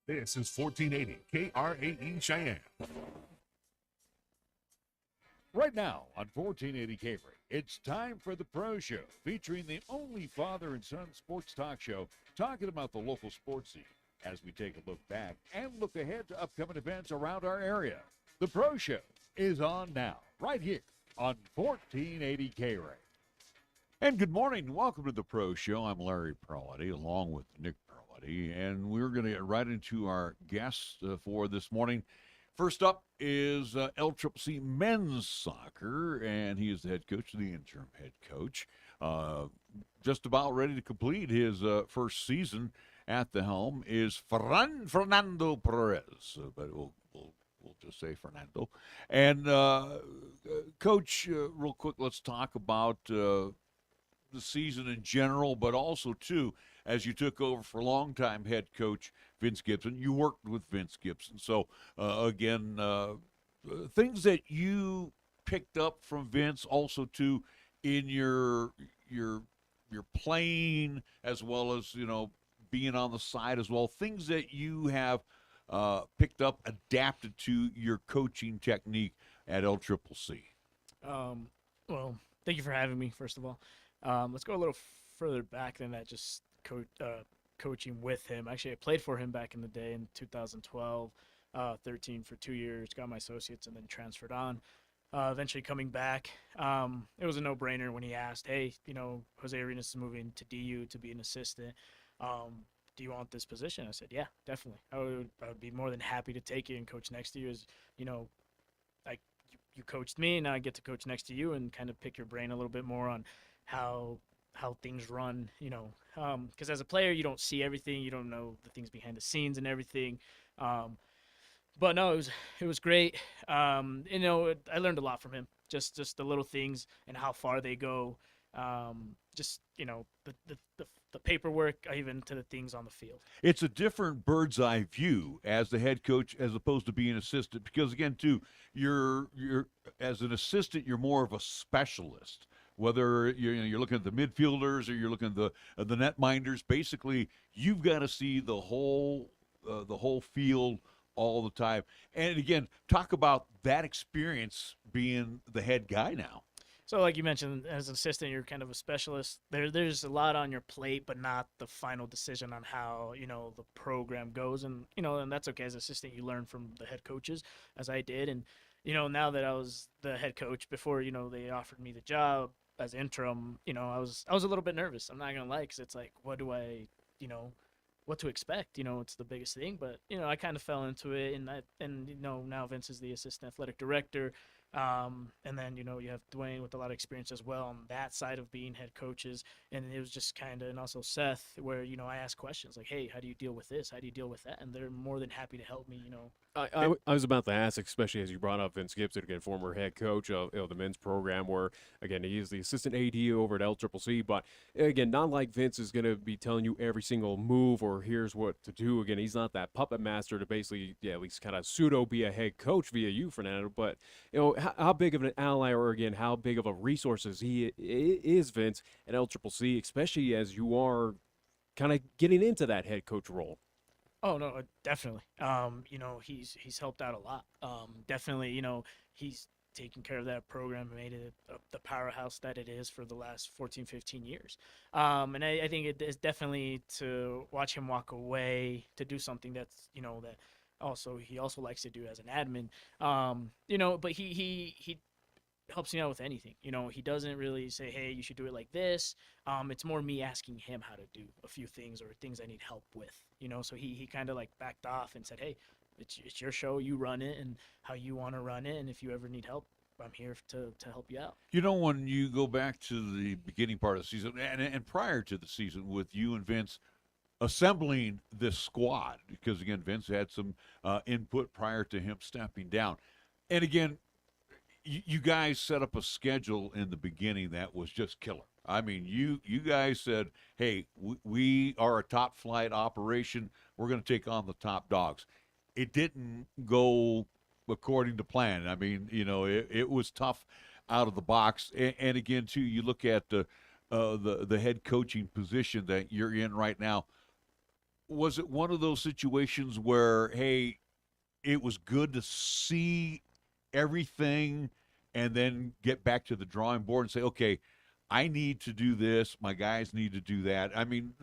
This is 1480 KRAE Cheyenne. Right now on 1480 KRAE, it's time for the Pro Show, featuring the only father and son sports talk show talking about the local sports scene as we take a look back and look ahead to upcoming events around our area. The Pro Show is on now, right here on 1480 KRAE. And good morning. Welcome to the Pro Show. I'm Larry Proietti, along with Nick Proietti, and we're going to get right into our guests for this morning. First up is LCCC men's soccer, and he is the head coach, the interim head coach. Just about ready to complete his first season at the helm is Fernando Perez, but we'll just say Fernando. And Coach, real quick, let's talk about the season in general, but also, too, as you took over for longtime head coach Vince Gibson. You worked with Vince Gibson. So, again, things that you picked up from Vince also, too, in your playing as well as, being on the side as well, things that you have picked up, adapted to your coaching technique at LCCC. Well, thank you for having me, first of all. Let's go a little further back than that, just coaching with him. Actually, I played for him back in the day in 2012, 13 for 2 years, got my associates, and then transferred on. Eventually coming back, it was a no-brainer when he asked, hey, Jose Arenas is moving to DU to be an assistant. Do you want this position? I said, yeah, definitely. I would be more than happy to take it and coach next to you. As like you coached me, and I get to coach next to you and kind of pick your brain a little bit more on how things run, because as a player, you don't see everything. You don't know the things behind the scenes and everything. But no, it was great. I learned a lot from him, just the little things and how far they go. The paperwork, even to the things on the field. It's a different bird's eye view as the head coach as opposed to being an assistant, because again, too, you're as an assistant, you're more of a specialist. Whether you're looking at the midfielders or you're looking at the net minders, basically you've got to see the whole field all the time. And again, talk about that experience being the head guy now. So like you mentioned, as an assistant, you're kind of a specialist. There's a lot on your plate, but not the final decision on how, the program goes. And, and that's okay. As an assistant, you learn from the head coaches, as I did. And, now that I was the head coach before, they offered me the job as interim, I was a little bit nervous. I'm not going to lie, because it's like, what do I, what to expect? It's the biggest thing. But, I kind of fell into it. And now Vince is the assistant athletic director. And then, you have Dwayne with a lot of experience as well on that side of being head coaches. And it was just kind of, and also Seth, where, I ask questions like, hey, how do you deal with this? How do you deal with that? And they're more than happy to help me, I was about to ask, especially as you brought up Vince Gibson, again, former head coach of the men's program, where, again, he is the assistant AD over at LCCC. But, again, not like Vince is going to be telling you every single move or here's what to do. Again, he's not that puppet master to basically, at least kind of pseudo be a head coach via you, Fernando. But, how big of an ally or, again, how big of a resource is Vince at LCCC, especially as you are kind of getting into that head coach role? Oh no, definitely. He's helped out a lot. Definitely, he's taken care of that program and made it the powerhouse that it is for the last 14, 15 years. And I think it is definitely to watch him walk away to do something that's, that he also likes to do as an admin. But he helps me out with anything. He doesn't really say, hey, you should do it like this. It's more me asking him how to do a few things or things I need help with, so he kind of like backed off and said, hey, it's your show, you run it and how you want to run it. And if you ever need help, I'm here to help you out. When you go back to the beginning part of the season and prior to the season with you and Vince assembling this squad, because again, Vince had some input prior to him stepping down. And again, you guys set up a schedule in the beginning that was just killer. I mean, you guys said, hey, we are a top flight operation. We're going to take on the top dogs. It didn't go according to plan. I mean, it was tough out of the box. And again, too, you look at the head coaching position that you're in right now. was it one of those situations where, hey, it was good to see everything and then get back to the drawing board and say, okay, I need to do this. My guys need to do that. I mean,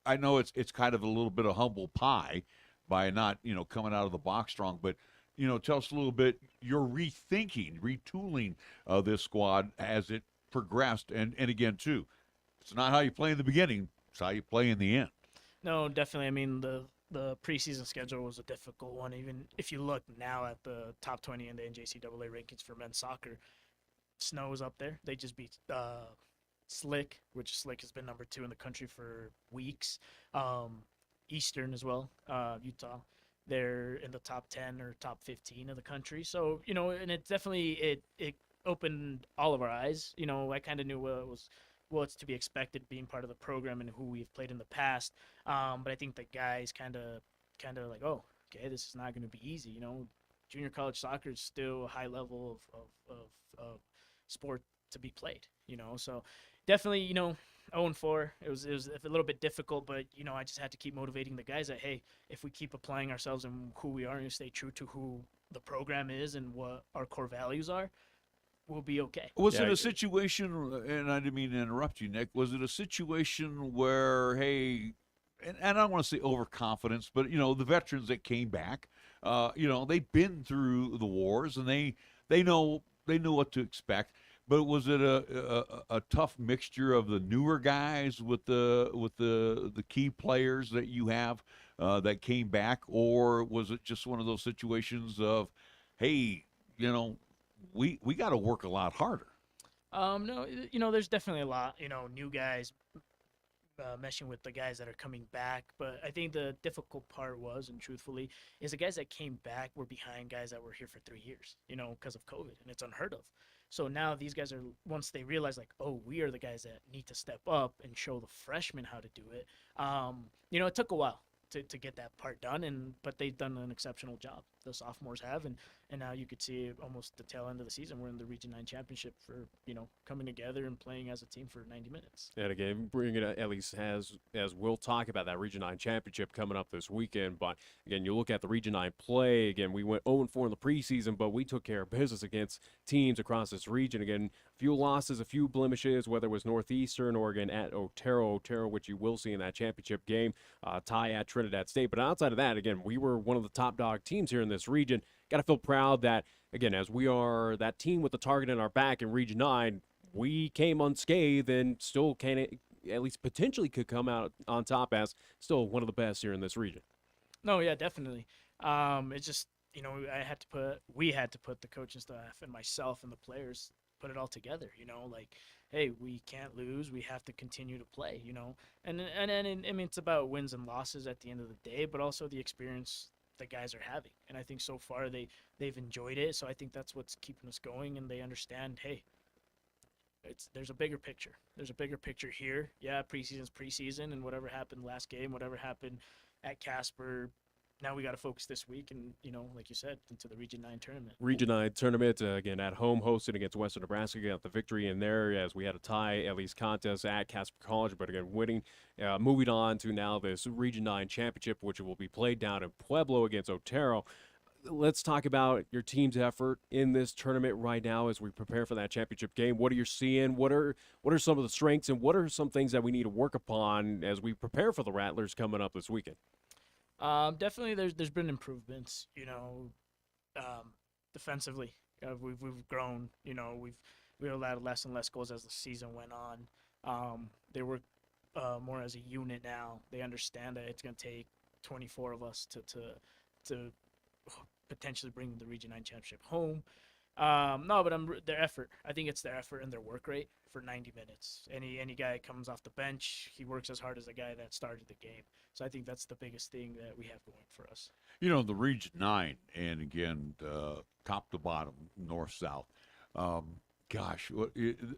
I know it's kind of a little bit of humble pie by not, coming out of the box strong, but, tell us a little bit, your rethinking, retooling of this squad as it progressed. And again, too, it's not how you play in the beginning, it's how you play in the end. No, definitely. I mean, the preseason schedule was a difficult one. Even if you look now at the top 20 in the NJCAA rankings for men's soccer, Snow is up there. They just beat Slick, which Slick has been number 2 in the country for weeks. Eastern as well, Utah. They're in the top 10 or top 15 of the country. So, and it definitely, it opened all of our eyes. I kind of knew what's to be expected being part of the program and who we've played in the past. But I think the guys kind of like, oh, okay, this is not going to be easy. Junior college soccer is still a high level of sport to be played. So definitely, 0-4. It was a little bit difficult, but I just had to keep motivating the guys that, hey, if we keep applying ourselves and who we are and stay true to who the program is and what our core values are, we'll be okay. Was it a situation, and I didn't mean to interrupt you, Nick, was it a situation where, hey, and I don't want to say overconfidence, but, the veterans that came back, they've been through the wars and they know what to expect. But was it a tough mixture of the newer guys with the key players that you have that came back, or was it just one of those situations of, hey, we got to work a lot harder? No, there's definitely a lot, new guys meshing with the guys that are coming back. But I think the difficult part was, and truthfully, is the guys that came back were behind guys that were here for 3 years, because of COVID, and it's unheard of. So now these guys are, once they realize, like, oh, we are the guys that need to step up and show the freshmen how to do it. It took a while to get that part done, but they've done an exceptional job. The sophomores have, and now you could see almost the tail end of the season. We're in the Region 9 championship for, coming together and playing as a team for 90 minutes. And again, bringing it at least as we'll talk about that Region 9 championship coming up this weekend. But again, you look at the Region 9 play. Again, we went 0-4 in the preseason, but we took care of business against teams across this region. Again, a few losses, a few blemishes, whether it was Northeastern or again at Otero, which you will see in that championship game, tie at Trinidad State. But outside of that, again, we were one of the top dog teams here in this region. Got to feel proud that, again, as we are that team with the target in our back in Region 9, we came unscathed and still can at least potentially could come out on top as still one of the best here in this region. No, yeah, definitely. It's just, we had to put the coaching staff and myself and the players, put it all together, like, hey, we can't lose. We have to continue to play, and it's about wins and losses at the end of the day, but also the experience the guys are having. And I think so far they've enjoyed it. So I think that's what's keeping us going, and they understand, hey, there's a bigger picture. There's a bigger picture here. Yeah, preseason's preseason, and whatever happened last game, whatever happened at Casper, now we got to focus this week and, like you said, into the Region 9 tournament. Region 9 tournament, again, at home, hosted against Western Nebraska. Got the victory in there as we had a tie, at least contest at Casper College, but again, winning. Moving on to now this Region 9 championship, which will be played down in Pueblo against Otero. Let's talk about your team's effort in this tournament right now as we prepare for that championship game. What are you seeing? What are some of the strengths, and what are some things that we need to work upon as we prepare for the Rattlers coming up this weekend? Definitely, there's been improvements. Defensively, we've grown. We allowed less and less goals as the season went on. They work more as a unit now. They understand that it's going to take 24 of us to potentially bring the Region 9 championship home. No, but their effort. I think it's their effort and their work rate for 90 minutes. Any guy that comes off the bench, he works as hard as the guy that started the game. So I think that's the biggest thing that we have going for us. The Region 9, and again, top to bottom, north-south. Gosh,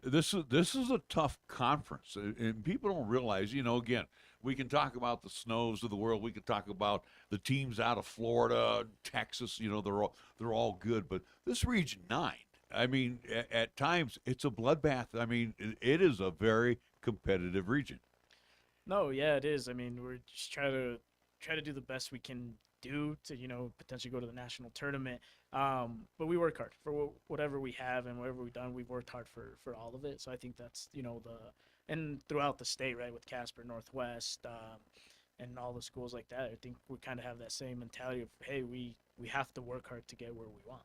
this is a tough conference, and people don't realize, again, we can talk about the Snows of the world. We can talk about the teams out of Florida, Texas. They're all good, but this Region 9, I mean, at times it's a bloodbath. I mean, it is a very competitive region. No, yeah, it is. I mean, we're just try to do the best we can do to potentially go to the national tournament. But we work hard for whatever we have and whatever we've done. We've worked hard for all of it. So I think that's the and throughout the state, right, with Casper Northwest, and all the schools like that. I think we kind of have that same mentality of, hey, we have to work hard to get where we want.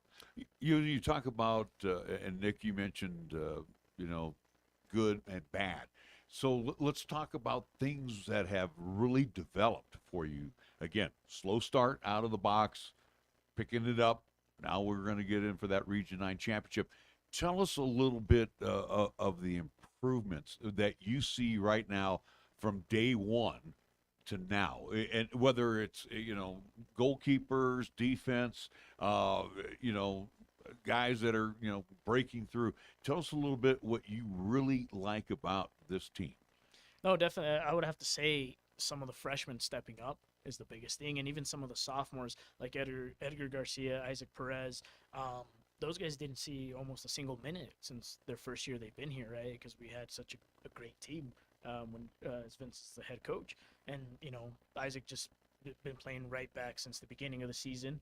You talk about and Nick, you mentioned you know good and bad. So let's talk about things that have really developed for you. Again, slow start out of the box, picking it up. Now we're going to get in for that Region 9 championship. Tell us a little bit of the improvements that you see right now from day one to now, and whether it's goalkeepers, defense, you know guys that are breaking through. Tell us a little bit what you really like about this team. No, definitely. I would have to say some of the freshmen stepping up is the biggest thing, and even some of the sophomores like Edgar Garcia, Isaac Perez. Those guys didn't see almost a single minute since their first year they've been here, right? Because we had such a great team when Vince is the head coach, and Isaac just been playing right back since the beginning of the season.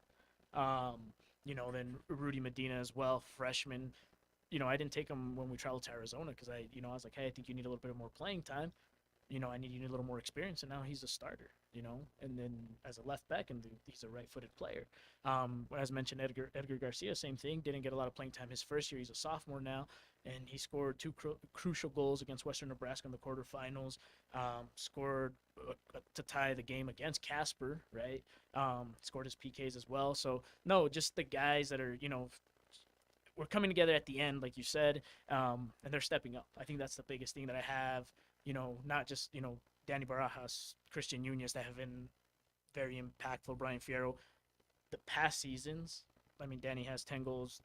Then Rudy Medina as well, freshman. I didn't take him when we traveled to Arizona because I was like, hey, I think you need a little bit more playing time. You need a little more experience, and now he's a starter. And then as a left back, and he's a right-footed player. As mentioned, Edgar Garcia, same thing. Didn't get a lot of playing time his first year. He's a sophomore now, and he scored two crucial goals against Western Nebraska in the quarterfinals. Scored to tie the game against Casper, right? Scored his PKs as well. So no, just the guys that are we're coming together at the end, like you said, and they're stepping up. I think that's the biggest thing that I have. Not just Danny Barajas, Christian Nunez that have been very impactful. Brian Fierro, the past seasons. I mean, Danny has 10 goals,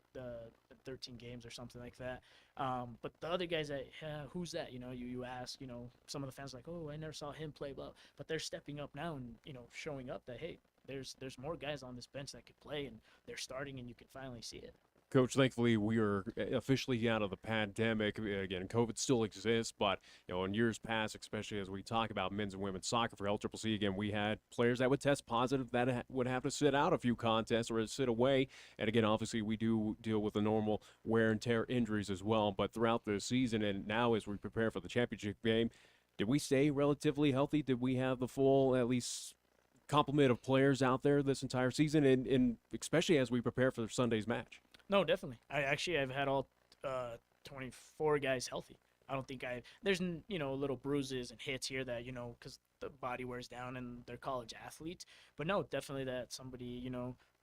13 games or something like that. But the other guys that, who's that? You ask, some of the fans are like, oh, I never saw him play well. But they're stepping up now and, showing up that, hey, there's more guys on this bench that could play, and they're starting, and you can finally see it. Coach, thankfully we are officially out of the pandemic. Again, COVID still exists, but in years past, especially as we talk about men's and women's soccer for LCCC, again, we had players that would test positive that would have to sit out a few contests or sit away. And again, obviously we do deal with the normal wear and tear injuries as well. But throughout the season and now as we prepare for the championship game, did we stay relatively healthy? Did we have the full, at least, complement of players out there this entire season, and especially as we prepare for Sunday's match? No, definitely. I've had all 24 guys healthy. I don't think there's little bruises and hits here that because the body wears down and they're college athletes. But no, definitely that somebody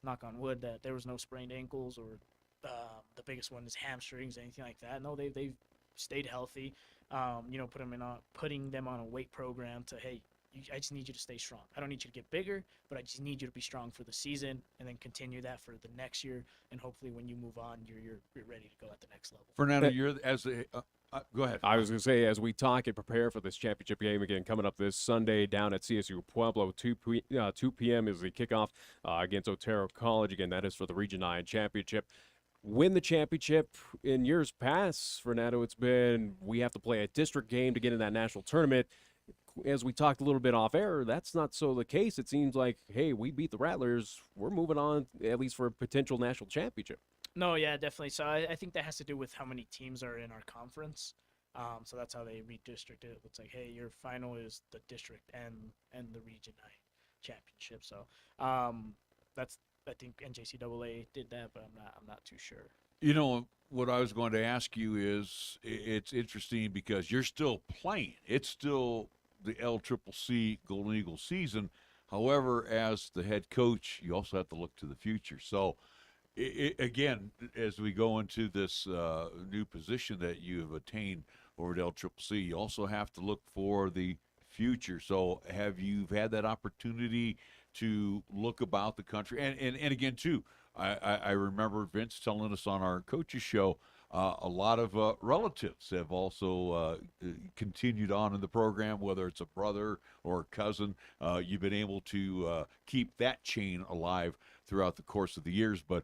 knock on wood, that there was no sprained ankles or the biggest one is hamstrings, anything like that. No, they've stayed healthy. Putting them on a weight program to, hey, I just need you to stay strong. I don't need you to get bigger, but I just need you to be strong for the season and then continue that for the next year. And hopefully when you move on, you're ready to go at the next level. Fernando, go ahead. I was going to say, as we talk and prepare for this championship game again coming up this Sunday down at CSU Pueblo, 2 p.m. is the kickoff against Otero College. Again, that is for the Region 9 championship. Win the championship. In years past, Fernando, it's been we have to play a district game to get in that national tournament. As we talked a little bit off air, that's not so the case. It seems like, hey, we beat the Rattlers. We're moving on, at least for a potential national championship. No, yeah, definitely. So I think that has to do with how many teams are in our conference. So that's how they redistricted it. It's like, hey, your final is the district and the Region 9 championship. So that's, I think NJCAA did that, but I'm not too sure. What I was going to ask you is, it's interesting because you're still playing. It's still the LCCC Golden Eagle season. However, as the head coach, you also have to look to the future. So, again, as we go into this new position that you have attained over at LCCC, you also have to look for the future. So, have you had that opportunity to look about the country? And again, too, I remember Vince telling us on our coaches show, a lot of relatives have also continued on in the program, whether it's a brother or a cousin. You've been able to keep that chain alive throughout the course of the years. But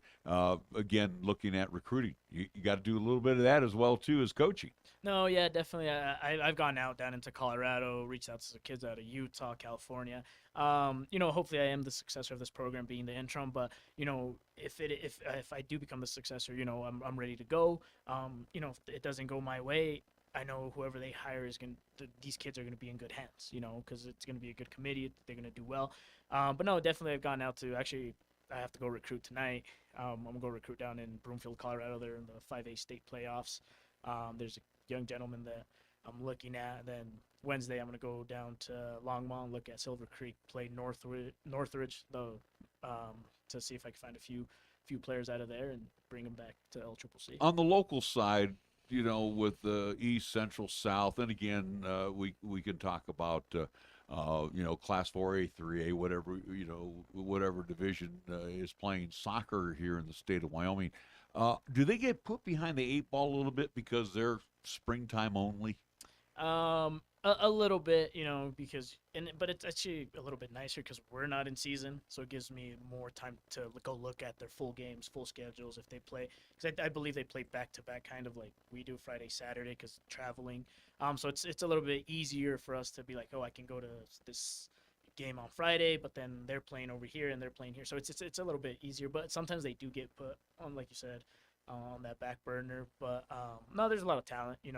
again, looking at recruiting, you got to do a little bit of that as well too as coaching. No, yeah, definitely. I've gone out down into Colorado, reached out to some kids out of Utah, California. Hopefully I am the successor of this program, being the interim. But if I do become the successor, I'm ready to go. If it doesn't go my way, I know whoever they hire is these kids are gonna be in good hands. Because it's gonna be a good committee. They're gonna do well. But no, definitely I've gone out to actually. I have to go recruit tonight. I'm gonna go recruit down in Broomfield, Colorado. They're in the 5A state playoffs. There's a young gentleman that I'm looking at. And then Wednesday, I'm going to go down to Longmont, look at Silver Creek, play Northridge, to see if I can find a few players out of there and bring them back to LCCC. On the local side, with the East, Central, South, and again, we can talk about Class 4A, 3A, whatever division is playing soccer here in the state of Wyoming. Do they get put behind the 8 ball a little bit because they're springtime only? A little bit, but it's actually a little bit nicer because we're not in season, so it gives me more time to go look at their full games, full schedules if they play. Because I believe they play back to back, kind of like we do Friday, Saturday, because traveling. So it's a little bit easier for us to be like, oh, I can go to this game on Friday, but then they're playing over here and they're playing here, so it's a little bit easier. But sometimes they do get put on, like you said, on that back burner. But no, there's a lot of talent. We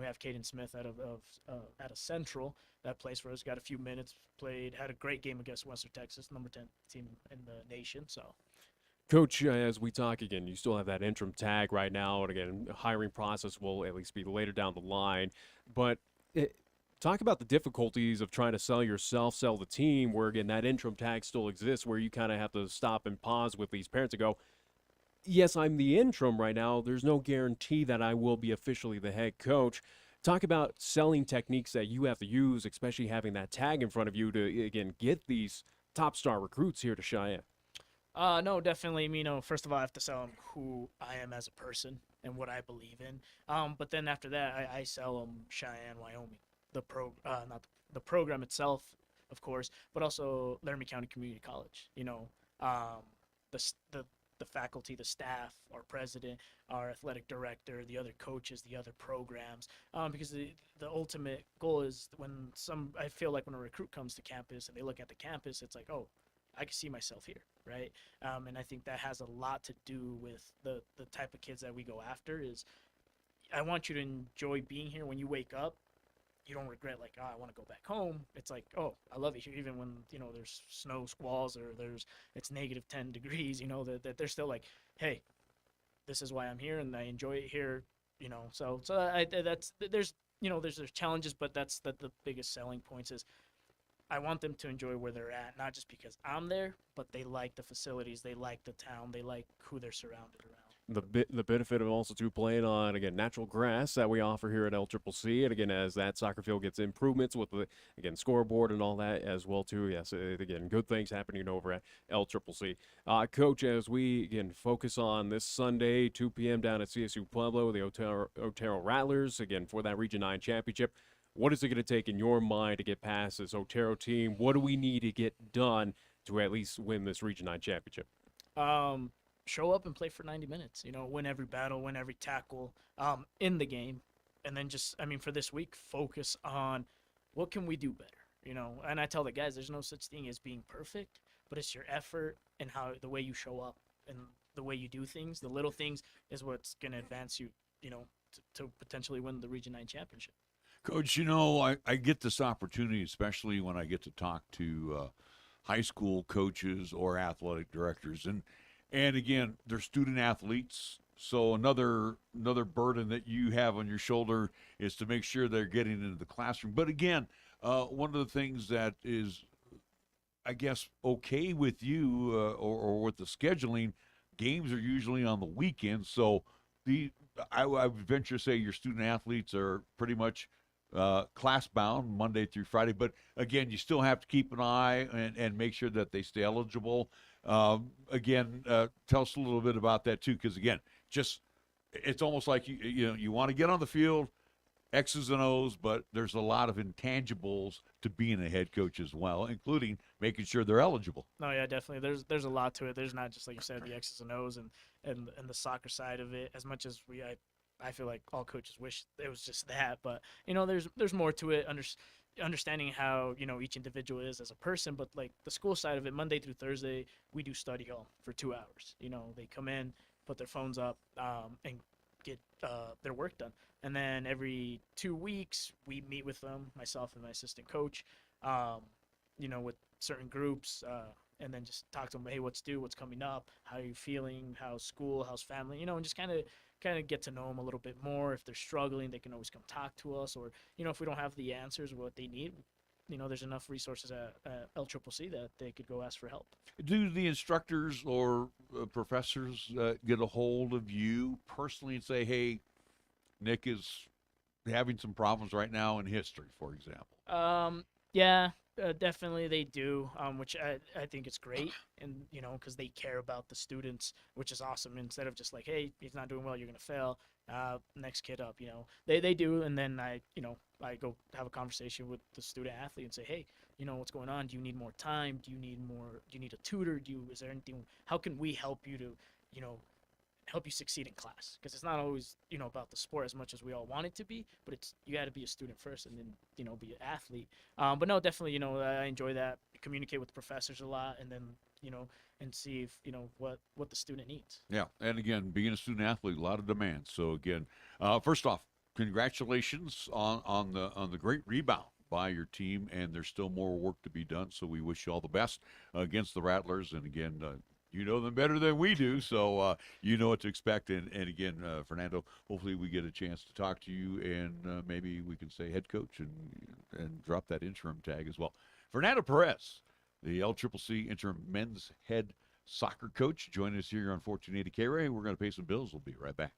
have Caden Smith out of Central that plays for us. Got a few minutes, had a great game against Western Texas, number 10 team in the nation. So, Coach, as we talk again, you still have that interim tag right now, and again, hiring process will at least be later down the line. But talk about the difficulties of trying to sell yourself, sell the team, where again that interim tag still exists, where you kind of have to stop and pause with these parents and go, yes, I'm the interim right now. There's no guarantee that I will be officially the head coach. Talk about selling techniques that you have to use, especially having that tag in front of you to, again, get these top star recruits here to Cheyenne. No, definitely. First of all, I have to sell them who I am as a person and what I believe in. But then after that, I sell them Cheyenne, Wyoming, not the program itself, of course, but also Laramie County Community College. The faculty, the staff, our president, our athletic director, the other coaches, the other programs, because the ultimate goal is I feel like when a recruit comes to campus and they look at the campus, it's like, oh, I can see myself here, right? And I think that has a lot to do with the type of kids that we go after. Is I want you to enjoy being here. When you wake up, you don't regret like, oh, I want to go back home. It's like, oh, I love it here, even when there's snow squalls or it's negative 10 degrees. That they're still like, hey, this is why I'm here and I enjoy it here. So there's challenges, but that's the biggest selling points is I want them to enjoy where they're at, not just because I'm there, but they like the facilities, they like the town, they like who they're surrounded around. The benefit of also to playing on, again, natural grass that we offer here at LCCC, and again, as that soccer field gets improvements with the, again, scoreboard and all that as well too. Yes, again, good things happening over at LCCC. Coach, as we again focus on this Sunday, 2 p.m. down at CSU Pueblo, the Otero Rattlers, again for that Region 9 championship. What is it going to take in your mind to get past this Otero team? What do we need to get done to at least win this Region 9 championship? Show up and play for 90 minutes, win every battle, win every tackle in the game. And then for this week, focus on what can we do better, And I tell the guys, there's no such thing as being perfect, but it's your effort and the way you show up and the way you do things. The little things is what's going to advance you, to potentially win the Region 9 championship. Coach, I get this opportunity, especially when I get to talk to high school coaches or athletic directors. And again, they're student athletes, so another burden that you have on your shoulder is to make sure they're getting into the classroom. But again, one of the things that is, I guess, okay with you or with the scheduling, games are usually on the weekends. So I would venture to say your student athletes are pretty much class bound Monday through Friday. But again, you still have to keep an eye and make sure that they stay eligible. Again, tell us a little bit about that too, because again, it's almost like you want to get on the field, X's and O's, but there's a lot of intangibles to being a head coach as well, including making sure they're eligible. No, yeah, definitely. There's a lot to it. There's not just like you said, the X's and O's and the soccer side of it. As much as I feel like all coaches wish it was just that, but there's more to it. Understanding how each individual is as a person, but like the school side of it, Monday through Thursday, we do study hall for 2 hours. They come in, put their phones up, and get their work done. And then every 2 weeks, we meet with them, myself and my assistant coach, with certain groups, and then just talk to them. Hey, what's due? What's coming up? How are you feeling? How's school? How's family? And just kind of get to know them a little bit more. If they're struggling, they can always come talk to us. Or if we don't have the answers or what they need, there's enough resources at LCCC that they could go ask for help. Do the instructors or professors get a hold of you personally and say, hey, Nick is having some problems right now in history, for example? Yeah, definitely they do, which I think it's great, and because they care about the students, which is awesome. Instead of just like, hey, he's not doing well, you're gonna fail. Next kid up, they do, and then I go have a conversation with the student athlete and say, hey, what's going on? Do you need more time? Do you need a tutor? Is there anything? How can we help you to, help you succeed in class? Because it's not always about the sport as much as we all want it to be, but you got to be a student first and then be an athlete. But no, definitely I enjoy that. Communicate with the professors a lot, and then and see if what the student needs. Yeah, and again, being a student athlete, a lot of demands. So again, first off, congratulations on the great rebound by your team, and there's still more work to be done. So we wish you all the best against the Rattlers, and again. You know them better than we do, so you know what to expect. And again, Fernando, hopefully we get a chance to talk to you, and maybe we can say head coach and drop that interim tag as well. Fernando Perez, the LCCC interim men's head soccer coach, joining us here on 1480 K-Ray. We're going to pay some bills. We'll be right back.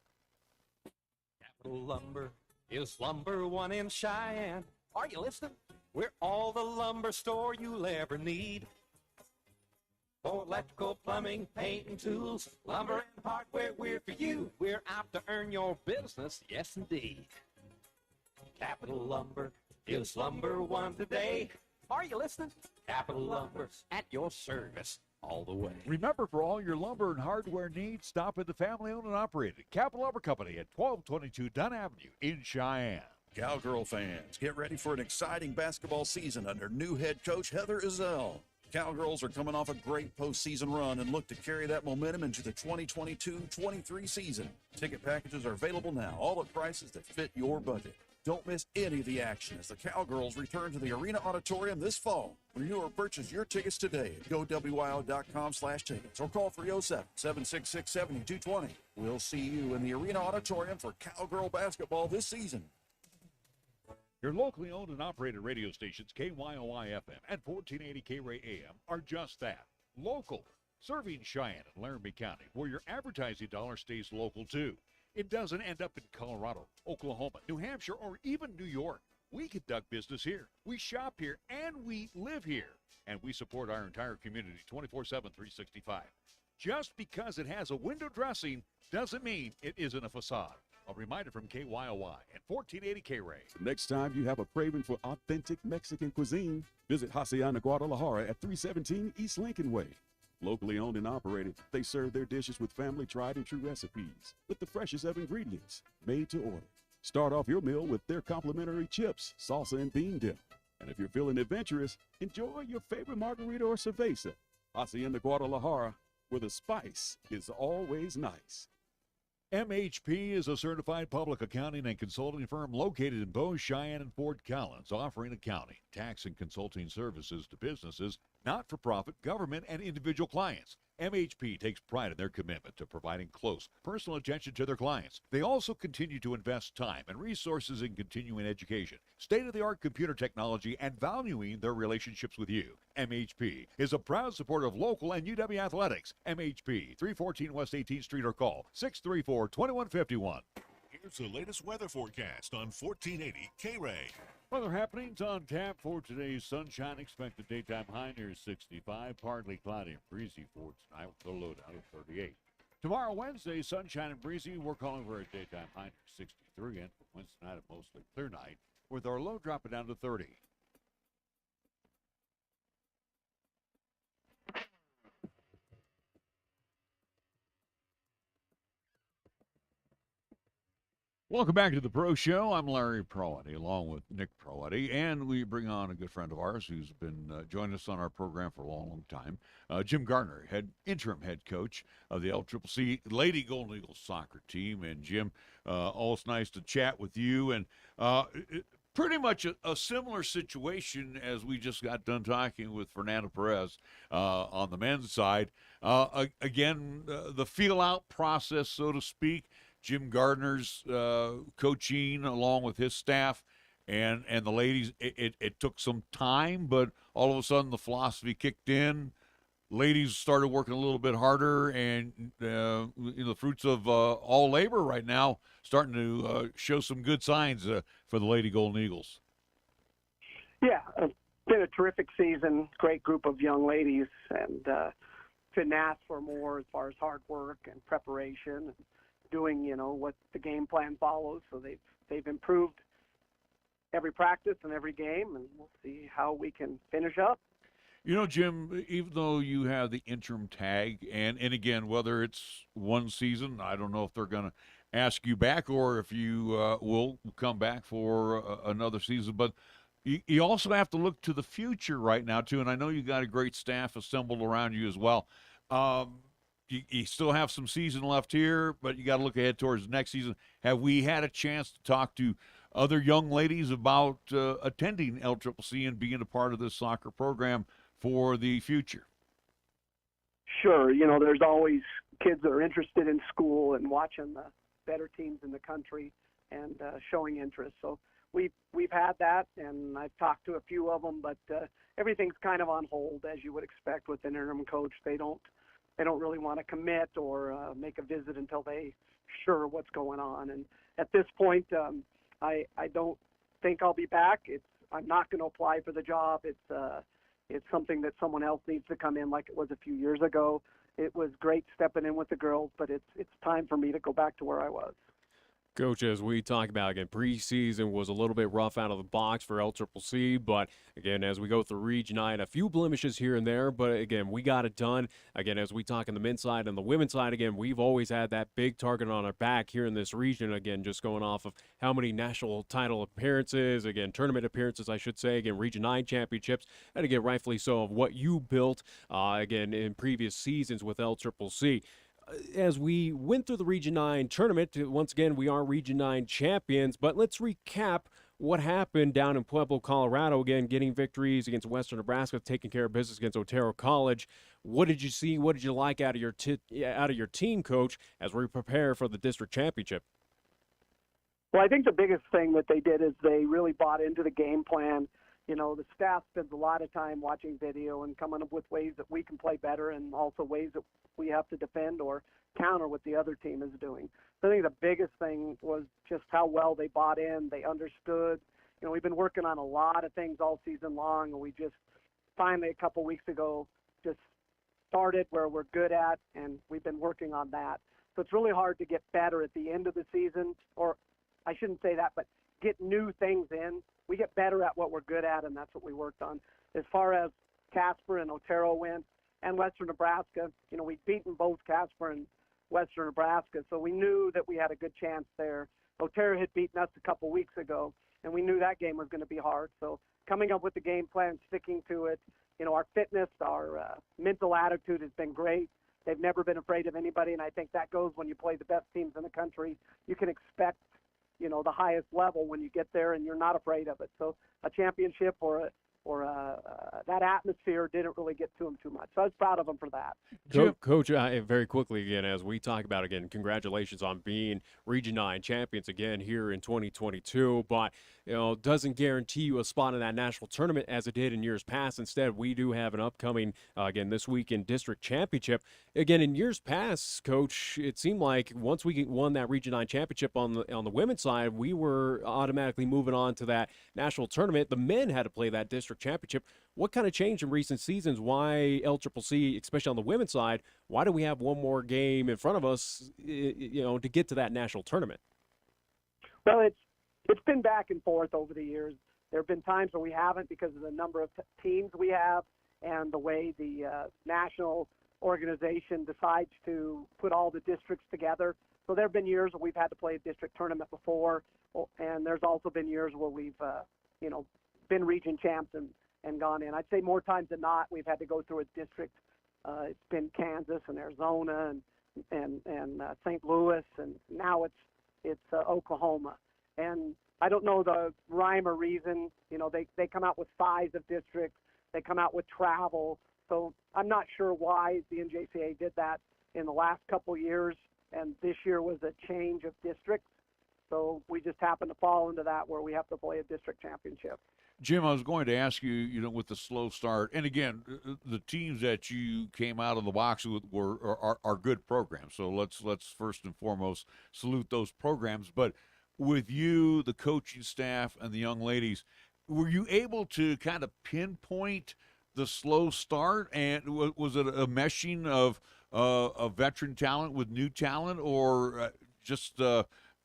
Capital Lumber is number one in Cheyenne. Are you listening? We're all the lumber store you'll ever need. For electrical, plumbing, paint, and tools, lumber and hardware, we're for you. We're out to earn your business, yes indeed. Capital Lumber is number one today. Are you listening? Capital Lumber's at your service all the way. Remember, for all your lumber and hardware needs, stop at the family-owned and operated Capital Lumber Company at 1222 Dunn Avenue in Cheyenne. Cowgirl fans, get ready for an exciting basketball season under new head coach Heather Ezell. Cowgirls are coming off a great postseason run and look to carry that momentum into the 2022-23 season. Ticket packages are available now, all at prices that fit your budget. Don't miss any of the action as the Cowgirls return to the Arena Auditorium this fall. Renew or purchase your tickets today at gowyo.com/tickets or call 307-766-7220. We'll see you in the Arena Auditorium for Cowgirl basketball this season. Your locally owned and operated radio stations, KYOI FM and 1480 K-Ray AM, are just that, local, serving Cheyenne and Laramie County, where your advertising dollar stays local too. It doesn't end up in Colorado, Oklahoma, New Hampshire, or even New York. We conduct business here, we shop here, and we live here. And we support our entire community 24/7, 365. Just because it has a window dressing doesn't mean it isn't a facade. A reminder from KYOI and 1480 K-Ray. Next time you have a craving for authentic Mexican cuisine, visit Hacienda Guadalajara at 317 East Lincoln Way. Locally owned and operated, they serve their dishes with family tried and true recipes, with the freshest of ingredients, made to order. Start off your meal with their complimentary chips, salsa, and bean dip. And if you're feeling adventurous, enjoy your favorite margarita or cerveza. Hacienda Guadalajara, where the spice is always nice. MHP is a certified public accounting and consulting firm located in Bow, Cheyenne, and Fort Collins, offering accounting, tax, and consulting services to businesses, not-for-profit, government, and individual clients. MHP takes pride in their commitment to providing close, personal attention to their clients. They also continue to invest time and resources in continuing education, state-of-the-art computer technology, and valuing their relationships with you. MHP is a proud supporter of local and UW athletics. MHP, 314 West 18th Street, or call 634-2151. Here's the latest weather forecast on 1480 K-Ray. Weather happenings on tap for today's sunshine. Expected daytime high near 65. Partly cloudy and breezy for tonight with a low down of 38. Tomorrow, Wednesday, sunshine and breezy. We're calling for a daytime high near 63. 33, and Wednesday night a mostly clear night, with our low dropping down to 30. Welcome back to the Pro Show. I'm Larry Proietti, along with Nick Proietti, and we bring on a good friend of ours who's been joining us on our program for a long, long time, Jim Gardner, interim head coach of the LCCC Lady Golden Eagles soccer team. And Jim, always nice to chat with you. And pretty much a similar situation as we just got done talking with Fernando Perez on the men's side. Again, the feel-out process, so to speak. Jim Gardner's coaching along with his staff and the ladies, it took some time, but all of a sudden the philosophy kicked in. Ladies started working a little bit harder, and the fruits of all labor right now starting to show some good signs for the Lady Golden Eagles. Yeah, it's been a terrific season, great group of young ladies, and couldn't ask for more as far as hard work and preparation, doing what the game plan follows. So they've improved every practice and every game, and we'll see how we can finish up. Jim, even though you have the interim tag, and again, whether it's one season, I don't know if they're going to ask you back or if you will come back for another season, but you also have to look to the future right now too. And I know you got a great staff assembled around you as well. You still have some season left here, but you got to look ahead towards next season. Have we had a chance to talk to other young ladies about attending LCCC and being a part of this soccer program for the future? Sure. There's always kids that are interested in school and watching the better teams in the country and showing interest. So we've had that, and I've talked to a few of them, but everything's kind of on hold, as you would expect with an interim coach. They don't really want to commit or make a visit until they sure what's going on. And at this point, I don't think I'll be back. I'm not going to apply for the job. It's something that someone else needs to come in, like it was a few years ago. It was great stepping in with the girls, but it's time for me to go back to where I was. Coach, as we talk about, again, preseason was a little bit rough out of the box for LCCC, but again, as we go through Region 9, a few blemishes here and there, but again, we got it done. Again, as we talk on the men's side and the women's side, again, we've always had that big target on our back here in this region, again, just going off of how many national title appearances, again, tournament appearances, I should say, again, Region 9 championships, and again, rightfully so, of what you built, again, in previous seasons with LCCC. As we went through the Region 9 tournament, once again, we are Region 9 champions, but let's recap what happened down in Pueblo, Colorado, again, getting victories against Western Nebraska, taking care of business against Otero College. What did you see? What did you like out of your team, Coach, as we prepare for the district championship? Well, I think the biggest thing that they did is they really bought into the game plan. The staff spends a lot of time watching video and coming up with ways that we can play better and also ways that we have to defend or counter what the other team is doing. So I think the biggest thing was just how well they bought in. They understood. We've been working on a lot of things all season long, and we just finally a couple weeks ago just started where we're good at, and we've been working on that. So it's really hard to get better at the end of the season, or I shouldn't say that, but get new things in. We get better at what we're good at, and that's what we worked on. As far as Casper and Otero went, and Western Nebraska, we'd beaten both Casper and Western Nebraska, so we knew that we had a good chance there. Otero had beaten us a couple weeks ago, and we knew that game was going to be hard. So coming up with the game plan, sticking to it, our fitness, our mental attitude has been great. They've never been afraid of anybody, and I think that goes when you play the best teams in the country. You can expect the highest level when you get there, and you're not afraid of it. So a championship or that atmosphere didn't really get to him too much. So I was proud of him for that. Coach, very quickly again, as we talk about again, congratulations on being Region 9 champions again here in 2022. But doesn't guarantee you a spot in that national tournament as it did in years past. Instead, we do have an upcoming again this week in district championship. Again, in years past, Coach, it seemed like once we won that Region 9 championship on the women's side, we were automatically moving on to that national tournament. The men had to play that district championship. What kind of changed in recent seasons? Why LCCC, especially on the women's side, why do we have one more game in front of us, to get to that national tournament? Well, it's been back and forth over the years. There have been times where we haven't because of the number of teams we have and the way the national organization decides to put all the districts together. So there have been years where we've had to play a district tournament before, and there's also been years where we've, been region champs and gone in. I'd say more times than not, we've had to go through a district. It's been Kansas and Arizona and St. Louis, and now it's Oklahoma. And I don't know the rhyme or reason. They come out with size of districts. They come out with travel. So I'm not sure why the NJCA did that in the last couple of years, and this year was a change of districts. So we just happened to fall into that where we have to play a district championship. Jim, I was going to ask you, with the slow start, and again, the teams that you came out of the box with are good programs. So let's first and foremost salute those programs. But with you, the coaching staff, and the young ladies, were you able to kind of pinpoint the slow start? And was it a meshing of veteran talent with new talent, or just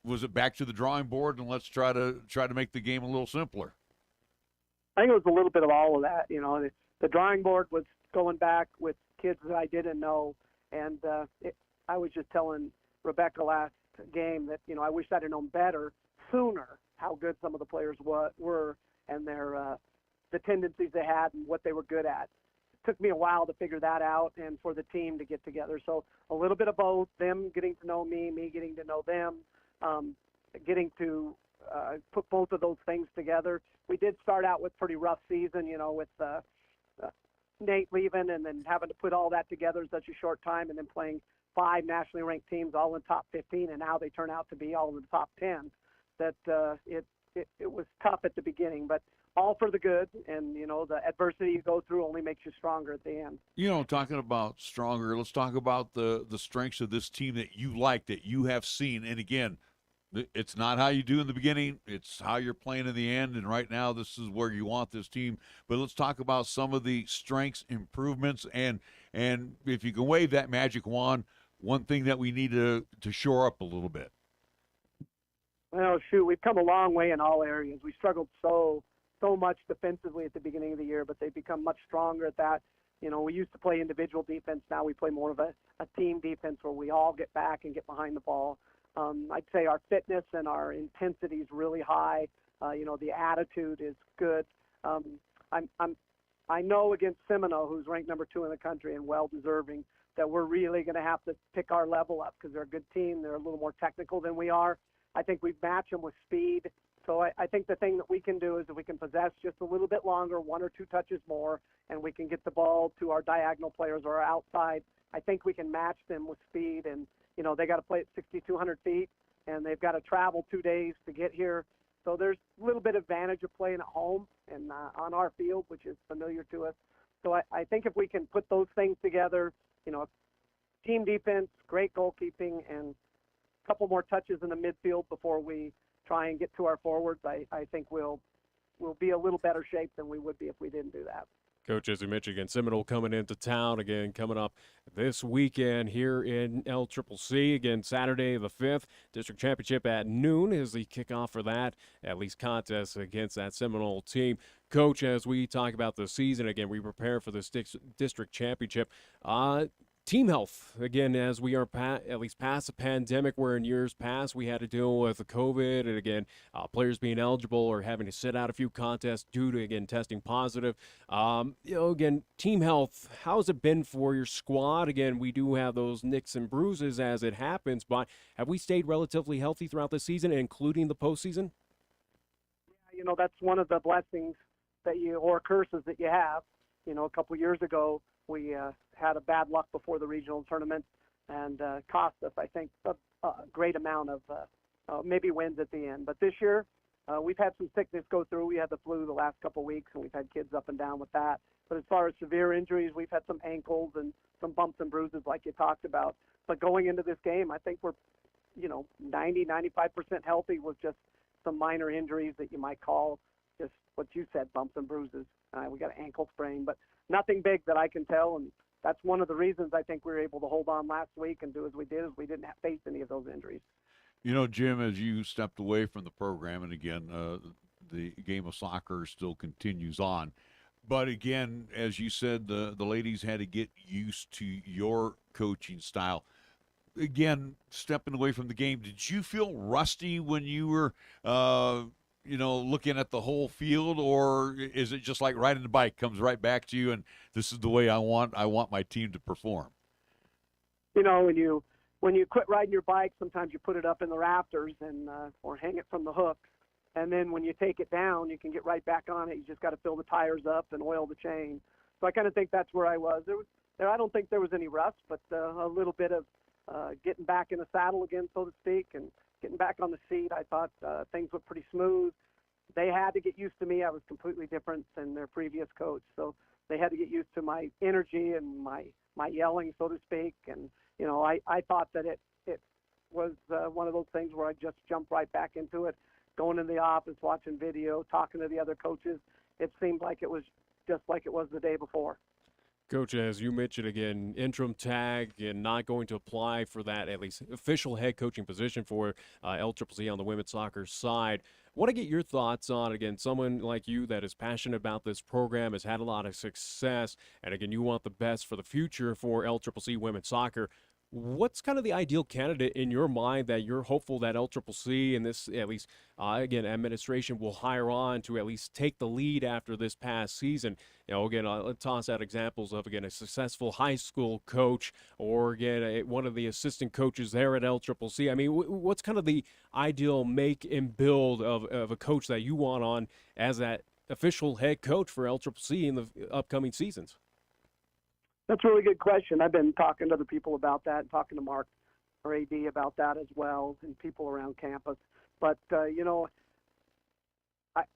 was it back to the drawing board and let's try to make the game a little simpler? I think it was a little bit of all of that. The drawing board was going back with kids that I didn't know, and I was just telling Rebecca last game that I wish I'd have known better sooner how good some of the players were and their the tendencies they had and what they were good at. It took me a while to figure that out and for the team to get together. So a little bit of both, them getting to know me getting to know them, getting to put both of those things together. We did start out with pretty rough season, with Nate leaving and then having to put all that together in such a short time, and then playing 5 nationally ranked teams all in top 15, and now they turn out to be all in the top 10. That it was tough at the beginning, but all for the good. And the adversity you go through only makes you stronger at the end. Talking about stronger, let's talk about the strengths of this team that you like, that you have seen. And again, it's not how you do in the beginning, it's how you're playing in the end. And right now, this is where you want this team. But let's talk about some of the strengths, improvements, and if you can wave that magic wand, one thing that we need to shore up a little bit. Well, shoot, we've come a long way in all areas. We struggled so much defensively at the beginning of the year, but they've become much stronger at that. We used to play individual defense. Now we play more of a team defense where we all get back and get behind the ball. I'd say our fitness and our intensity is really high. The attitude is good. I know against Seminole, who's ranked number 2 in the country and well-deserving, that we're really going to have to pick our level up because they're a good team. They're a little more technical than we are. I think we match them with speed. So I think the thing that we can do is if we can possess just a little bit longer, 1 or 2 touches more, and we can get the ball to our diagonal players or our outside, I think we can match them with speed. And, they got to play at 6,200 feet, and they've got to travel 2 days to get here. So there's a little bit of advantage of playing at home and on our field, which is familiar to us. So I think if we can put those things together, team defense, great goalkeeping, and a couple more touches in the midfield before we try and get to our forwards, I think we'll be a little better shape than we would be if we didn't do that. Coach, as you mentioned, again, Seminole coming into town again, coming up this weekend here in LCCC. Again, Saturday the 5th, district championship at noon is the kickoff for that, at least contest against that Seminole team. Coach, as we talk about the season, again, we prepare for this district championship. Team health, again, as we are at least past the pandemic, where in years past we had to deal with the COVID and, again, players being eligible or having to sit out a few contests due to, again, testing positive. Again, team health, how's it been for your squad? Again, we do have those nicks and bruises as it happens, but have we stayed relatively healthy throughout the season, including the postseason? Yeah, that's one of the blessings or curses that you have. A couple years ago, we had a bad luck before the regional tournament and cost us, I think, a great amount of maybe wins at the end. But this year, we've had some sickness go through. We had the flu the last couple of weeks, and we've had kids up and down with that. But as far as severe injuries, we've had some ankles and some bumps and bruises like you talked about. But going into this game, I think we're, 90, 95% healthy with just some minor injuries that you might call just what you said, bumps and bruises. We got an ankle sprain, but nothing big that I can tell, and that's one of the reasons I think we were able to hold on last week and do as we did, is we didn't face any of those injuries. You know, Jim, as you stepped away from the program, and again, the game of soccer still continues on. But again, as you said, the ladies had to get used to your coaching style. Again, stepping away from the game, did you feel rusty when you were, looking at the whole field, or is it just like riding the bike comes right back to you, and this is the way I want my team to perform? You know, when you quit riding your bike, sometimes you put it up in the rafters and or hang it from the hook, and then when you take it down, you can get right back on it. You just got to fill the tires up and oil the chain. So I kind of think that's where I was. I don't think there was any rust, but a little bit of getting back in the saddle again, so to speak, and getting back on the seat. I thought things were pretty smooth. They had to get used to me. I was completely different than their previous coach, so they had to get used to my energy and my yelling, so to speak. And you know, I thought that it was one of those things where I just jumped right back into it, going in the office, watching video, talking to the other coaches. It seemed like it was just like it was the day before. Coach, as you mentioned again, interim tag and not going to apply for that at least official head coaching position for LCCC on the women's soccer side. Want to get your thoughts on, again, someone like you that is passionate about this program, has had a lot of success, and again, you want the best for the future for LCCC women's soccer. What's kind of the ideal candidate in your mind that you're hopeful that LCCC and this, at least, again, administration will hire on to at least take the lead after this past season? You know, again, I'll toss out examples of, again, a successful high school coach or, again, one of the assistant coaches there at LCCC. I mean, what's kind of the ideal make and build of a coach that you want on as that official head coach for LCCC in the upcoming seasons? That's a really good question. I've been talking to other people about that, and talking to Mark or AD about that as well, and people around campus. But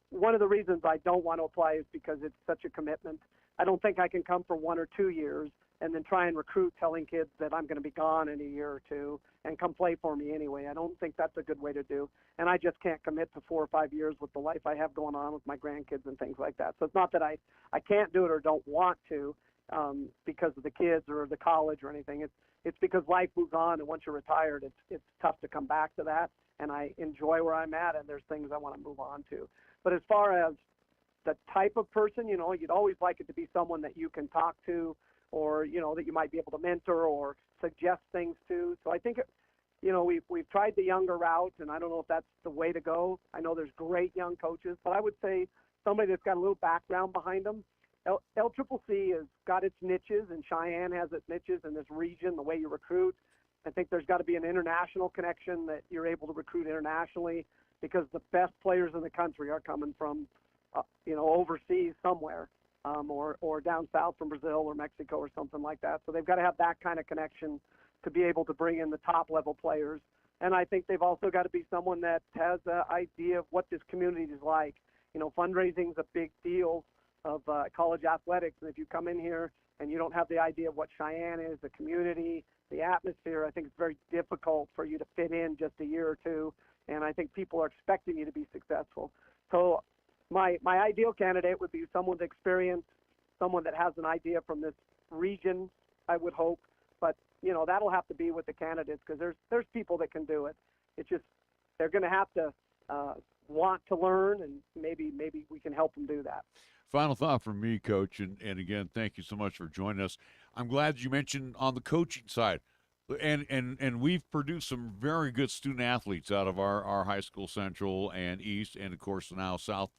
one of the reasons I don't want to apply is because it's such a commitment. I don't think I can come for 1 or 2 years and then try and recruit, telling kids that I'm going to be gone in a year or two and come play for me anyway. I don't think that's a good way to do. And I just can't commit to 4 or 5 years with the life I have going on with my grandkids and things like that. So it's not that I can't do it or don't want to. Because of the kids or the college or anything. It's because life moves on, and once you're retired, it's tough to come back to that. And I enjoy where I'm at, and there's things I want to move on to. But as far as the type of person, you'd always like it to be someone that you can talk to, or that you might be able to mentor or suggest things to. So I think we've tried the younger route, and I don't know if that's the way to go. I know there's great young coaches, but I would say somebody that's got a little background behind them. LCCC has got its niches, and Cheyenne has its niches in this region, the way you recruit. I think there's got to be an international connection, that you're able to recruit internationally, because the best players in the country are coming from, overseas somewhere, or down south from Brazil or Mexico or something like that. So they've got to have that kind of connection to be able to bring in the top level players. And I think they've also got to be someone that has an idea of what this community is like. Fundraising is a big deal of college athletics, and if you come in here and you don't have the idea of what Cheyenne is, the community, the atmosphere, I think it's very difficult for you to fit in just a year or two, and I think people are expecting you to be successful. So my ideal candidate would be someone with experience, someone that has an idea from this region, I would hope, but that'll have to be with the candidates, because there's people that can do it. It's just they're going to have to want to learn, and maybe we can help them do that. Final thought from me, Coach, and again, thank you so much for joining us. I'm glad you mentioned on the coaching side, and we've produced some very good student athletes out of our high school Central and East, and of course now South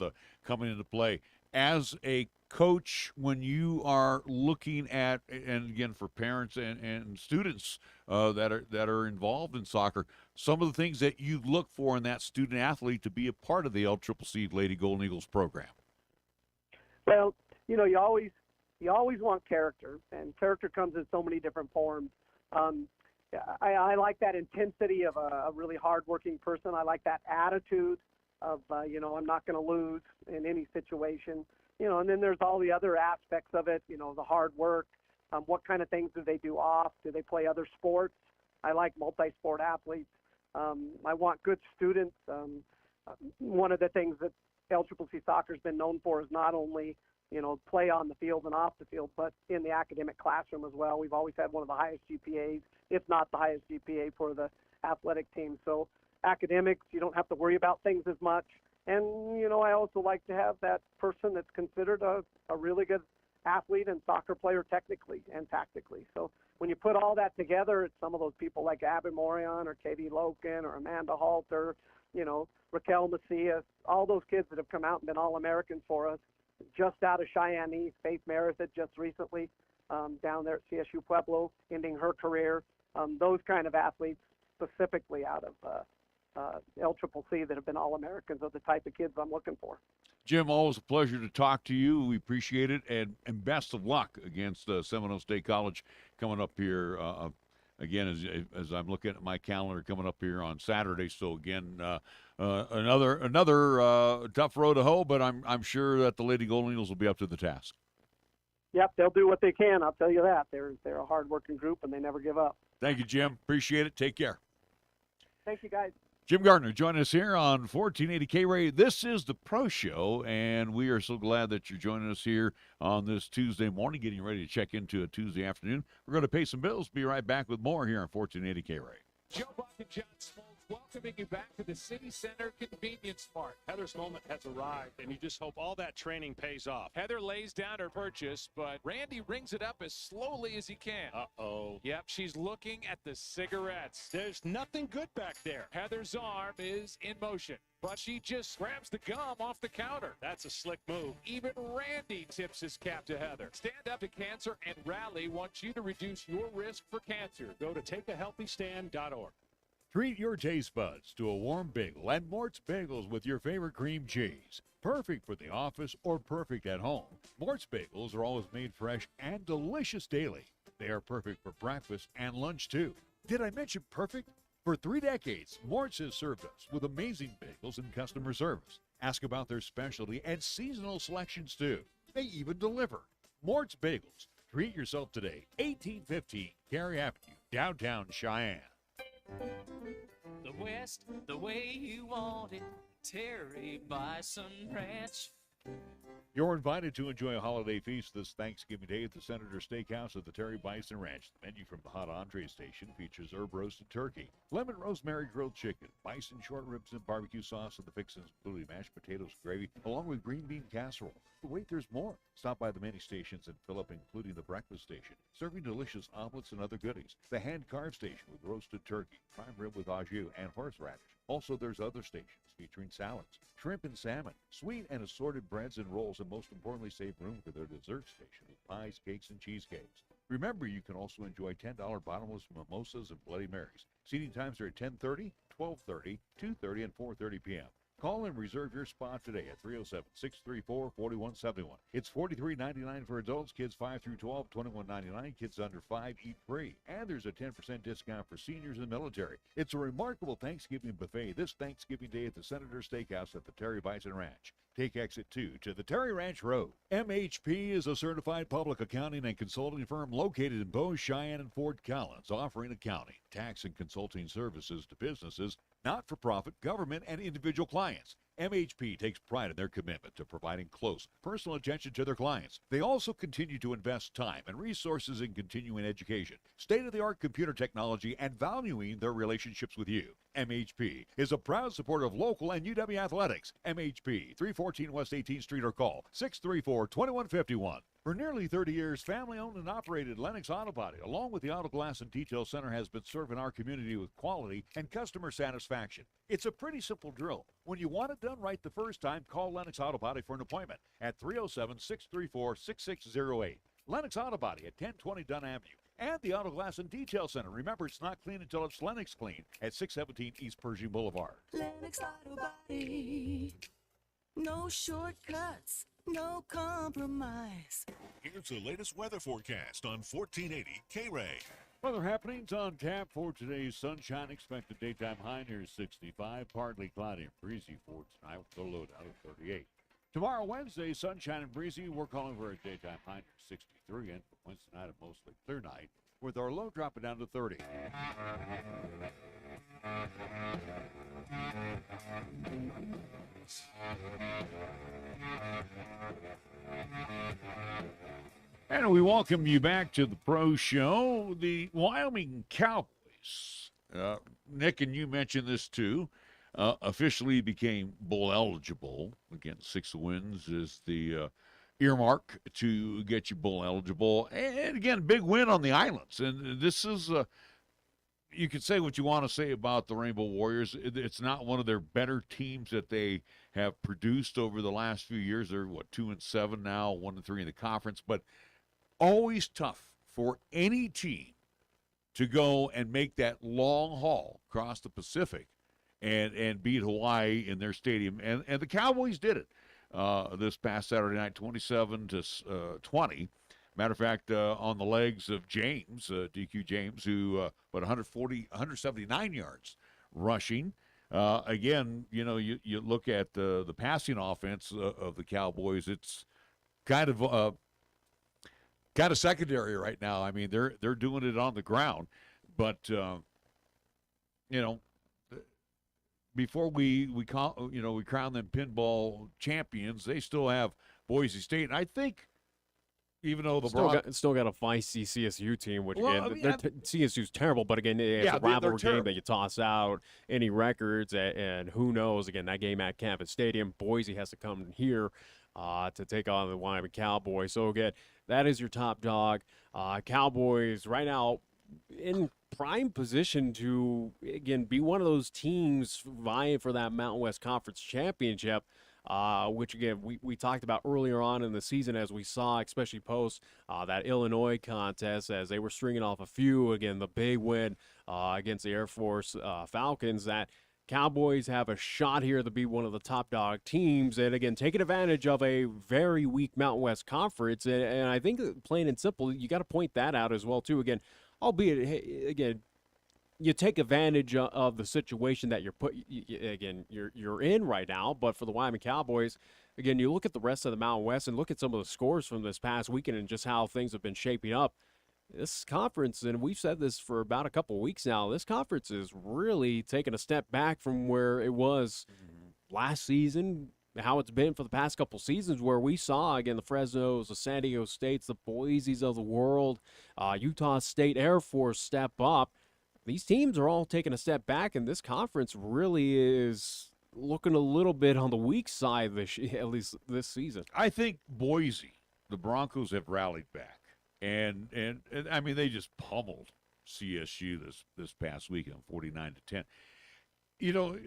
coming into play. As a coach, when you are looking at, and again for parents and students that are involved in soccer, some of the things that you look for in that student athlete to be a part of the LCCC Lady Golden Eagles program. Well, you always want character, and character comes in so many different forms. I like that intensity of a really hardworking person. I like that attitude of, I'm not going to lose in any situation. And then there's all the other aspects of it, the hard work. What kind of things do they do off? Do they play other sports? I like multi-sport athletes. I want good students. One of the things that LCCC soccer has been known for is not only, play on the field and off the field, but in the academic classroom as well. We've always had one of the highest GPAs, if not the highest GPA for the athletic team. So academics. You don't have to worry about things as much. And, you know, I also like to have that person that's considered a really good athlete and soccer player technically and tactically. So when you put all that together, it's some of those people like Abby Morion or Katie Loken or Amanda Halter, you know, Raquel Macias, all those kids that have come out and been All-Americans for us, just out of Cheyenne East. Faith Meredith just recently down there at CSU Pueblo, ending her career. Those kind of athletes specifically out of LCCC that have been All-Americans are the type of kids I'm looking for. Jim, always a pleasure to talk to you. We appreciate it, and best of luck against Seminole State College coming up here. Again, as I'm looking at my calendar, coming up here on Saturday. So again, another tough road to hoe, but I'm sure that the Lady Golden Eagles will be up to the task. Yep, they'll do what they can. I'll tell you that. They're a hard-working group, and they never give up. Thank you, Jim. Appreciate it. Take care. Thank you, guys. Jim Gardner joining us here on 1480 K-Ray. This is the Pro Show, and we are so glad that you're joining us here on this Tuesday morning, getting ready to check into a Tuesday afternoon. We're going to pay some bills. Be right back with more here on 1480 K-Ray. Joe Buck and John Smoltz welcoming you back to the City Center Convenience Mart. Heather's moment has arrived, and you just hope all that training pays off. Heather lays down her purchase, but Randy rings it up as slowly as he can. Uh-oh. Yep, she's looking at the cigarettes. There's nothing good back there. Heather's arm is in motion, but she just grabs the gum off the counter. That's a slick move. Even Randy tips his cap to Heather. Stand Up to Cancer and Rally wants you to reduce your risk for cancer. Go to takeahealthystand.org. Treat your taste buds to a warm bagel at Mort's Bagels with your favorite cream cheese. Perfect for the office or perfect at home. Mort's Bagels are always made fresh and delicious daily. They are perfect for breakfast and lunch too. Did I mention perfect? For 3 decades, Mort's has served us with amazing bagels and customer service. Ask about their specialty and seasonal selections too. They even deliver. Mort's Bagels. Treat yourself today. 1815 Cary Avenue, downtown Cheyenne. The West, the way you want it, Terry Bison Ranch. You're invited to enjoy a holiday feast this Thanksgiving Day at the Senator Steakhouse at the Terry Bison Ranch. The menu from the hot entree station features herb roasted turkey, lemon rosemary grilled chicken, bison short ribs and barbecue sauce, and the fixings including mashed potatoes, gravy, along with green bean casserole. But wait, there's more. Stop by the many stations and fill up, including the breakfast station, serving delicious omelets and other goodies. The hand-carved station with roasted turkey, prime rib with au jus, and horseradish. Also, there's other stations featuring salads, shrimp and salmon, sweet and assorted breads and rolls, and most importantly, save room for their dessert station with pies, cakes, and cheesecakes. Remember, you can also enjoy $10 bottomless mimosas and Bloody Marys. Seating times are at 10:30, 12:30, 2:30, and 4:30 p.m. Call and reserve your spot today at 307-634-4171. It's $43.99 for adults, kids 5 through 12, $21.99, kids under 5 eat free. And there's a 10% discount for seniors and military. It's a remarkable Thanksgiving buffet this Thanksgiving Day at the Senator Steakhouse at the Terry Bison Ranch. Take exit 2 to the Terry Ranch Road. MHP is a certified public accounting and consulting firm located in Bow, Cheyenne, and Fort Collins, offering accounting, tax, and consulting services to businesses, not-for-profit, government, and individual clients. MHP takes pride in their commitment to providing close, personal attention to their clients. They also continue to invest time and resources in continuing education, state-of-the-art computer technology, and valuing their relationships with you. MHP is a proud supporter of local and UW athletics. MHP, 314 West 18th Street, or call 634-2151. For nearly 30 years, family-owned and operated Lennox Auto Body, along with the Auto Glass and Detail Center, has been serving our community with quality and customer satisfaction. It's a pretty simple drill. When you want it done right the first time, call Lennox Auto Body for an appointment at 307-634-6608. Lennox Auto Body at 1020 Dunn Avenue. And the Auto Glass and Detail Center. Remember, it's not clean until it's Lennox clean at 617 East Pershing Boulevard. Lennox Auto Body. No shortcuts. No compromise. Here's the latest weather forecast on 1480 K-Ray. Weather happenings on tap for today's sunshine. Expected daytime high near 65. Partly cloudy and breezy for tonight with a low down of 38. Tomorrow, Wednesday, sunshine and breezy. We're calling for a daytime high near 63. And for Wednesday night, a mostly clear night with our low dropping down to 30. And we welcome you back to the Pro Show. The Wyoming Cowboys Nick, and you mentioned this too, officially became bowl eligible. Again, 6 wins is the earmark to get you bowl eligible. And again, big win on the Islands. And this is, you can say what you want to say about the Rainbow Warriors. It's not one of their better teams that they have produced over the last few years. They're, 2-7 now, 1-3 in the conference. But always tough for any team to go and make that long haul across the Pacific and beat Hawaii in their stadium. And the Cowboys did it this past Saturday night, 27-20. Matter of fact, on the legs of James, DQ James, who put 179 yards rushing. Again, you look at the passing offense of the Cowboys. It's kind of secondary right now. I mean, they're doing it on the ground, but before we crown them pinball champions, they still have Boise State, and I think even though the still got a feisty CSU team, which CSU's terrible, but again, it's a rivalry game that you toss out any records, and who knows? Again, that game at Campus Stadium, Boise has to come here to take on the Wyoming Cowboys. So again, that is your top dog. Cowboys right now in prime position to, again, be one of those teams vying for that Mountain West Conference championship, which, again, we talked about earlier on in the season as we saw, especially post that Illinois contest, as they were stringing off a few. Again, the big win against the Air Force Falcons, that Cowboys have a shot here to be one of the top dog teams, and again, taking advantage of a very weak Mountain West Conference. And I think, plain and simple, you got to point that out as well too. Again, albeit, again, you take advantage of the situation that you're in right now. But for the Wyoming Cowboys, again, you look at the rest of the Mountain West and look at some of the scores from this past weekend and just how things have been shaping up. This conference, and we've said this for about a couple of weeks now, this conference is really taking a step back from where it was last season, how it's been for the past couple seasons, where we saw, again, the Fresnos, the San Diego States, the Boise's of the world, Utah State, Air Force step up. These teams are all taking a step back, and this conference really is looking a little bit on the weak side, at least this season. I think Boise, the Broncos have rallied back. And I mean, they just pummeled CSU this past weekend, 49-10.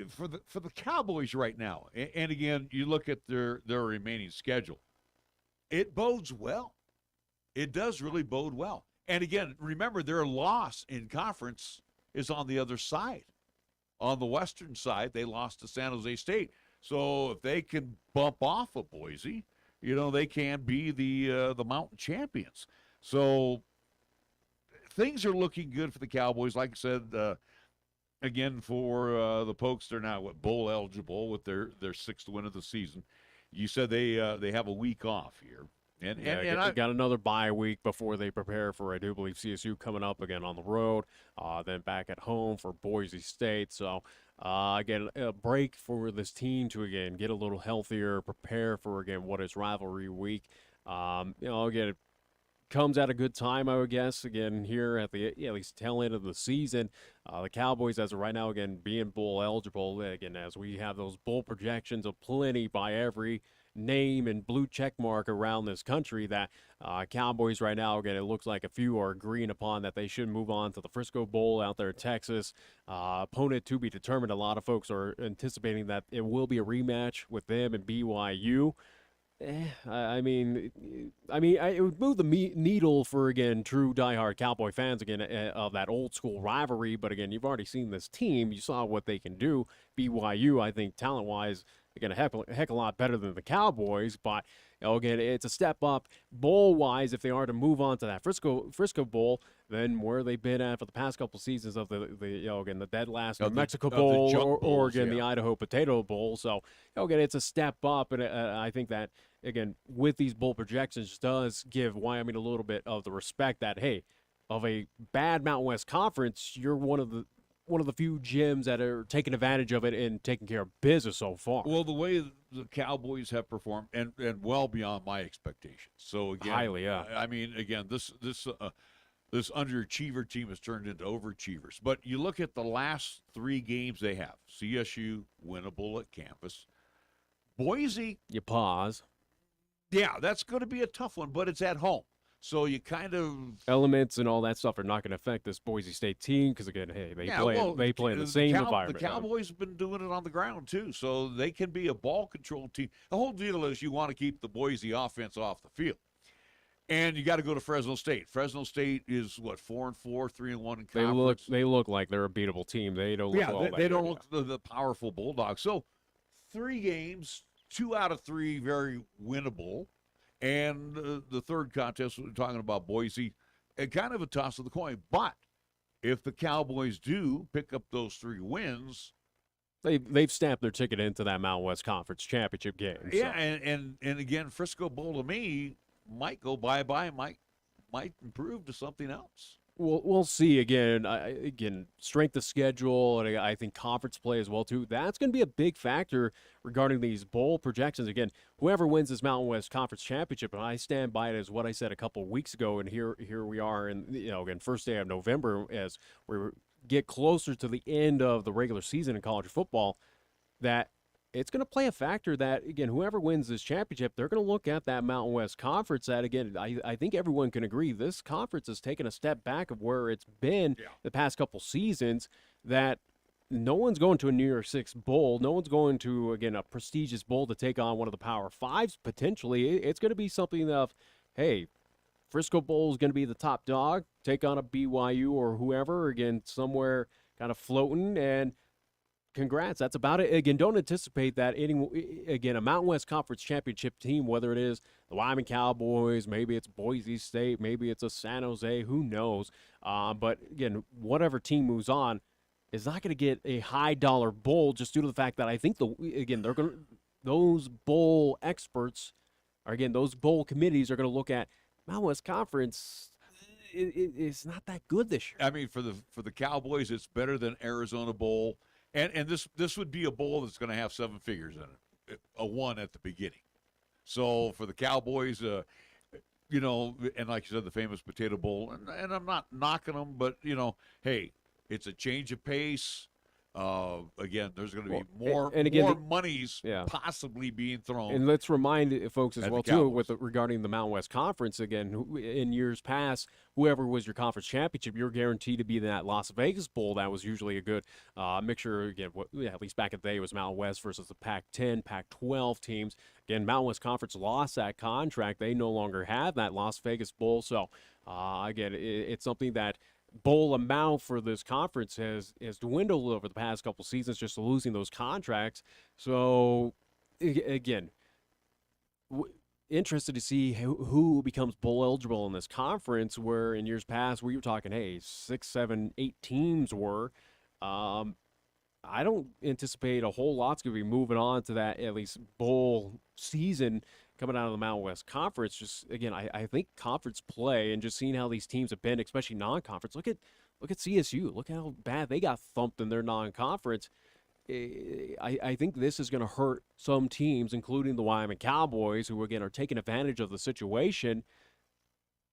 For the Cowboys right now, and again, you look at their remaining schedule, it bodes well. It does really bode well. And again, remember, their loss in conference is on the other side. On the western side, they lost to San Jose State. So if they can bump off of Boise, they can be the Mountain champions. So things are looking good for the Cowboys. Like I said, again, for the Pokes, they're now bowl eligible with their 6th win of the season. You said they have a week off here. And I got another bye week before they prepare for, I do believe, CSU coming up again on the road, then back at home for Boise State. So, again, a break for this team to, again, get a little healthier, prepare for, again, what is rivalry week. Again, it comes at a good time, I would guess, again, here at the at least tail end of the season. The Cowboys, as of right now, again, being bowl eligible, again, as we have those bowl projections of plenty by every name and blue check mark around this country, that Cowboys right now, again, it looks like a few are agreeing upon that they should move on to the Frisco Bowl out there in Texas. Opponent to be determined. A lot of folks are anticipating that it will be a rematch with them and BYU. I mean, it would move the needle for, again, true diehard Cowboy fans, again, of that old school rivalry. But again, you've already seen this team. You saw what they can do. BYU, I think, talent-wise, again, a heck of a lot better than the Cowboys. But again, it's a step up bowl-wise if they are to move on to that Frisco Bowl than where they've been at for the past couple seasons of the dead last New Mexico Bowl or again, the Idaho Potato Bowl. So again, it's a step up, and I think that, again, with these bowl projections, does give Wyoming a little bit of the respect that, hey, of a bad Mountain West Conference, you're one of the few gyms that are taking advantage of it and taking care of business so far. Well, the way the Cowboys have performed, and well beyond my expectations. So again, highly, yeah. I mean, again, this this underachiever team has turned into overachievers. But you look at the last 3 games they have: CSU, winnable at campus. Boise, You pause. yeah, that's going to be a tough one, but it's at home. So you kind of Elements and all that stuff are not going to affect this Boise State team because, again, hey, they play in the same environment. The Cowboys have been doing it on the ground, too, so they can be a ball control team. The whole deal is you want to keep the Boise offense off the field. And you got to go to Fresno State. Fresno State is, 4-4, 3-1 in conference. They look like they're a beatable team. They don't look all that they don't good, look the powerful Bulldogs. So 3 games, 2 out of 3 very winnable. And the third contest, we're talking about Boise, kind of a toss of the coin. But if the Cowboys do pick up those 3 wins, they've stamped their ticket into that Mountain West Conference championship game. Yeah, and again, Frisco Bowl to me might go bye-bye, might improve to something else. We'll see. Again, strength of schedule, and I think conference play as well too. That's going to be a big factor regarding these bowl projections. Again, whoever wins this Mountain West Conference championship, and I stand by it as what I said a couple of weeks ago. And here we are, and again, first day of November as we get closer to the end of the regular season in college football. That it's going to play a factor that, again, whoever wins this championship, they're going to look at that Mountain West Conference that, again, I think everyone can agree this conference has taken a step back of where it's been the past couple seasons, that no one's going to a New Year's Six bowl. No one's going to, again, a prestigious bowl to take on one of the Power Fives potentially. It's going to be something of, hey, Frisco Bowl is going to be the top dog, take on a BYU or whoever, again, somewhere kind of floating, and congrats. That's about it. Again, don't anticipate that a Mountain West Conference championship team, whether it is the Wyoming Cowboys, maybe it's Boise State, maybe it's a San Jose, who knows. But again, whatever team moves on is not going to get a high dollar bowl just due to the fact that I think those bowl experts those bowl committees are going to look at Mountain West Conference. It's not that good this year. I mean, for the Cowboys, it's better than Arizona Bowl. And this would be a bowl that's going to have 7 figures in it, a 1 at the beginning. So for the Cowboys, and like you said, the famous Potato Bowl, and I'm not knocking them, but, hey, it's a change of pace. Again, there's going to be more monies possibly being thrown. And let's remind folks as well too, regarding the Mountain West Conference. Again, in years past, whoever was your conference championship, you're guaranteed to be in that Las Vegas Bowl. That was usually a good mixture. Again, at least back in the day, it was Mountain West versus the Pac-10, Pac-12 teams. Again, Mountain West Conference lost that contract. They no longer have that Las Vegas Bowl. So again, it's something that bowl amount for this conference has dwindled over the past couple seasons, just losing those contracts. So again, interested to see who becomes bowl eligible in this conference, where in years past we were talking 6, 7, 8 teams were. I don't anticipate a whole lot's going to be moving on to that, at least bowl season coming out of the Mountain West Conference. Just again, I think conference play and just seeing how these teams have been, especially non-conference. Look at CSU. Look how bad they got thumped in their non-conference. I think this is going to hurt some teams, including the Wyoming Cowboys, who again are taking advantage of the situation.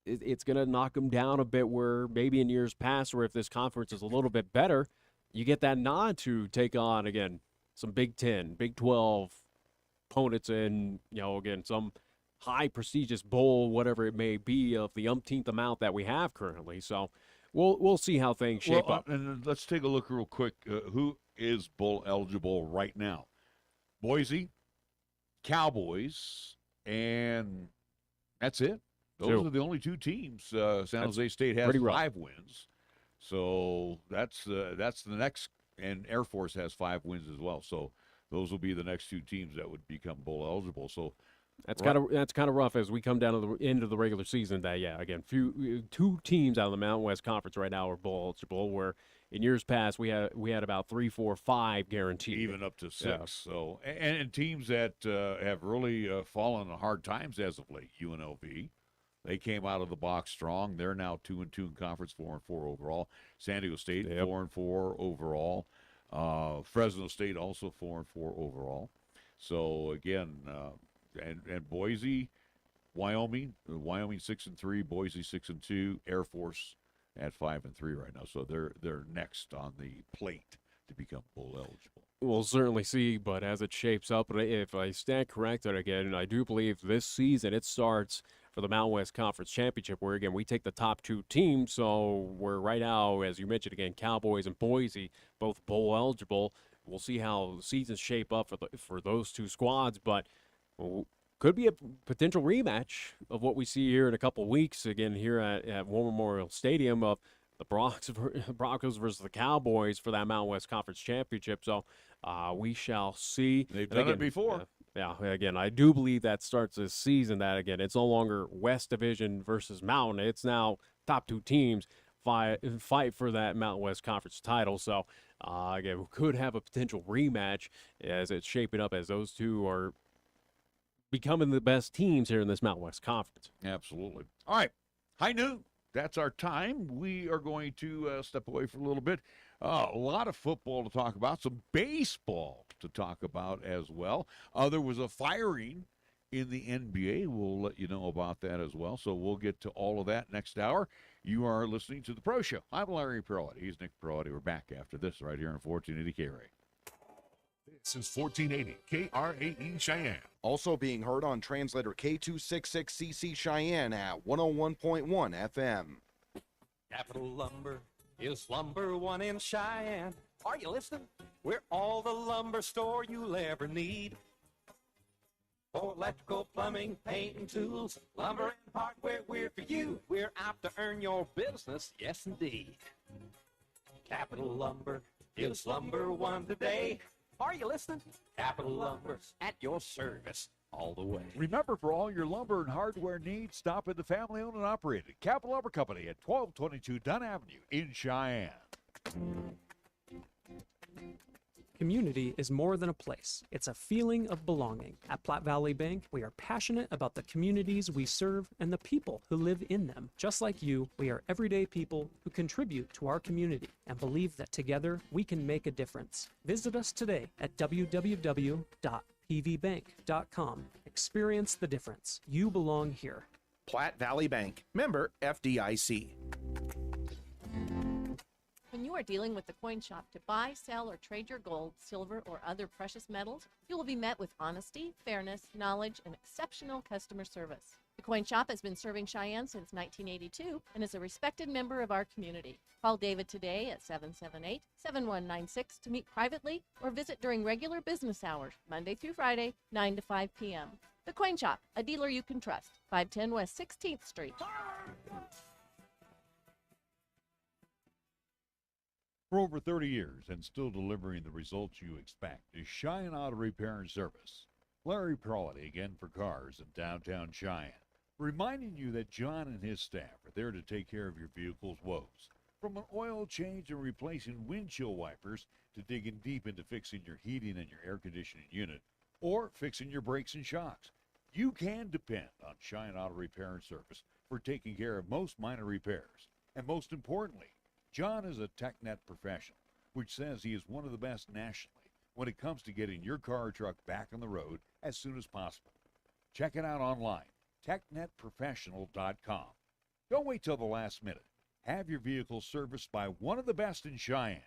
It's going to knock them down a bit, where maybe in years past, or if this conference is a little bit better, you get that nod to take on, again, some Big 10, Big 12 opponents in, again, some high prestigious bowl, whatever it may be, of the umpteenth amount that we have currently. So we'll see how things shape up. And let's take a look real quick. Who is bowl eligible right now? Boise, Cowboys, and that's it. Those are the only 2 teams. San Jose State has 5 wins. So that's the next, and Air Force has 5 wins as well. So those will be the next 2 teams that would become bowl eligible. So that's kind of rough as we come down to the end of the regular season. That again, 2 teams out of the Mountain West Conference right now are bowl eligible, where in years past we had about 3, 4, 5 guaranteed, even up to 6. So and teams that have really fallen on hard times as of late. UNLV. They came out of the box strong. They're now 2-2 in conference, 4-4 overall. San Diego State 4-4 overall. Fresno State also 4-4 overall. So again, and Boise, Wyoming 6-3, Boise 6-2, Air Force at 5-3 right now. So they're next on the plate to become bowl eligible. We'll certainly see, but as it shapes up, if I stand corrected again, I do believe this season it starts for the Mountain West Conference Championship, where, again, we take the top 2 teams. So we're right now, as you mentioned, again, Cowboys and Boise, both bowl eligible. We'll see how the seasons shape up for those 2 squads, but could be a potential rematch of what we see here in a couple of weeks, again, here at War Memorial Stadium, of the Broncos versus the Cowboys for that Mountain West Conference Championship. So we shall see. They've done it before. Yeah, again, I do believe that starts this season. That, again, it's no longer West Division versus Mountain. It's now top 2 teams fight for that Mountain West Conference title. So, again, we could have a potential rematch as it's shaping up, as those 2 are becoming the best teams here in this Mountain West Conference. Absolutely. All right, high noon. That's our time. We are going to step away for a little bit. A lot of football to talk about, some baseball to talk about as well. There was a firing in the NBA. We'll let you know about that as well. So we'll get to all of that next hour. You are listening to The Pro Show. I'm Larry Proietti. He's Nick Proietti. We're back after this right here on 1480 K-Ray. This is 1480 KRAE Cheyenne. Also being heard on translator K266CC Cheyenne at 101.1 FM. Capital Lumber is number 1 in Cheyenne. Are you listening? We're all the lumber store you'll ever need. For electrical, plumbing, paint, and tools, lumber and hardware, we're for you. We're out to earn your business, yes indeed. Capital Lumber is number 1 today. Are you listening? Capital Lumber's at your service all the way. Remember, for all your lumber and hardware needs, stop at the family-owned and operated Capital Lumber Company at 1222 Dunn Avenue in Cheyenne. Community is more than a place. It's a feeling of belonging. At Platte Valley Bank, we are passionate about the communities we serve and the people who live in them. Just like you, we are everyday people who contribute to our community and believe that together we can make a difference. Visit us today at www.pvbank.com. Experience the difference. You belong here. Platte Valley Bank, member FDIC. When you are dealing with the coin shop to buy, sell, or trade your gold, silver, or other precious metals, you will be met with honesty, fairness, knowledge, and exceptional customer service. The coin shop has been serving Cheyenne since 1982 and is a respected member of our community. Call David today at 778-7196 to meet privately or visit during regular business hours, Monday through Friday, 9 to 5 p.m. The coin shop, a dealer you can trust, 510 West 16th Street. For over 30 years and still delivering the results you expect is Cheyenne Auto Repair and Service. Larry Proietti again for cars in downtown Cheyenne, reminding you that John and his staff are there to take care of your vehicle's woes. From an oil change and replacing windshield wipers to digging deep into fixing your heating and your air conditioning unit or fixing your brakes and shocks, you can depend on Cheyenne Auto Repair and Service for taking care of most minor repairs. And most importantly, John is a TechNet professional, which says he is one of the best nationally when it comes to getting your car or truck back on the road as soon as possible. Check it out online, technetprofessional.com. Don't wait till the last minute. Have your vehicle serviced by one of the best in Cheyenne.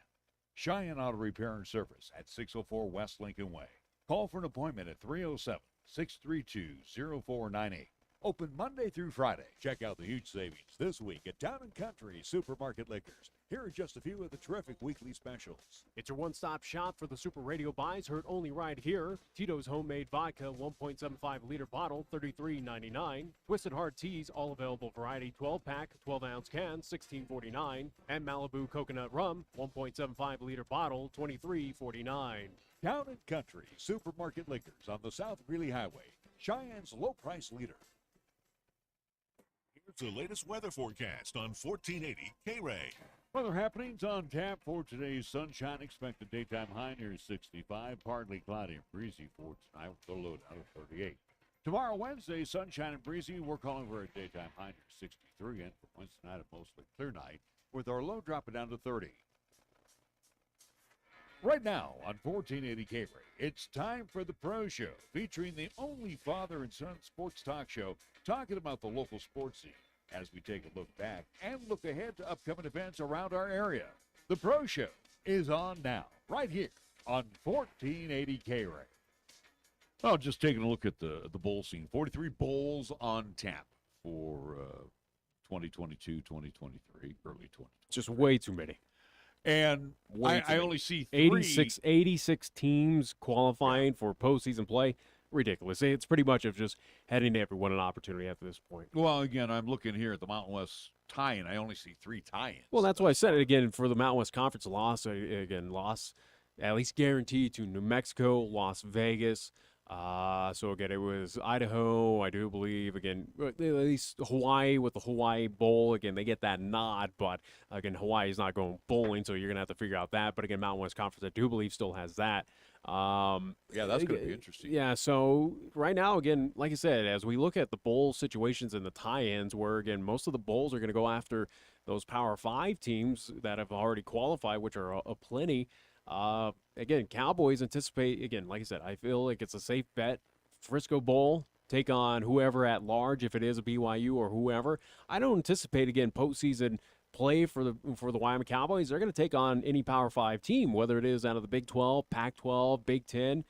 Cheyenne Auto Repair and Service at 604 West Lincoln Way. Call for an appointment at 307-632-0498. Open Monday through Friday. Check out the huge savings this week at Town & Country Supermarket Liquors. Here are just a few of the terrific weekly specials. It's your one-stop shop for the Super Radio buys, heard only right here. Tito's Homemade Vodka, 1.75-liter bottle, $33.99. Twisted Hard Teas, all available variety, 12-pack, 12-ounce can, $16.49. And Malibu Coconut Rum, 1.75-liter bottle, $23.49. Town & Country Supermarket Liquors on the South Greeley Highway. Cheyenne's low-price leader. Here's the latest weather forecast on 1480 K-Ray. Weather happenings on tap for today's sunshine. Expect a daytime high near 65. Partly cloudy and breezy for tonight with a low down of 38. Tomorrow, Wednesday, sunshine and breezy. We're calling for a daytime high near 63. And for Wednesday night, a mostly clear night with our low dropping down to 30. Right now on 1480 K-Ray, it's time for the Pro Show, featuring the only father and son sports talk show talking about the local sports scene as we take a look back and look ahead to upcoming events around our area. The Pro Show is on now, right here on 1480 K-Ray. Well, just taking a look at the bowl scene. 43 bowls on tap for 2022, 2023, early 2020. Just way too many. And I only see three. 86 teams qualifying for postseason play. Ridiculous. It's pretty much of just heading everyone an opportunity after this point. Well, again, I'm looking here at the Mountain West tie-in. I only see 3 tie-ins. Well, that's why I said it again for the Mountain West Conference loss. Loss at least guaranteed to New Mexico, Las Vegas. So again, it was Idaho, I do believe. Again, at least Hawaii with the Hawaii Bowl. Again, they get that nod, but again, Hawaii is not going bowling, so you're gonna have to figure out that. But again, Mountain West Conference, I do believe, still has that. Yeah, that's going to be interesting. Yeah, so right now, again, like I said, as we look at the bowl situations and the tie-ins, where, again, most of the bowls are going to go after those Power 5 teams that have already qualified, which are a plenty. Again, Cowboys anticipate, again, like I said, I feel like it's a safe bet. Frisco Bowl, take on whoever at large, if it is a BYU or whoever. I don't anticipate, again, postseason play for the Wyoming Cowboys. They're going to take on any Power 5 team, whether it is out of the Big 12, Pac-12, Big 10.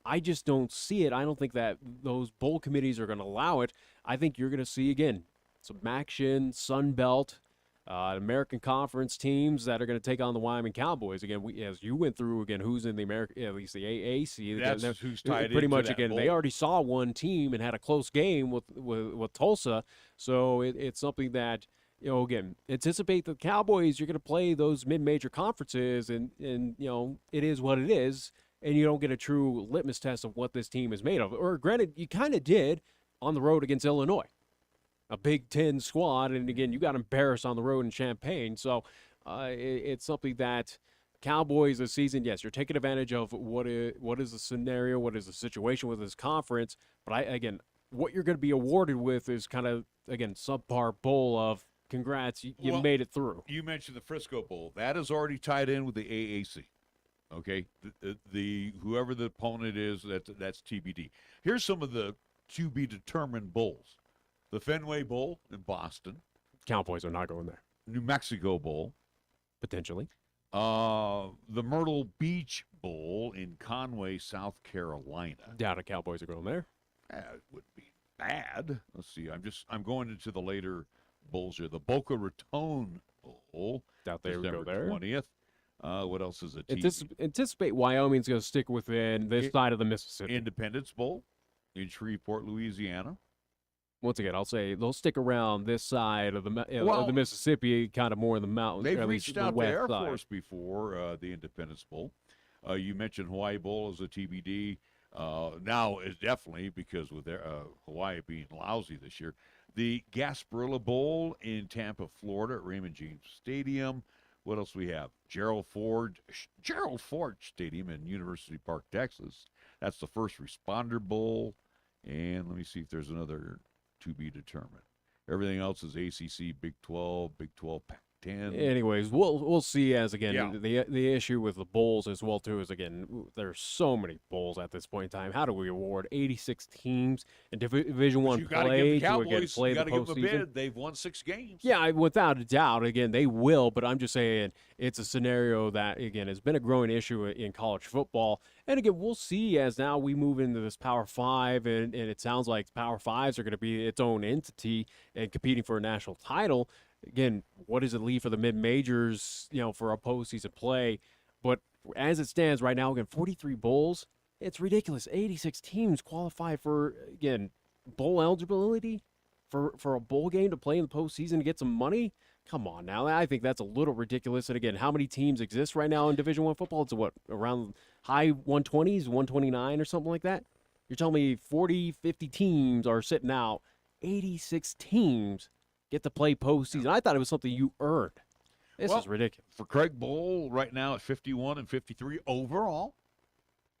I just don't see it. I don't think that those bowl committees are going to allow it. I think you're going to see, again, some action, Sun Belt, American Conference teams that are going to take on the Wyoming Cowboys. Again, as you went through, again, who's in the American, at least the AAC. That's who's tied pretty into much, that again, bowl. they already saw one team and had a close game with Tulsa. So it's something that, again, anticipate the Cowboys, you're going to play those mid-major conferences, and it is what it is, and you don't get a true litmus test of what this team is made of. Or granted, you kind of did on the road against Illinois, a Big Ten squad, and again, you got embarrassed on the road in Champaign. So it's something that Cowboys this season, yes, you're taking advantage of what is the scenario, what is the situation with this conference, but what you're going to be awarded with is kind of, again, subpar bowl of, congrats, you made it through. You mentioned the Frisco Bowl. That is already tied in with the AAC. Okay, the whoever the opponent is, that's TBD. Here's some of the to be determined bowls: the Fenway Bowl in Boston. Cowboys are not going there. New Mexico Bowl, potentially. The Myrtle Beach Bowl in Conway, South Carolina. Doubt the Cowboys are going there. It wouldn't be bad. Let's see. I'm going into the later bowls here. The Boca Raton Bowl. Doubt they would go December there. 20th. What else is it? Anticipate Wyoming's going to stick within this side of the Mississippi. Independence Bowl in Shreveport, Louisiana. Once again, I'll say they'll stick around this side of the Mississippi, kind of more in the mountains. They've at least reached the out to west Air side. Force before the Independence Bowl. You mentioned Hawaii Bowl as a TBD. Now is definitely, because with Hawaii being lousy this year. The Gasparilla Bowl in Tampa, Florida at Raymond James Stadium. What else we have? Gerald Ford Stadium in University Park, Texas. That's the First Responder Bowl. And let me see if there's another to be determined. Everything else is ACC, Big 12, Pac-10. Anyways, we'll see. As again, the issue with the bowls as well too is, again, there's so many bowls at this point in time. How do we award 86 teams in Division I play to again play the give them a postseason? bid. They've won 6 games. Yeah, without a doubt. Again, they will, but I'm just saying it's a scenario that, again, has been a growing issue in college football. And again, we'll see as now we move into this Power 5, and it sounds like Power 5s are going to be its own entity and competing for a national title. Again, what does it leave for the mid-majors, for a postseason play? But as it stands right now, again, 43 bowls, it's ridiculous. 86 teams qualify for, again, bowl eligibility for a bowl game to play in the postseason to get some money. Come on now. I think that's a little ridiculous. And again, how many teams exist right now in Division I football? It's around high 120s, 129 or something like that? You're telling me 40, 50 teams are sitting out. 86 teams get to play postseason. I thought it was something you earned. This is ridiculous. For Craig Bowl, right now at 51 and 53 overall,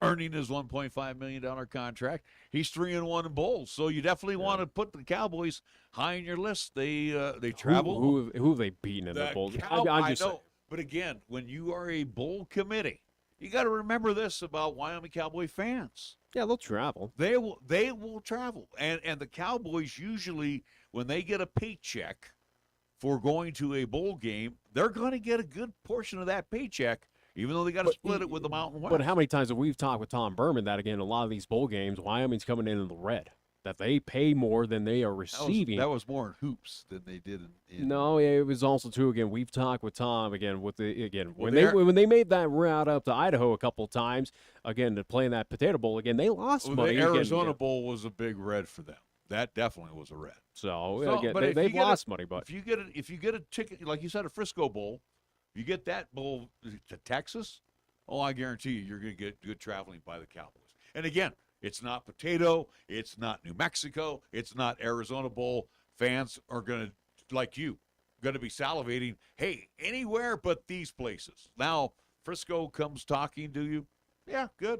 earning his $1.5 million contract. He's 3-1 in bowls, so you definitely want to put the Cowboys high on your list. They travel. Who have they beaten in the bowls? I know, but again, when you are a bowl committee, you got to remember this about Wyoming Cowboy fans. Yeah, they'll travel. They will travel. And the Cowboys usually, when they get a paycheck for going to a bowl game, they're going to get a good portion of that paycheck, even though they got to split it with the Mountain West. But how many times have we talked with Tom Berman that, again, a lot of these bowl games, Wyoming's coming in the red, that they pay more than they are receiving. That was more in hoops than they did in No, it was also true. Again, we've talked with Tom again with Well, when they made that route up to Idaho a couple of times, again to play in that Potato Bowl, again they lost money. The Arizona Bowl was a big red for them. That definitely was a red. So again, they've lost money. But if you get a ticket, like you said, a Frisco Bowl, you get that bowl to Texas. Oh, I guarantee you're going to get good traveling by the Cowboys. And again, it's not Potato. It's not New Mexico. It's not Arizona Bowl. Fans are going to, like you, going to be salivating, hey, anywhere but these places. Now, Frisco comes talking to you. Yeah, good.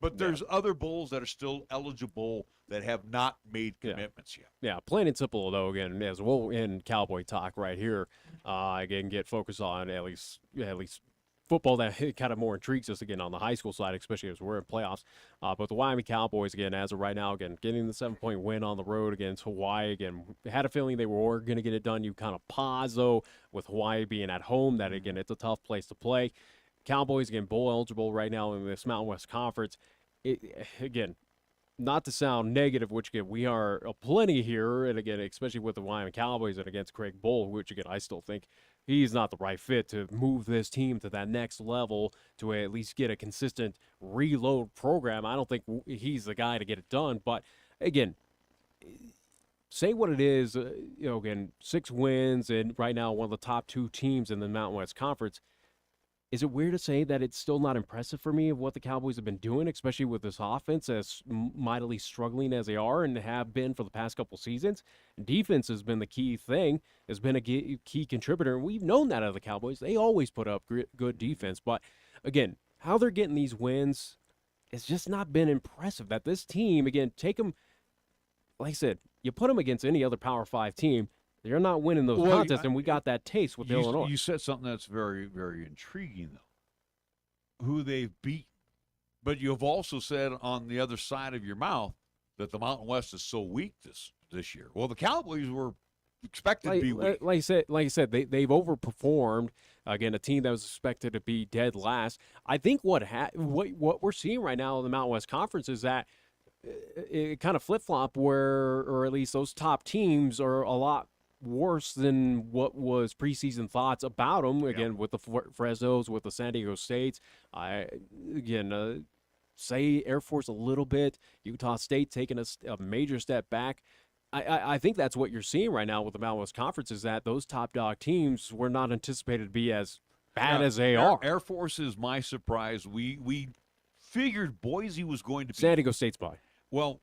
But there's other bowls that are still eligible that have not made commitments yet. Yeah, plain and simple, though, again, as we'll end Cowboy talk right here, again, get focused on at least football that kind of more intrigues us again on the high school side, especially as we're in playoffs. But the Wyoming Cowboys, again, as of right now, again, getting the 7-point win on the road against Hawaii. Again, had a feeling they were going to get it done. You kind of pause, though, with Hawaii being at home, that, again, it's a tough place to play. Cowboys, again, bowl eligible right now in this Mountain West Conference. Again, not to sound negative, which, again, we are plenty here, and, again, especially with the Wyoming Cowboys and against Craig Bull, which, again, I still think he's not the right fit to move this team to that next level to at least get a consistent reload program. I don't think he's the guy to get it done. But, again, say what it is, again, 6 wins and right now one of the top 2 teams in the Mountain West Conference. Is it weird to say that it's still not impressive for me of what the Cowboys have been doing, especially with this offense as mightily struggling as they are and have been for the past couple seasons? Defense has been the key thing, has been a key contributor, and we've known that out of the Cowboys. They always put up good defense. But, again, how they're getting these wins has just not been impressive. That this team, again, take them, like I said, you put them against any other Power 5 team, they're not winning those contests, and we got that taste with Illinois. You said something that's very, very intriguing, though, who they've beaten. But you've also said on the other side of your mouth that the Mountain West is so weak this year. Well, the Cowboys were expected to be weak. Like I said, they've overperformed. Again, a team that was expected to be dead last. I think what we're seeing right now in the Mountain West Conference is that it kind of flip-flop or at least those top teams are a lot worse than what was preseason thoughts about them. Again, with the Fresnos, with the San Diego States. Say Air Force a little bit. Utah State taking a major step back. I think that's what you're seeing right now with the Mountain West Conference is that those top dog teams were not anticipated to be as bad as they are. Air Force is my surprise. We figured Boise was going to be San Diego State's by. Well,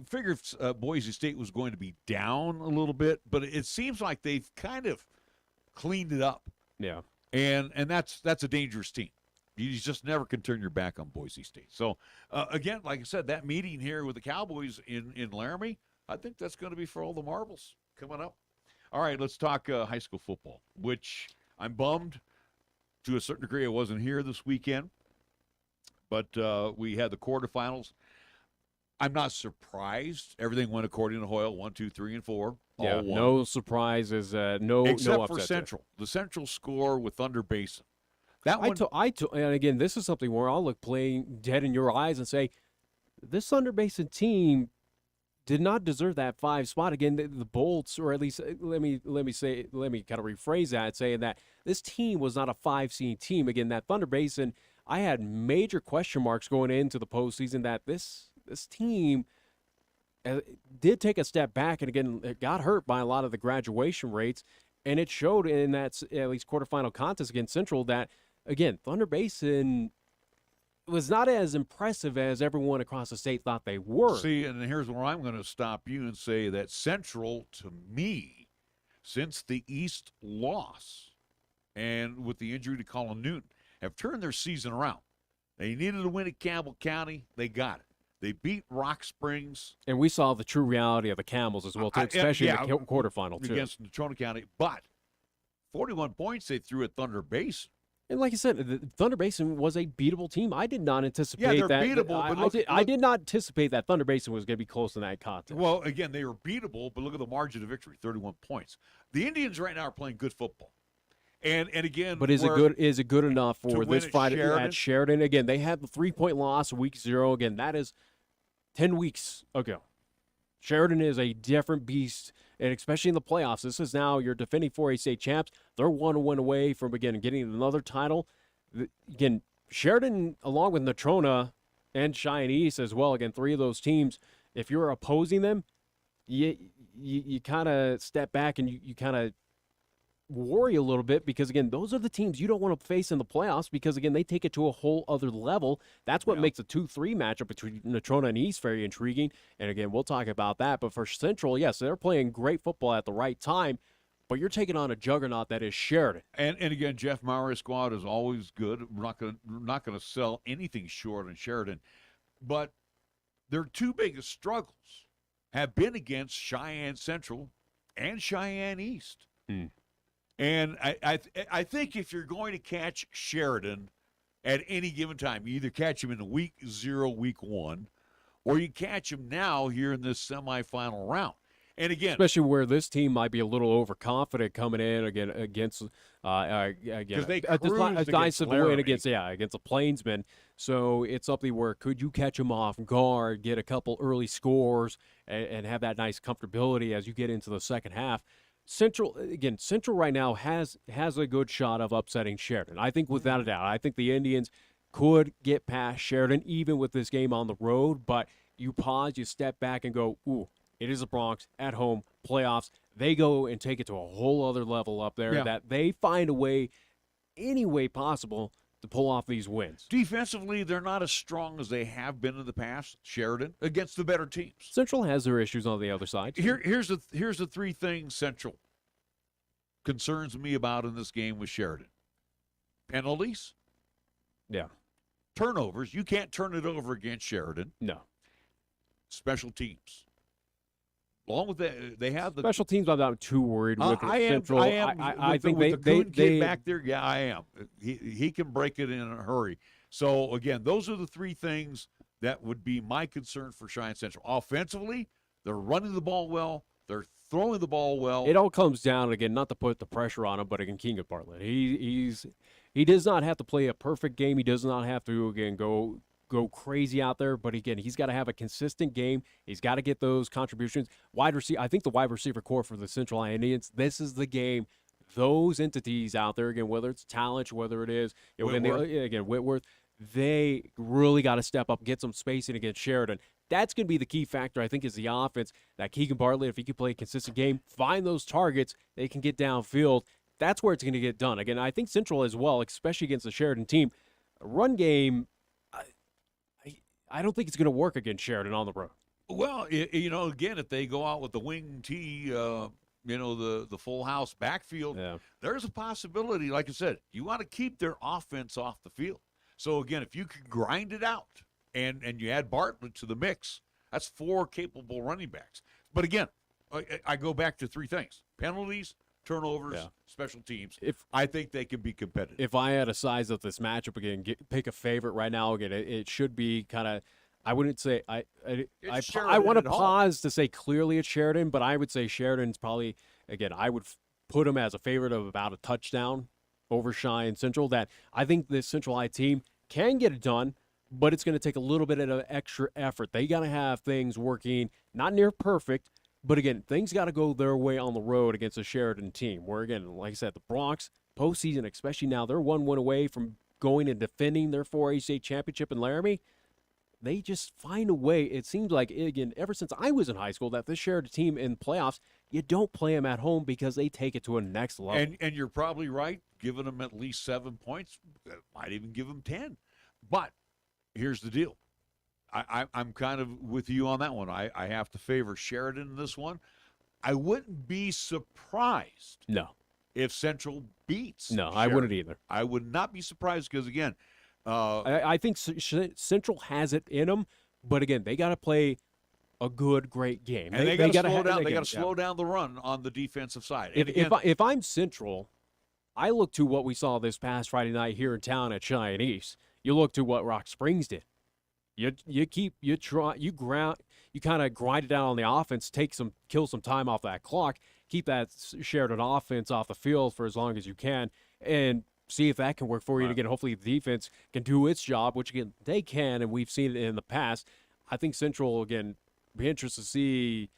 figured Boise State was going to be down a little bit, but it seems like they've kind of cleaned it up. Yeah. And that's a dangerous team. You just never can turn your back on Boise State. So, again, like I said, that meeting here with the Cowboys in Laramie, I think that's going to be for all the marbles coming up. All right, let's talk high school football, which I'm bummed to a certain degree I wasn't here this weekend. But we had the quarterfinals. I'm not surprised. Everything went according to Hoyle, 1, 2, 3, and 4. Yeah, all won. no surprises. Except for Central. There. The Central score with Thunder Basin. That one. And again, this is something where I'll look playing dead in your eyes and say, this Thunder Basin team did not deserve that 5 spot. Again, the Bolts, or at least let me kind of rephrase that, saying that this team was not a 5-seed team. Again, that Thunder Basin, I had major question marks going into the postseason that this team did take a step back, and again, it got hurt by a lot of the graduation rates, and it showed in that at least quarterfinal contest against Central that, again, Thunder Basin was not as impressive as everyone across the state thought they were. See, and here's where I'm going to stop you and say that Central, to me, since the East loss and with the injury to Colin Newton, have turned their season around. They needed to win at Campbell County. They got it. They beat Rock Springs. And we saw the true reality of the Camels as well, too, especially in the quarterfinal, too. Against Natrona County. But 41 points they threw at Thunder Basin. And like I said, the Thunder Basin was a beatable team. I did not anticipate they're that. beatable, but look, I did not anticipate that Thunder Basin was going to be close in that contest. Well, again, they were beatable, but look at the margin of victory, 31 points. The Indians right now are playing good football. And again, but is it good enough for this Friday Sheridan? at Sheridan? Again, they had the 3-point loss week 0. Again, that is 10 weeks ago. Sheridan is a different beast, and especially in the playoffs. This is now your defending 4A state champs. They're 1 win away from, again, getting another title. Again, Sheridan, along with Natrona and Cheyenne East as well, again, 3 of those teams, if you're opposing them, you kind of step back and you kind of worry a little bit because, again, those are the teams you don't want to face in the playoffs because, again, they take it to a whole other level. That's what makes a 2-3 matchup between Natrona and East very intriguing. And, again, we'll talk about that. But for Central, yes, they're playing great football at the right time, but you're taking on a juggernaut that is Sheridan. And again, Jeff Maury's squad is always good. We're not going to sell anything short on Sheridan. But their 2 biggest struggles have been against Cheyenne Central and Cheyenne East. And I think if you're going to catch Sheridan at any given time, you either catch him in week 0, week 1, or you catch him now here in this semifinal round. And again, especially where this team might be a little overconfident coming in against because they a decisive win against the Plainsmen. So it's something where could you catch them off guard, get a couple early scores, and have that nice comfortability as you get into the second half. Central right now has a good shot of upsetting Sheridan. I think without a doubt. I think the Indians could get past Sheridan even with this game on the road, but you pause, you step back and go, ooh, it is the Bronx at home, playoffs. They go and take it to a whole other level up there that they find a way, any way possible, to pull off these wins. Defensively, they're not as strong as they have been in the past, Sheridan, against the better teams. Central has their issues on the other side. Here's the 3 things Central concerns me about in this game with Sheridan. Penalties. Yeah. Turnovers. You can't turn it over against Sheridan. No. Special teams. Along with that, they have the special teams. I'm not too worried with Central. I think the kid back there. Yeah, I am. He can break it in a hurry. So again, those are the 3 things that would be my concern for Cheyenne Central. Offensively, they're running the ball well. They're throwing the ball well. It all comes down again, not to put the pressure on him, but again, King of Bartlett. He does not have to play a perfect game. He does not have to again go crazy out there, but again, he's got to have a consistent game. He's got to get those contributions. Wide receiver, I think the wide receiver core for the Central Indians, this is the game. Those entities out there, again, whether it's Talent, whether it is Whitworth, they really got to step up, get some spacing against Sheridan. That's going to be the key factor, I think, is the offense. That Keegan Bartlett, if he can play a consistent game, find those targets, they can get downfield. That's where it's going to get done. Again, I think Central as well, especially against the Sheridan team, run game, I don't think it's going to work against Sheridan on the road. Well, again, if they go out with the wing tee, the full house backfield, there's a possibility. Like I said, you want to keep their offense off the field. So again, if you can grind it out and you add Bartlett to the mix, that's 4 capable running backs. But again, I go back to 3 things: penalties, turnovers, special teams. I think they can be competitive. If I had a size of this matchup again, pick a favorite right now. Again, it should be kind of. I wouldn't say I want to pause to say clearly it's Sheridan, but I would say Sheridan's probably, again, I would put him as a favorite of about a touchdown over Cheyenne Central. That I think this Central High team can get it done, but it's going to take a little bit of extra effort. They got to have things working, not near perfect, but again, things got to go their way on the road against a Sheridan team. Where again, like I said, the Bronx postseason, especially now, they're 1 win away from going and defending their 4A state championship in Laramie. They just find a way. It seems like, again, ever since I was in high school, that this Sheridan team in playoffs, you don't play them at home because they take it to a next level. And you're probably right. Giving them at least 7 points, might even give them 10. But here's the deal. I'm kind of with you on that one. I have to favor Sheridan in this one. I wouldn't be surprised. No. If Central beats Sheridan. I wouldn't either. I would not be surprised because, again, I think Central has it in them, but again, they got to play a great game. And they got to slow down. They got to slow down the run on the defensive side. If I'm Central, I look to what we saw this past Friday night here in town at Cheyenne East. You look to what Rock Springs did. You kind of grind it down on the offense, kill some time off that clock, keep that Sheridan offense off the field for as long as you can, and see if that can work for you. And again, hopefully the defense can do its job, which again they can, and we've seen it in the past. I think Central again be interested to see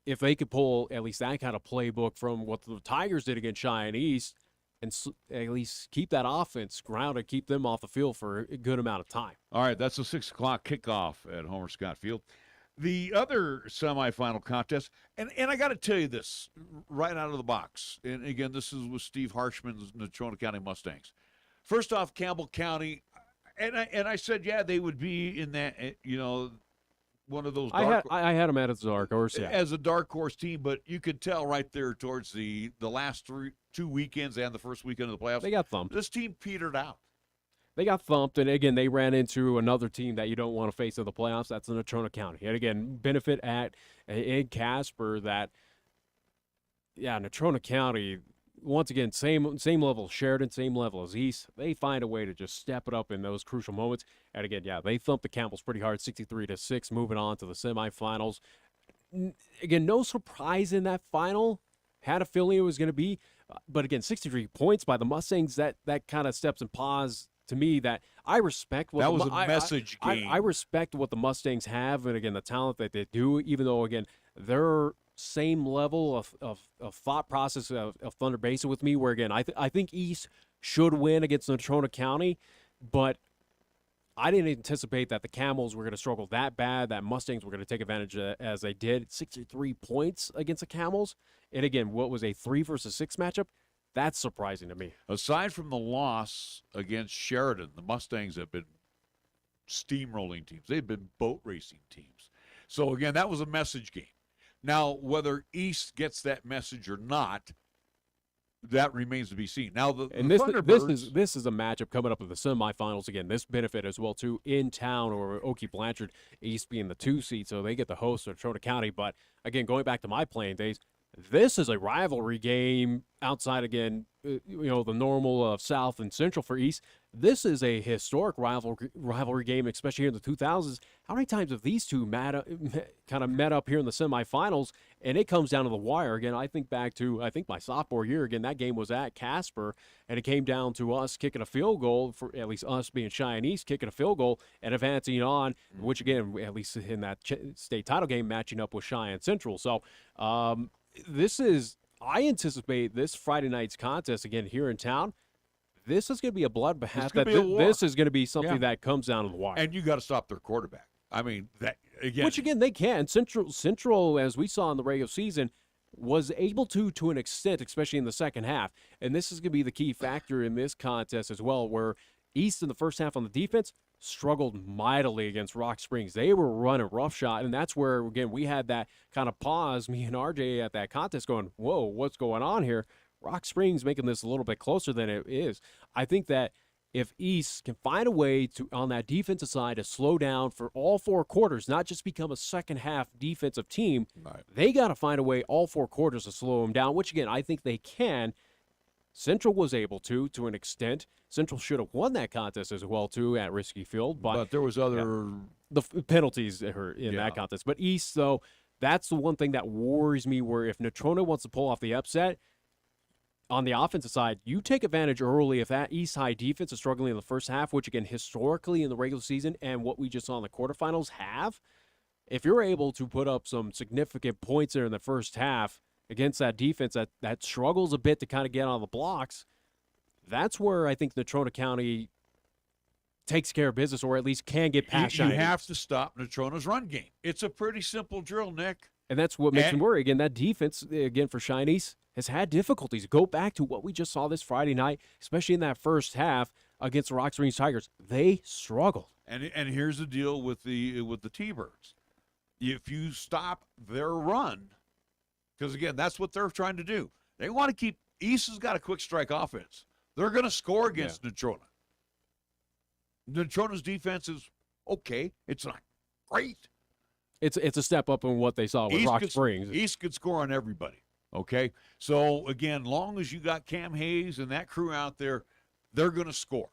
if they could pull at least that kind of playbook from what the Tigers did against Cheyenne East, and at least keep that offense grounded, keep them off the field for a good amount of time. All right, that's a 6 o'clock kickoff at Homer Scott Field. The other semifinal contest, and I got to tell you this right out of the box, and again, this is with Steve Harshman's Natrona County Mustangs. First off, Campbell County, and I said, yeah, they would be in that, one of those dark. I had them at a dark horse, yeah. As a dark horse team, but you could tell right there towards the last 2 weekends and the first weekend of the playoffs. They got thumped. This team petered out. They got thumped, and again, they ran into another team that you don't want to face in the playoffs. That's the Natrona County. And again, benefit in Casper that, Natrona County, once again, same level as Sheridan, same level as East. They find a way to just step it up in those crucial moments. And again, they thumped the Campbells pretty hard, 63-6, moving on to the semifinals. Again, no surprise in that final. Had a feeling it was going to be. But again, 63 points by the Mustangs, that kind of steps and pause to me that I respect. That was a message game. I respect what the Mustangs have, and again, the talent that they do, even though, again, their same level of thought process of Thunder Basin with me, where, again, I think East should win against Natrona County, but I didn't anticipate that the Camels were going to struggle that bad, that Mustangs were going to take advantage as they did. 63 points against the Camels. And again, what was a 3 versus 6 matchup? That's surprising to me. Aside from the loss against Sheridan, the Mustangs have been steamrolling teams. They've been boat racing teams. So, again, that was a message game. Now, whether East gets that message or not, that remains to be seen. Now, this is a matchup coming up in the semifinals. Again, this benefit as well, too, in town, or Okie Blanchard, East being the 2 seed, so they get the host of Natrona County. But, again, going back to my playing days, this is a rivalry game outside, again, the normal of South and Central for East. This is a historic rivalry game, especially here in the 2000s. How many times have these two met up here in the semifinals, and it comes down to the wire? Again, I think back to, my sophomore year. Again, that game was at Casper, and it came down to us kicking a field goal, for at least us being Cheyenne East, kicking a field goal and advancing on, which, again, at least in that state title game, matching up with Cheyenne Central. So, I anticipate this Friday night's contest, again, here in town, this is going to be a bloodbath. This is going to be something that comes down to the wire. And you got to stop their quarterback. I mean, that again. Which, again, they can. Central, as we saw in the regular season, was able to an extent, especially in the second half. And this is going to be the key factor in this contest as well, where East in the first half on the defense struggled mightily against Rock Springs. They were running roughshod, and that's where, again, we had that kind of pause, me and RJ at that contest going, whoa, what's going on here? Rock Springs making this a little bit closer than it is. I think that if East can find a way to, on that defensive side, to slow down for all 4 quarters, not just become a second-half defensive team, they got to find a way all 4 quarters to slow them down, which, again, I think they can. Central was able to an extent. Central should have won that contest as well, too, at Risky Field. But there was other the penalties in that contest. But East, though, that's the one thing that worries me, where if Natrona wants to pull off the upset, on the offensive side, you take advantage early if that East High defense is struggling in the first half, which, again, historically in the regular season and what we just saw in the quarterfinals have. If you're able to put up some significant points there in the first half against that defense that struggles a bit to kind of get on the blocks, that's where I think Natrona County takes care of business, or at least can get past You have to stop Natrona's run game. It's a pretty simple drill, Nick. And that's what makes me worry. Again, that defense, again, for Cheyenne East has had difficulties. Go back to what we just saw this Friday night, especially in that first half against the Rock Springs Tigers. They struggled. And here's the deal with the T-Birds. If you stop their run, because, again, that's what they're trying to do. They want to keep – East has got a quick strike offense. They're going to score against Natrona. Natrona's defense is okay. It's not great. It's a step up in what they saw with Rock Springs. East could score on everybody. Okay? So, again, long as you got Cam Hayes and that crew out there, they're going to score.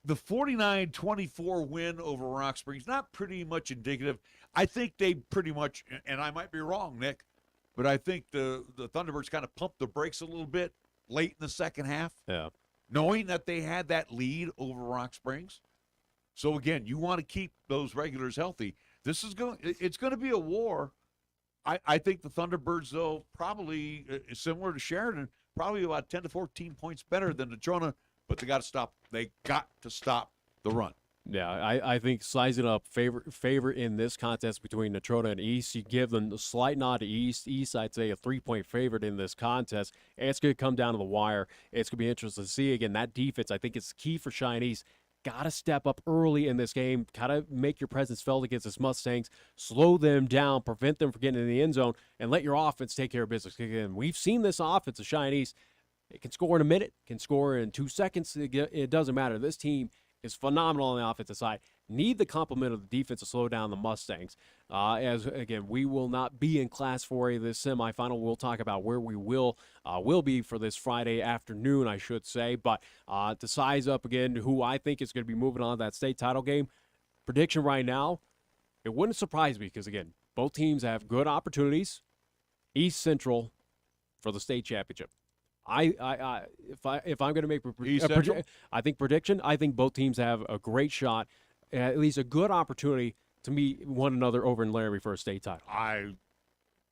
The 49-24 win over Rock Springs, not pretty much indicative. I think they pretty much, and I might be wrong, Nick, but I think the Thunderbirds kind of pumped the brakes a little bit late in the second half. Yeah. Knowing that they had that lead over Rock Springs. So, again, you want to keep those regulars healthy. It's going to be a war. I think the Thunderbirds, though, probably similar to Sheridan, probably about 10 to 14 points better than Natrona, but they got to stop the run. Yeah, I think sizing up favor in this contest between Natrona and East, you give them a slight nod to East. East, I'd say, a 3-point favorite in this contest. And it's going to come down to the wire. It's going to be interesting to see. Again, that defense, I think it's key for Cheyenne East. Got to step up early in this game. Got to make your presence felt against this Mustangs. Slow them down, prevent them from getting in the end zone, and let your offense take care of business. Again, we've seen this offense of Cheyenne East. It can score in a minute, can score in 2 seconds. It doesn't matter. This team is phenomenal on the offensive side. Need the complement of the defense to slow down the Mustangs. As again, we will not be in Class 4A this semifinal. We'll talk about where we will be for this Friday afternoon, I should say. But to size up again, who I think is going to be moving on to that state title game. Prediction right now, it wouldn't surprise me because again, both teams have good opportunities. East Central for the state championship. If I'm going to make I think prediction, I think both teams have a great shot, at least a good opportunity to meet one another over in Laramie for a state title. I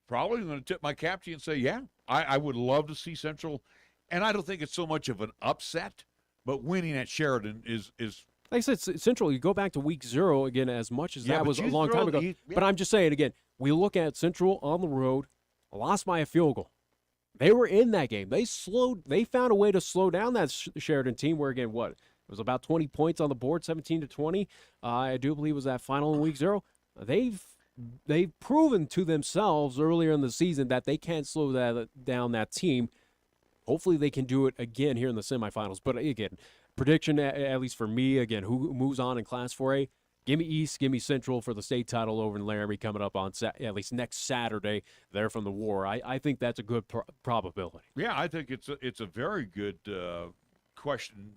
probably going to tip my cap to you and say, yeah, I would love to see Central, and I don't think it's so much of an upset, but winning at Sheridan is like I said, Central, you go back to week 0 again, as much as that was a long time ago. But I'm just saying, again, we look at Central on the road, lost by a field goal. They were in that game. They found a way to slow down that Sheridan team where, again, it was about 20 points on the board, 17-20. I do believe it was that final in week 0. They've proven to themselves earlier in the season that they can't slow down that team. Hopefully they can do it again here in the semifinals. But, again, prediction, at least for me, again, who moves on in Class 4A, give me East, give me Central for the state title over in Laramie coming up on at least next Saturday there from the War. I think that's a good probability. Yeah, I think it's a very good question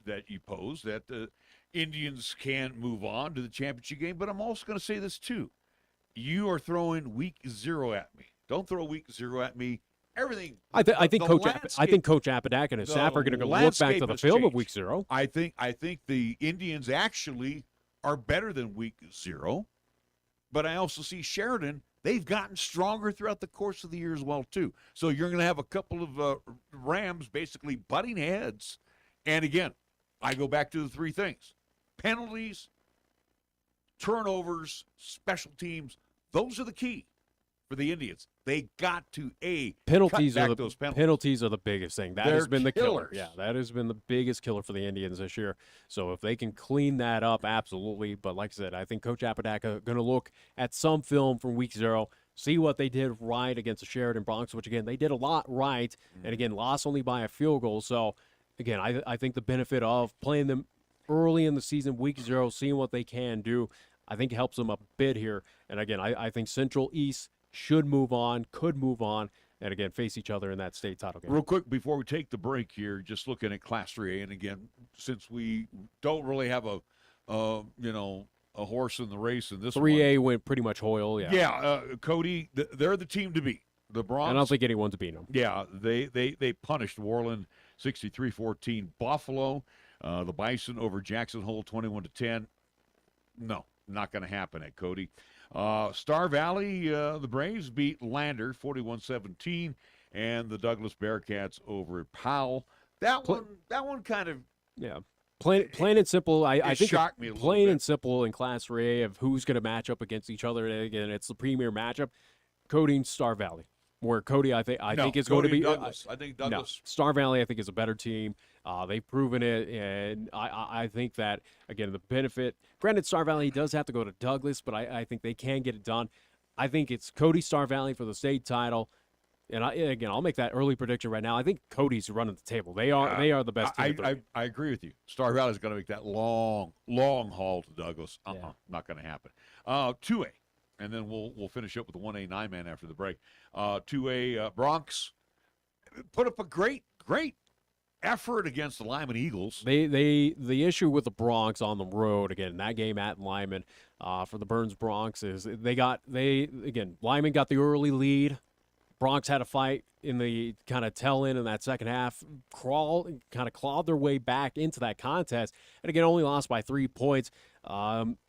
that you pose, that the Indians can move on to the championship game. But I'm also going to say this, too. You are throwing week 0 at me. Don't throw week 0 at me. Everything. I think Coach Apodaca and his staff are going to look back to the film of week 0. I think the Indians actually are better than week 0, but I also see Sheridan, they've gotten stronger throughout the course of the year as well, too. So you're going to have a couple of Rams basically butting heads. And again, I go back to the 3 things. Penalties, turnovers, special teams, those are the key for the Indians. They got to penalties cut are back those penalties. Penalties are the biggest thing. That has been the killer. Killers. Yeah, that has been the biggest killer for the Indians this year. So if they can clean that up, absolutely. But like I said, I think Coach Apodaca going to look at some film from week 0, see what they did right against the Sheridan Bronx, which again they did a lot right, and again lost only by a field goal. So again, I think the benefit of playing them early in the season, week 0, seeing what they can do, I think helps them a bit here. And again, I think Central East could move on, and again, face each other in that state title game. Real quick, before we take the break here, just looking at Class 3A, and again, since we don't really have a horse in the race in this 3A went pretty much Hoyle, yeah. Yeah, Cody, they're the team to beat. The Bronx. I don't think anyone's beating them. Yeah, they punished Worland 63-14. Buffalo, the Bison over Jackson Hole 21-10. No, not going to happen at Cody. Star Valley, the Braves beat Lander 41-17, and the Douglas Bearcats over at Powell. That one kind of plain and simple. I think shocked me a little plain bit. and simple in Class 3A of who's going to match up against each other. And again, it's the premier matchup. Cody and Star Valley. Where Cody, I think is going to be Douglas. I think Douglas. No, Star Valley, I think, is a better team. They've proven it, and I think that again the benefit. Granted, Star Valley does have to go to Douglas, but I think they can get it done. I think it's Cody Star Valley for the state title, and I'll make that early prediction right now. I think Cody's running the table. They are the best team. I agree with you. Star Valley is going to make that long haul to Douglas. Not going to happen. 2A. and then we'll finish up with the 1A 9-man after the break. 2A Bronx put up a great effort against the Lyman Eagles. The issue with the Bronx on the road, again, that game at Lyman for the Burns Bronx is Lyman got the early lead. Bronx had a fight in the kind of tail end in that second half, clawed their way back into that contest, and again, only lost by 3 points.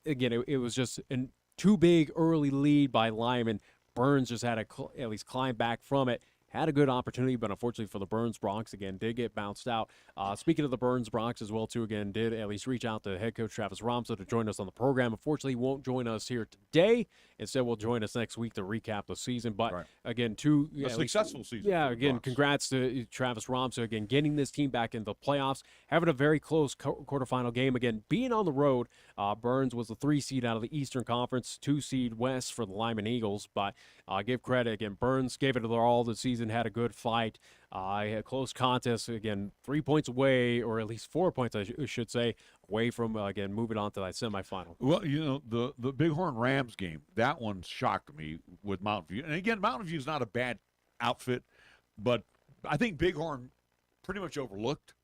It was just a too big early lead by Lyman. Burns just had to at least climb back from it. Had a good opportunity, but unfortunately for the Burns Bronx, again, did get bounced out. Speaking of the Burns Bronx as well, too, again, did at least reach out to head coach Travis Romso to join us on the program. Unfortunately, he won't join us here today. Instead, will join us next week to recap the season. But, again, a successful season. Yeah, again, congrats to Travis Romso, again, getting this team back into the playoffs, having a very close quarterfinal game. Again, being on the road, Burns was the 3 seed out of the Eastern Conference, 2 seed West for the Lyman Eagles. But give credit, again, Burns gave it all the season, had a good fight. Had a close contest, again, 3 points away, or at least 4 points, I should say, away from, again, moving on to that semifinal. Well, the Bighorn Rams game, that one shocked me with Mountain View. And again, Mountain View is not a bad outfit, but I think Bighorn pretty much overlooked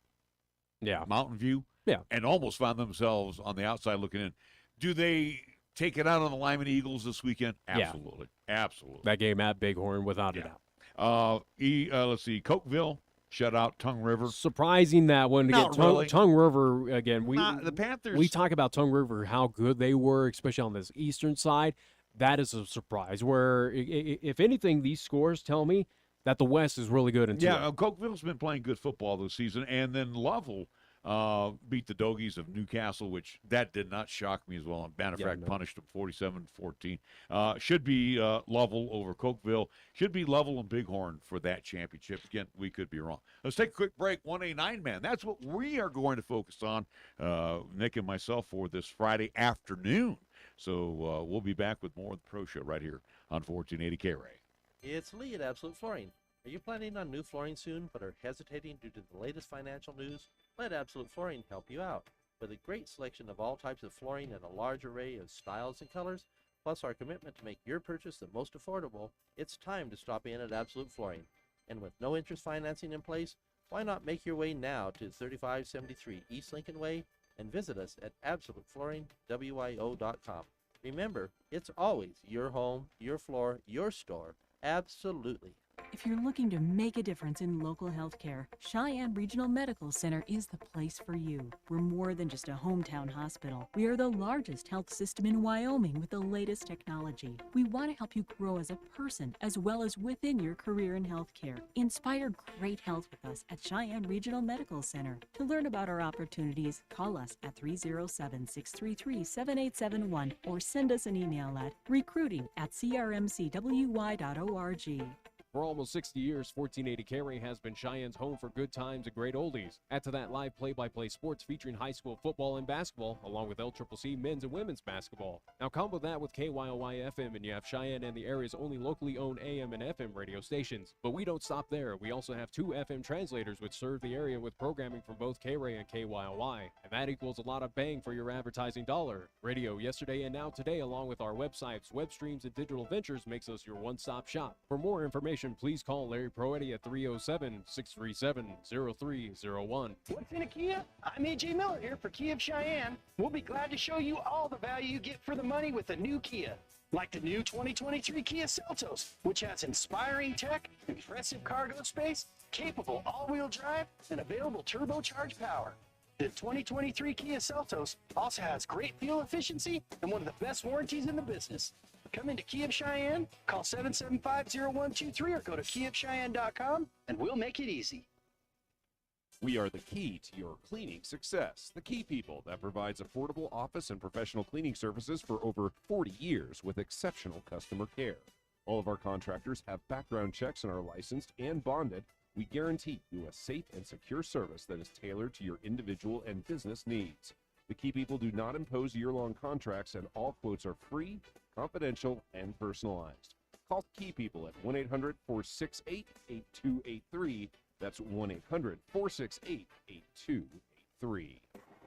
Mountain View and almost found themselves on the outside looking in. Do they take it out on the Lyman Eagles this weekend? Absolutely. Yeah. Absolutely. That game at Bighorn, without a doubt. Let's see, Cokeville shut out Tongue River. Surprising that one. Again, really. Tongue River, again, the Panthers. We talk about Tongue River, how good they were, especially on this eastern side. That is a surprise, where, if anything, these scores tell me that the West is really good. Cokeville's been playing good football this season, and then Lovell beat the Dogies of Newcastle, which that did not shock me as well. Matter of fact, punished them 47-14. Should be Lovell over Cokeville. Should be Lovell and Bighorn for that championship. Again, we could be wrong. Let's take a quick break. 1A 9-man. That's what we are going to focus on, Nick and myself, for this Friday afternoon. So we'll be back with more of the Pro Show right here on 1480 K-Ray. It's Lee at Absolute Flooring. Are you planning on new flooring soon but are hesitating due to the latest financial news? Let Absolute Flooring help you out. With a great selection of all types of flooring and a large array of styles and colors, plus our commitment to make your purchase the most affordable, it's time to stop in at Absolute Flooring. And with no interest financing in place, why not make your way now to 3573 East Lincoln Way and visit us at AbsoluteFlooringWIO.com. Remember, it's always your home, your floor, your store. Absolutely. If you're looking to make a difference in local healthcare, Cheyenne Regional Medical Center is the place for you. We're more than just a hometown hospital. We are the largest health system in Wyoming with the latest technology. We want to help you grow as a person as well as within your career in healthcare. Inspire great health with us at Cheyenne Regional Medical Center. To learn about our opportunities, call us at 307-633-7871 or send us an email at recruiting@crmcwy.org. For almost 60 years, 1480 K-Ray has been Cheyenne's home for good times and great oldies. Add to that live play-by-play sports featuring high school football and basketball, along with LCCC men's and women's basketball. Now combo that with KYOY FM, and you have Cheyenne and the area's only locally owned AM and FM radio stations. But we don't stop there. We also have 2 FM translators which serve the area with programming from both K-Ray and KYOY. And that equals a lot of bang for your advertising dollar. Radio yesterday and now today, along with our websites, web streams, and digital ventures, makes us your one-stop shop. For more information, please call Larry Proietti at 307-637-0301. What's in a Kia? I'm AJ Miller here for Kia of Cheyenne. We'll be glad to show you all the value you get for the money with a new Kia. Like the new 2023 Kia Seltos, which has inspiring tech, impressive cargo space, capable all-wheel drive, and available turbocharged power. The 2023 Kia Seltos also has great fuel efficiency and one of the best warranties in the business. Come into Kia of Cheyenne, call 775-0123 or go to kiaofcheyenne.com and we'll make it easy. We are the key to your cleaning success. The Key People that provides affordable office and professional cleaning services for over 40 years with exceptional customer care. All of our contractors have background checks and are licensed and bonded. We guarantee you a safe and secure service that is tailored to your individual and business needs. The Key People do not impose year-long contracts, and all quotes are free, confidential, and personalized. Call Key People at 1-800-468-8283. That's 1-800-468-8283.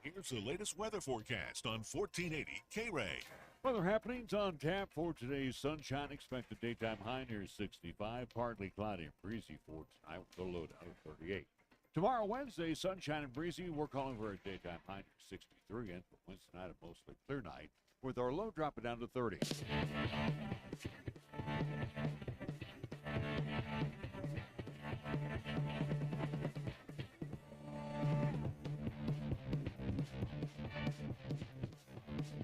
Here's the latest weather forecast on 1480 K-Ray. Weather happenings on tap for today's sunshine. Expected daytime high near 65. Partly cloudy and breezy for tonight with the low down of 38. Tomorrow, Wednesday, sunshine and breezy. We're calling for a daytime high near 63. And for Wednesday night, a mostly clear night with our low dropping down to 30.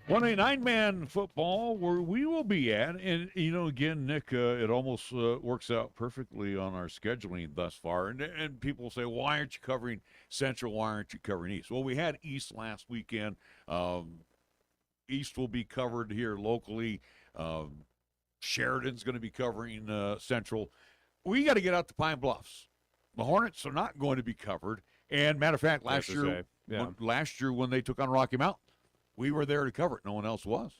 One a nine-man football where we will be at, and again, Nick, it almost works out perfectly on our scheduling thus far. And people say, why aren't you covering Central? Why aren't you covering East? Well, we had East last weekend. East will be covered here locally. Sheridan's going to be covering Central. We got to get out to Pine Bluffs. The Hornets are not going to be covered. And matter of fact, last year when they took on Rocky Mountain, we were there to cover it. No one else was,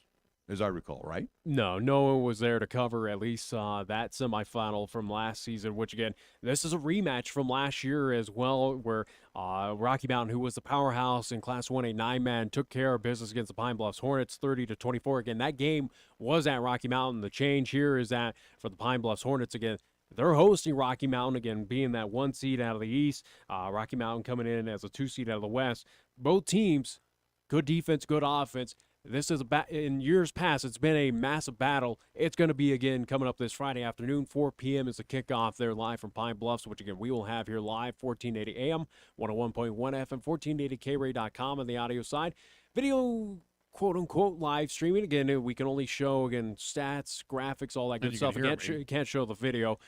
as I recall, right? No one was there to cover at least that semifinal from last season, which, again, this is a rematch from last year as well, where Rocky Mountain, who was the powerhouse in Class 1A 9-man, took care of business against the Pine Bluffs Hornets 30-24. Again, that game was at Rocky Mountain. The change here is that for the Pine Bluffs Hornets, again, they're hosting Rocky Mountain, again, being that 1 seed out of the East. Rocky Mountain coming in as a 2 seed out of the West. Both teams, good defense, good offense. This is in years past, it's been a massive battle. It's going to be, again, coming up this Friday afternoon. 4 p.m. is the kickoff there live from Pine Bluffs, which, again, we will have here live, 1480 AM, 101.1 FM, 1480kray.com on the audio side. Video, quote-unquote, live streaming. Again, we can only show, again, stats, graphics, all that good stuff. Can't show the video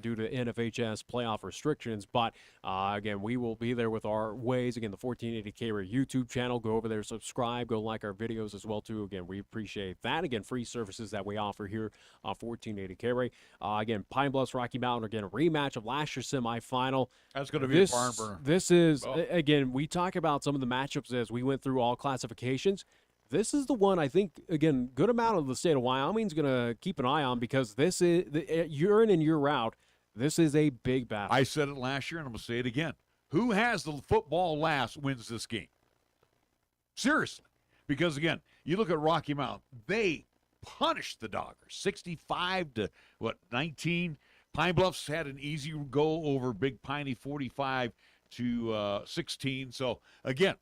due to NFHS playoff restrictions. But, again, we will be there with our ways. Again, the 1480K Ray YouTube channel. Go over there, subscribe, go like our videos as well, too. Again, we appreciate that. Again, free services that we offer here on 1480K Ray. Again, Pine Bluffs, Rocky Mountain, again, a rematch of last year's semifinal. That's going to be a barn burner. This is, again, we talk about some of the matchups as we went through all classifications. This is the one I think, again, good amount of the state of Wyoming's going to keep an eye on, because this is, year in and year out, this is a big battle. I said it last year, and I'm going to say it again. Who has the football last wins this game. Seriously. Because, again, you look at Rocky Mountain, they punished the Doggers, 65-19. Pine Bluffs had an easy go over Big Piney, 45-16. So, again,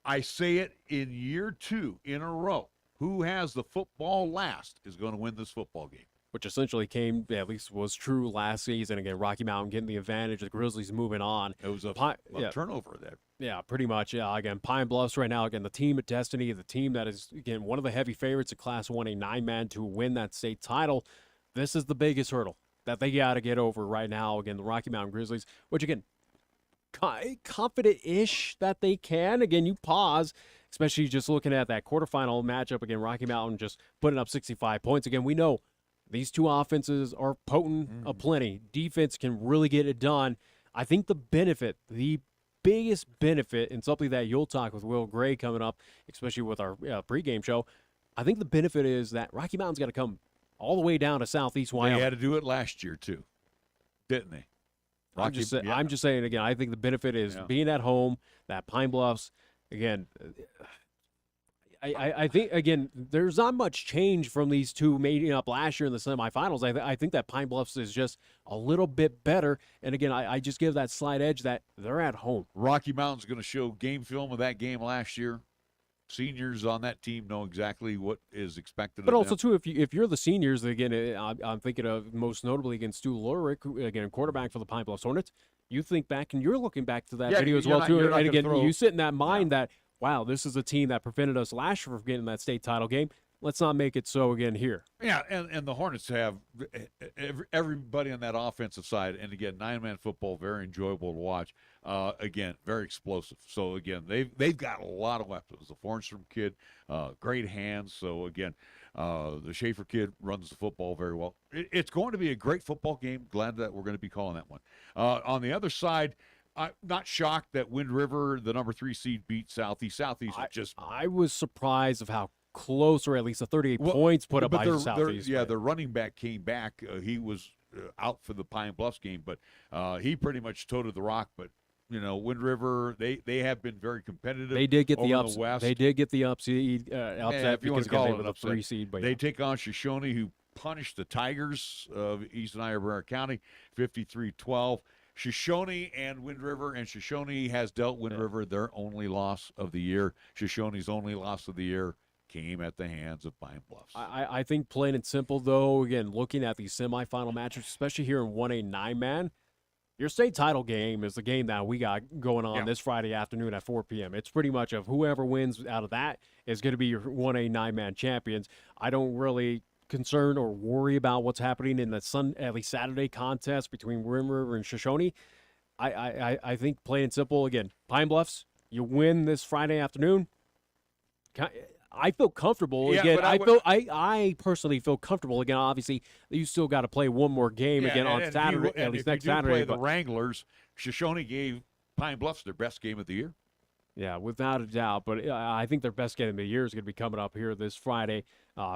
I say it in year 2 in a row. Who has the football last is going to win this football game. Which essentially at least was true last season. Again, Rocky Mountain getting the advantage, the Grizzlies moving on. It was a turnover there. Yeah, pretty much. Yeah, again, Pine Bluffs right now, again, the team of destiny, the team that is, again, one of the heavy favorites of Class 1A 9-man to win that state title. This is the biggest hurdle that they got to get over right now. Again, the Rocky Mountain Grizzlies, which, again, confident-ish that they can. Again, you pause, especially just looking at that quarterfinal matchup. Again, Rocky Mountain just putting up 65 points. Again, we know these two offenses are potent aplenty. Defense can really get it done. I think the biggest benefit, and something that you'll talk with Will Gray coming up, especially with our pregame show, I think the benefit is that Rocky Mountain's got to come all the way down to Southeast Wyoming. They had to do it last year, too, didn't they? I'm just saying, again, I think the benefit is being at home, that Pine Bluffs, again, I think, again, there's not much change from these two meeting up last year in the semifinals. I think that Pine Bluffs is just a little bit better. And, again, I just give that slight edge that they're at home. Rocky Mountain's going to show game film of that game last year. Seniors on that team know exactly what is expected but of also, them. too, if you're the seniors, again, I'm thinking of most notably against Stu Lurick, again, quarterback for the Pine Bluffs Hornets. You think back, and you're looking back to that video as well, too. And, again, you sit in that mind that, wow, this is a team that prevented us last year from getting that state title game. Let's not make it so again here. Yeah, and the Hornets have everybody on that offensive side. And, again, 9-man football, very enjoyable to watch. Again, very explosive. So, again, they've got a lot of weapons. The Fornstrom kid, great hands. So, again, the Schaefer kid runs the football very well. It's going to be a great football game. Glad that we're going to be calling that one. On the other side, I'm not shocked that Wind River, the number 3 seed, beat Southeast. Southeast I was surprised of how close, or at least the 38 points put up by Southeast. The running back came back. He was out for the Pine Bluffs game, but he pretty much toted the rock. But Wind River, they have been very competitive. They did get the over ups. the West. They did get the upset if you want because to call they it were an the upset. 3 seed. But They yeah. take on Shoshone, who punished the Tigers of East Niobrara County 53-12. Shoshone and Wind River, and Shoshone has dealt Wind River their only loss of the year. Shoshone's only loss of the year came at the hands of Pine Bluffs. I think plain and simple, though, again, looking at these semifinal matches, especially here in 1A 9-man, your state title game is the game that we got going on this Friday afternoon at 4 p.m. It's pretty much of whoever wins out of that is going to be your 1A 9-man champions. I don't really concern or worry about what's happening in the at least Saturday contest between Wind River and Shoshone. I think plain and simple, again, Pine Bluffs, you win this Friday afternoon. I feel comfortable. Again, I personally feel comfortable. Again, obviously, you still got to play one more game again on Saturday, at least next Saturday. The Wranglers, Shoshone gave Pine Bluffs their best game of the year. Yeah, without a doubt. But I think their best game of the year is going to be coming up here this Friday.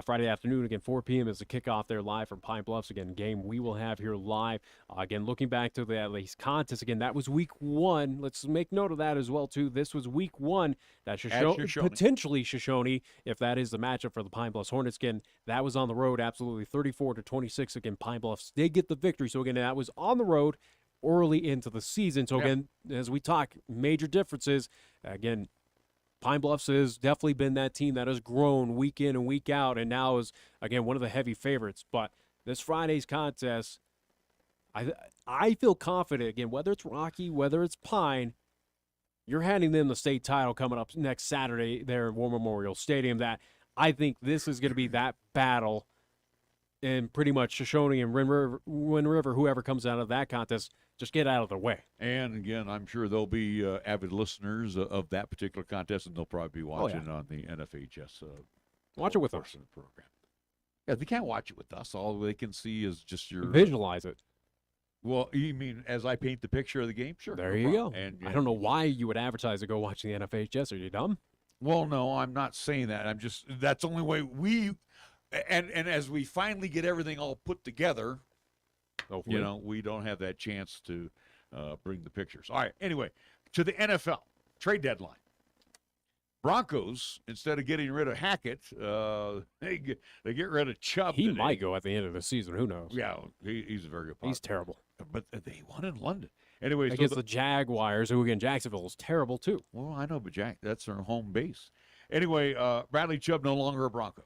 Friday afternoon, again, 4 p.m. is the kickoff there live from Pine Bluffs. Again, game we will have here live. Again, looking back to the at least contest, again, that was week 1. Let's make note of that as well, too. This was week 1 that potentially Shoshone, if that is the matchup for the Pine Bluffs Hornets. Again, that was on the road, absolutely 34-26. Again, Pine Bluffs did get the victory. So, again, that was on the road early into the season. So, again, as we talk, major differences. Again, Pine Bluffs has definitely been that team that has grown week in and week out and now is, again, one of the heavy favorites. But this Friday's contest, I feel confident, again, whether it's Rocky, whether it's Pine, you're handing them the state title coming up next Saturday there in War Memorial Stadium, that I think this is going to be that battle. And pretty much Shoshone and Wind River, whoever comes out of that contest, just get out of the way. And, again, I'm sure they'll be avid listeners of that particular contest, and they'll probably be watching on the NFHS. Watch it with us. Program. Yeah, they can't watch it with us. All they can see is just your... Visualize it. Well, you mean as I paint the picture of the game? Sure. There you go. And I don't know why you would advertise to go watch the NFHS. Are you dumb? Well, no, I'm not saying that. I'm just... That's the only way we... And as we finally get everything all put together, we don't have that chance to bring the pictures. All right. Anyway, to the NFL trade deadline. Broncos, instead of getting rid of Hackett, they get rid of Chubb. He might go at the end of the season. Who knows? Yeah, he's a very good player. He's terrible. But they won in London. Anyway, against the Jaguars, who, again, Jacksonville is terrible, too. Well, I know, but that's their home base. Anyway, Bradley Chubb no longer a Bronco.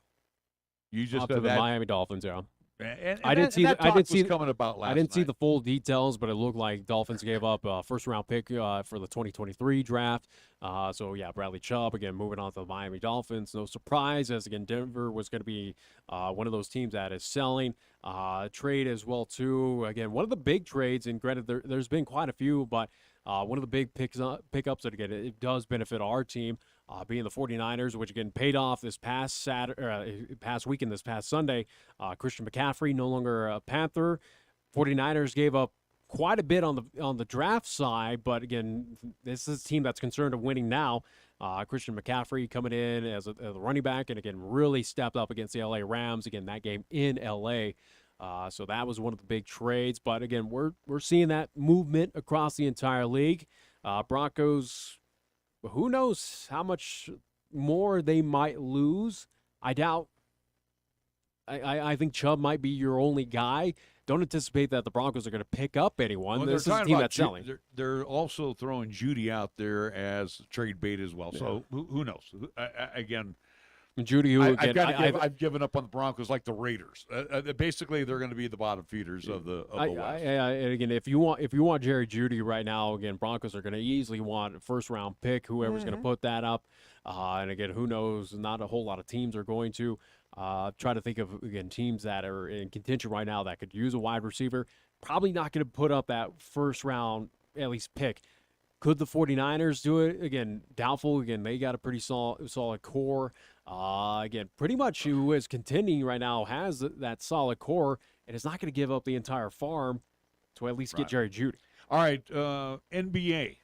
You just up to the Miami Dolphins, yeah. And I didn't see coming about last I didn't see night. the full details, but it looked like Dolphins gave up a first-round pick for the 2023 draft. So, yeah, Bradley Chubb, again, moving on to the Miami Dolphins. No surprise, as, again, Denver was going to be one of those teams that is selling. Trade as well, too. Again, one of the big trades, and granted, there's been quite a few, but one of the big pickups that, again, it does benefit our team, being the 49ers, which, again, paid off this past weekend, this past Sunday. Christian McCaffrey, no longer a Panther. 49ers gave up quite a bit on the draft side, but, again, this is a team that's concerned of winning now. Christian McCaffrey coming in as a running back and, again, really stepped up against the L.A. Rams. Again, that game in L.A., so that was one of the big trades. But, again, we're seeing that movement across the entire league. Broncos, who knows how much more they might lose. I doubt. I think Chubb might be your only guy. Don't anticipate that the Broncos are going to pick up anyone. Well, this is a team that's selling. They're also throwing Judy out there as trade bait as well. Yeah. So who knows? Again, Judy, I've given up on the Broncos like the Raiders. Basically, they're going to be the bottom feeders of the West. And again, if you want Jerry Judy right now, again, Broncos are going to easily want a first-round pick, whoever's going to put that up. And again, who knows? Not a whole lot of teams are going to. Try to think of, again, teams that are in contention right now that could use a wide receiver. Probably not going to put up that first-round, at least, pick. Could the 49ers do it? Again, doubtful. Again, they got a pretty solid core. Again, pretty much who is contending right now has that solid core and is not going to give up the entire farm to at least get Jerry Judy. All right, NBA.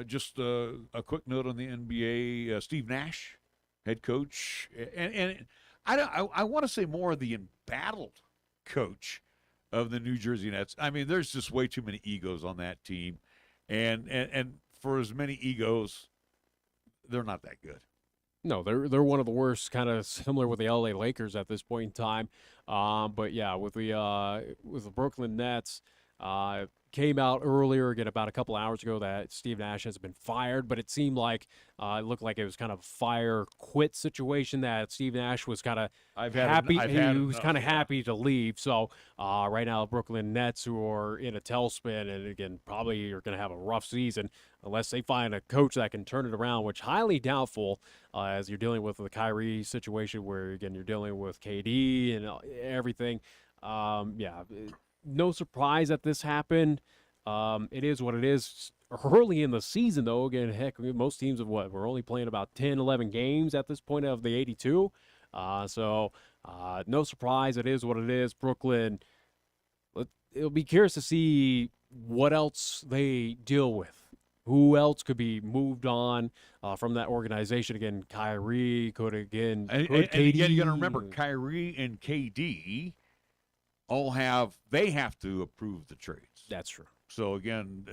Just a quick note on the NBA. Steve Nash, head coach, and I want to say more of the embattled coach of the New Jersey Nets. I mean, there's just way too many egos on that team. And for as many egos, they're not that good. No, they're one of the worst, kind of similar with the LA Lakers at this point in time. But yeah, with the Brooklyn Nets, came out earlier again about a couple hours ago that Steve Nash has been fired, but it seemed like it looked like it was kind of a fire quit situation that Steve Nash was kind of happy. He was kind of happy to leave. So right now, Brooklyn Nets, who are in a tailspin, and again probably are going to have a rough season unless they find a coach that can turn it around, which highly doubtful as you're dealing with the Kyrie situation, where again you're dealing with KD and everything. Yeah. No surprise that this happened. It is what it is. Early in the season, though, again, heck, most teams we're only playing about 10, 11 games at this point of the 82. So no surprise. It is what it is. Brooklyn, it'll be curious to see what else they deal with. Who else could be moved on from that organization? Again, Kyrie could again. And KD. again, you got to remember, Kyrie and KD have to approve the trades. That's true. So again,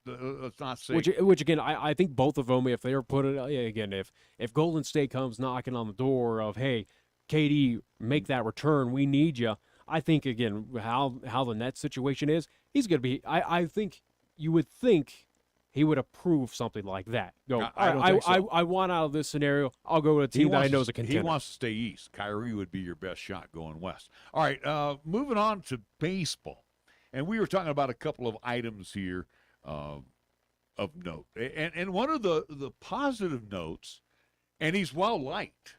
let's not say which again, I think both of them, if they're put it again, if Golden State comes knocking on the door of, hey, KD, make that return, we need you. I think again how the Nets situation is, he's gonna be. I think you would think he would approve something like that. I want out of this scenario. I'll go to a team that I know is a contender. He wants to stay east. Kyrie would be your best shot going west. All right, moving on to baseball. And we were talking about a couple of items here of note. And one of the positive notes, and he's well liked.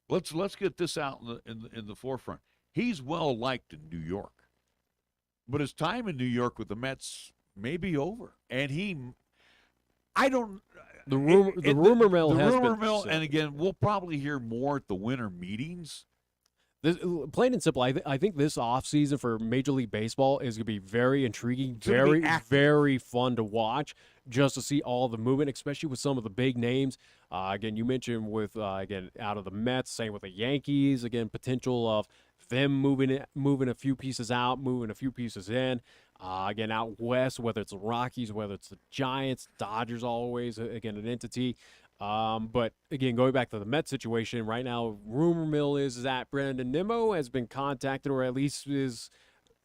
Let's get this out in the forefront. He's well liked in New York. But his time in New York with the Mets may be over. And the rumor mill has been said. And again, we'll probably hear more at the winter meetings. Plain and simple, I think this offseason for Major League Baseball is going to be very intriguing, very fun to watch, just to see all the movement, especially with some of the big names. Again, you mentioned with, again, out of the Mets, same with the Yankees, again, potential of them moving a few pieces out, moving a few pieces in. Again, out west, whether it's the Rockies, whether it's the Giants, Dodgers always, again, an entity. But again, going back to the Mets situation right now, rumor mill is that Brandon Nimmo has been contacted, or at least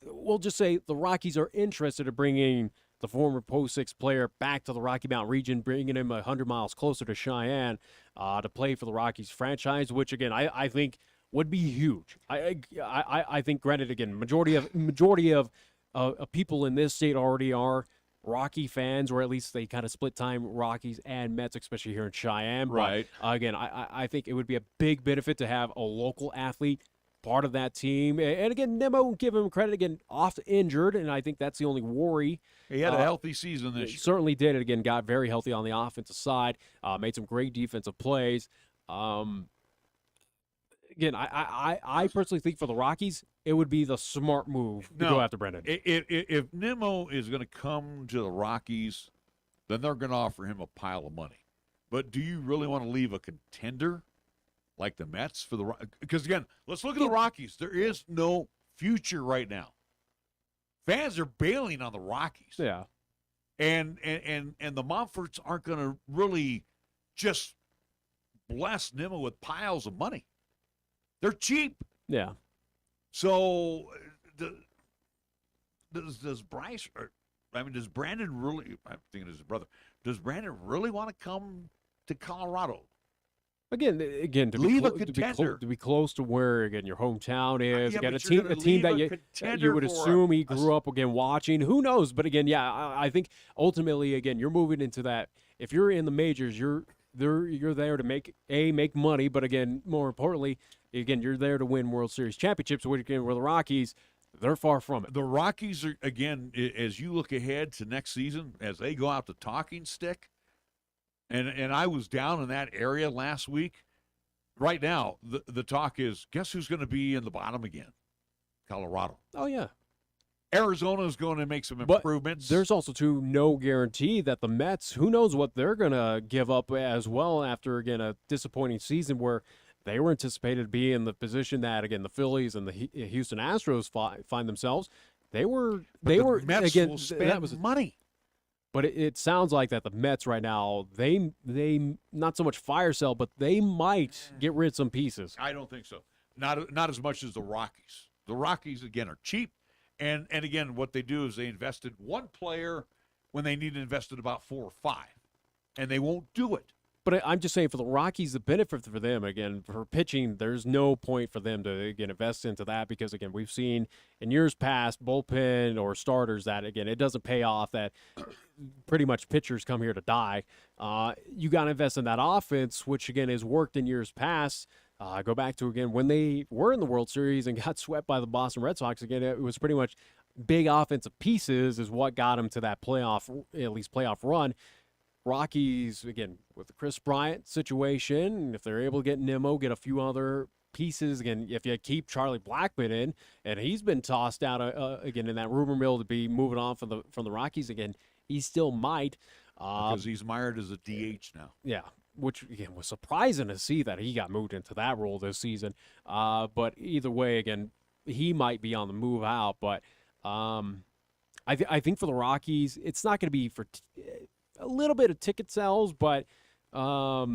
we'll just say the Rockies are interested in bringing the former Post 6 player back to the Rocky Mountain region, bringing him 100 miles closer to Cheyenne to play for the Rockies franchise, which again, I think would be huge. I think, granted, again, majority of people in this state already are Rocky fans, or at least they kind of split time Rockies and Mets, especially here in Cheyenne. Right. But, again, I think it would be a big benefit to have a local athlete part of that team. And again, Nimmo, give him credit, again, oft injured, and I think that's the only worry. He had a healthy season this year. Certainly did. And again, got very healthy on the offensive side, made some great defensive plays. Again, I personally think for the Rockies, it would be the smart move to go after Brendan. If Nimmo is going to come to the Rockies, then they're going to offer him a pile of money. But do you really want to leave a contender like the Mets for the – because, again, let's look at the Rockies. There is no future right now. Fans are bailing on the Rockies. Yeah. And the Monforts aren't going to really just bless Nimmo with piles of money. They're cheap. Yeah. So does Bryce, does Brandon really, I'm thinking it's his brother, does Brandon really want to come to Colorado? Again, to leave be a contender. To be close to where, again, your hometown is. Yeah, again, but a team that you would assume he grew up, again, watching. Who knows? But, again, yeah, I think ultimately, again, you're moving into that. If you're in the majors, you're there to make money, but, again, more importantly, again, you're there to win World Series championships, which, again, where the Rockies, they're far from it. The Rockies are, again, as you look ahead to next season, as they go out the talking stick, and I was down in that area last week. Right now, the talk is, guess who's going to be in the bottom again? Colorado. Oh, yeah. Arizona is going to make some improvements. But there's also, too, no guarantee that the Mets, who knows what they're going to give up as well after, again, a disappointing season where they were anticipated to be in the position that, again, the Phillies and the Houston Astros find themselves. They were Mets again, will spend money. But it sounds like that the Mets right now, they not so much fire sale, but they might get rid of some pieces. I don't think so. Not as much as the Rockies. The Rockies, again, are cheap. And again, what they do is they invest in one player when they need to invest in about 4 or 5. And they won't do it. But I'm just saying for the Rockies, the benefit for them, again, for pitching, there's no point for them to, again, invest into that because, again, we've seen in years past bullpen or starters that, again, it doesn't pay off, that pretty much pitchers come here to die. You got to invest in that offense, which, again, has worked in years past. Go back to, again, when they were in the World Series and got swept by the Boston Red Sox, again, it was pretty much big offensive pieces is what got them to that playoff run. Rockies, again, with the Chris Bryant situation, if they're able to get Nimmo, get a few other pieces, again, if you keep Charlie Blackmon in, and he's been tossed out, again, in that rumor mill to be moving on from the Rockies, again, he still might. Because he's mired as a DH now. Yeah, which, again, was surprising to see that he got moved into that role this season. But either way, again, he might be on the move out. But I think for the Rockies, it's not going to be for a little bit of ticket sales, but I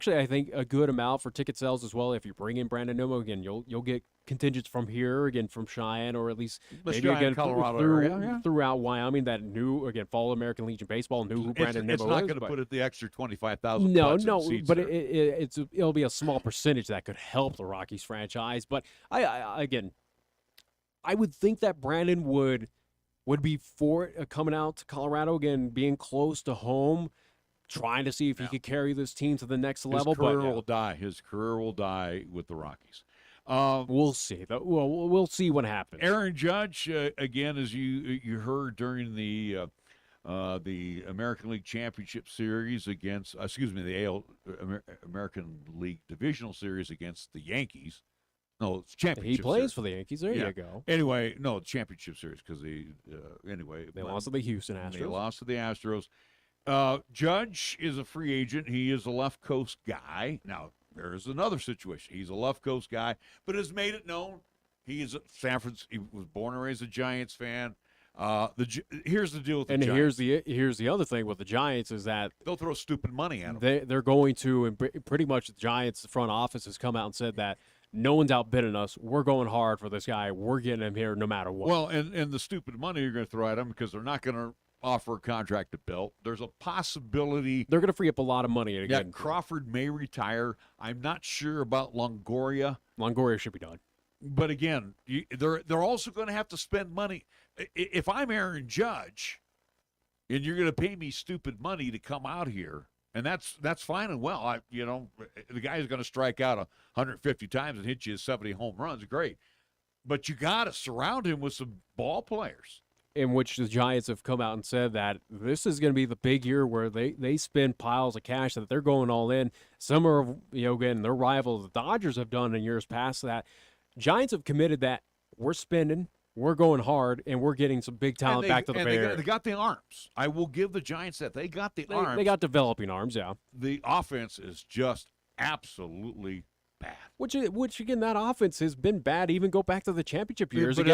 think a good amount for ticket sales as well. If you bring in Brandon Nimmo, again, you'll get contingents from here, again, from Cheyenne, or at least maybe again Colorado area, throughout Wyoming that knew, again, follow American Legion Baseball, knew who Brandon Nimmo is. It's not going to put it the extra 25,000. No, but it'll be a small percentage that could help the Rockies franchise. But I would think that Brandon would be for coming out to Colorado, again, being close to home, trying to see if he could carry this team to the next level. His career will die. His career will die with the Rockies. We'll see. We'll see what happens. Aaron Judge, again, as you heard during the American League Championship Series against, the American League Divisional Series against the Yankees. No, it's championship. He plays series. for the Yankees. There you go. Anyway, no, championship series because they lost to the Houston Astros. They lost to the Astros. Judge is a free agent. He is a left coast guy. Now, there is another situation. He's a left coast guy, but has made it known he is He was born and raised a Giants fan. Here's the deal with the Giants. Here's the other thing with the Giants is that they'll throw stupid money at them. They're going to, and pretty much the Giants front office has come out and said that no one's outbidding us. We're going hard for this guy. We're getting him here no matter what. Well, and the stupid money you're going to throw at him because they're not going to offer a contract to Belt. There's a possibility they're going to free up a lot of money again. Yeah, Crawford may retire. I'm not sure about Longoria. Longoria should be done. But again, they're also going to have to spend money. If I'm Aaron Judge, and you're going to pay me stupid money to come out here, and that's fine and well. The guy's going to strike out 150 times and hit you 70 home runs. Great. But you got to surround him with some ball players. In which the Giants have come out and said that this is going to be the big year where they spend piles of cash, that they're going all in. Some are, again, their rivals, the Dodgers, have done in years past that. Giants have committed that we're spending, we're going hard, and we're getting some big talent back to the Bay Area. They got the arms. I will give the Giants that. They got the arms. They got developing arms, yeah. The offense is just absolutely bad. Which again, that offense has been bad. Even go back to the championship years. But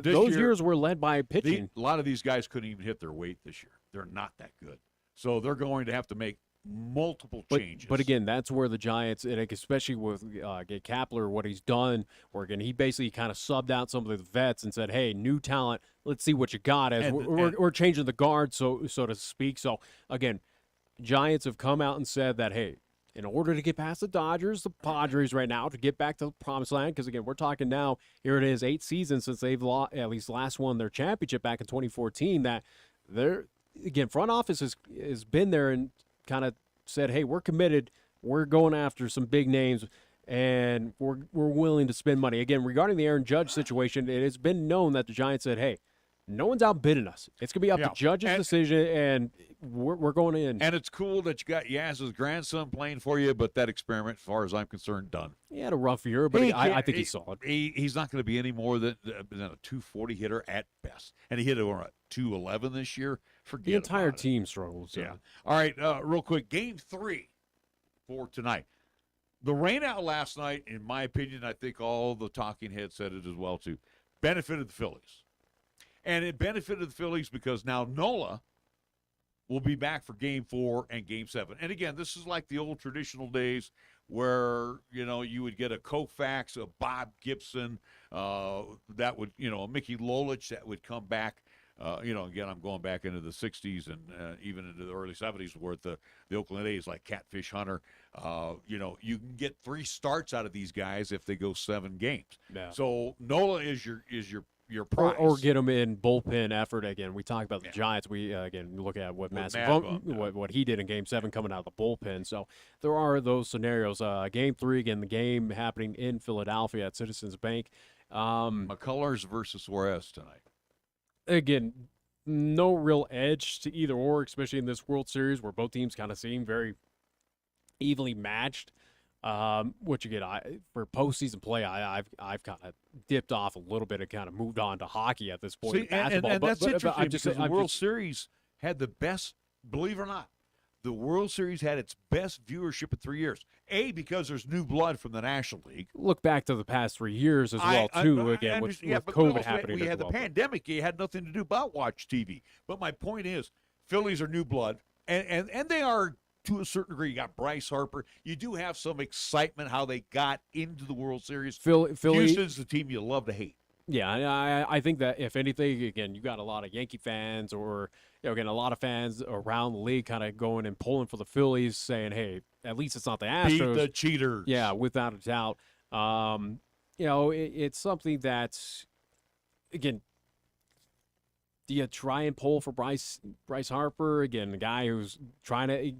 Those years were led by pitching. A lot of these guys couldn't even hit their weight this year. They're not that good. So they're going to have to make multiple changes. But again, that's where the Giants, and especially with Kapler, what he's done, where again he basically kind of subbed out some of the vets and said, "Hey, new talent, let's see what you got." As we're changing the guard, so to speak. So again, Giants have come out and said that, hey, in order to get past the Dodgers, the Padres right now, to get back to the promised land, because again, we're talking now, here it is, 8 seasons since they've at least last won their championship back in 2014, that they're, again, front office has been there and kind of said, hey, we're committed, we're going after some big names, and we're willing to spend money. Again, regarding the Aaron Judge situation, it has been known that the Giants said, hey, no one's outbidding us. It's going to be up to Judge's decision, and we're going in. And it's cool that you got Yaz's grandson playing for you, but that experiment, as far as I'm concerned, done. He had a rough year, but I think he's solid. He's not going to be any more than a 240 hitter at best. And he hit over a 211 this year. Forget the entire about team struggles. Yeah. All right, real quick, Game 3 for tonight. The rain out last night, in my opinion, I think all the talking heads said it as well, too, benefited the Phillies. And it benefited the Phillies because now Nola will be back for Game 4 and Game 7. And again, this is like the old traditional days where, you would get a Koufax, a Bob Gibson, that would, a Mickey Lolich that would come back. Again, I'm going back into the 60s and even into the early 70s where the Oakland A's, like Catfish Hunter, you can get 3 starts out of these guys if they go 7 games. Yeah. So Nola is your prize. Or get them in bullpen effort. Again, we talked about the Giants. We look at what what he did in Game 7 coming out of the bullpen. So there are those scenarios. Game 3, again, the game happening in Philadelphia at Citizens Bank. McCullers versus Suarez tonight. Again, no real edge to either or, especially in this World Series where both teams kind of seem very evenly matched. What you get for postseason play, I've kind of dipped off a little bit and kind of moved on to hockey at this point. See, in basketball. and that's interesting because the World Series had the best, believe it or not, the World Series had its best viewership in 3 years. Because there's new blood from the National League. Look back to the past 3 years as well, too, again, with COVID happening. We had the well. pandemic. You had nothing to do but watch TV. But my point is, Phillies are new blood, and they are to a certain degree. You got Bryce Harper. You do have some excitement how they got into the World Series. Philly, Houston's the team you love to hate. Yeah, I think that if anything, again, you got a lot of Yankee fans or, again, a lot of fans around the league kind of going and pulling for the Phillies saying, hey, at least it's not the Astros. Beat the cheaters. Yeah, without a doubt. It's something that's, again, do you try and pull for Bryce Harper? Again, the guy who's trying to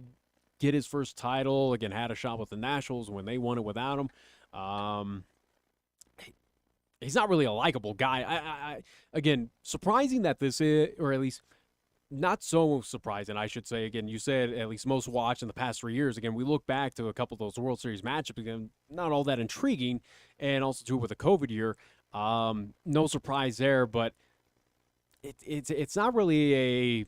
get his first title, again, had a shot with the Nationals when they won it without him. He's not really a likable guy. Again, surprising that this is, or at least not so surprising, I should say. Again, you said at least most watched in the past 3 years. Again, we look back to a couple of those World Series matchups. Again, not all that intriguing, and also too with the COVID year. No surprise there, but it's not really a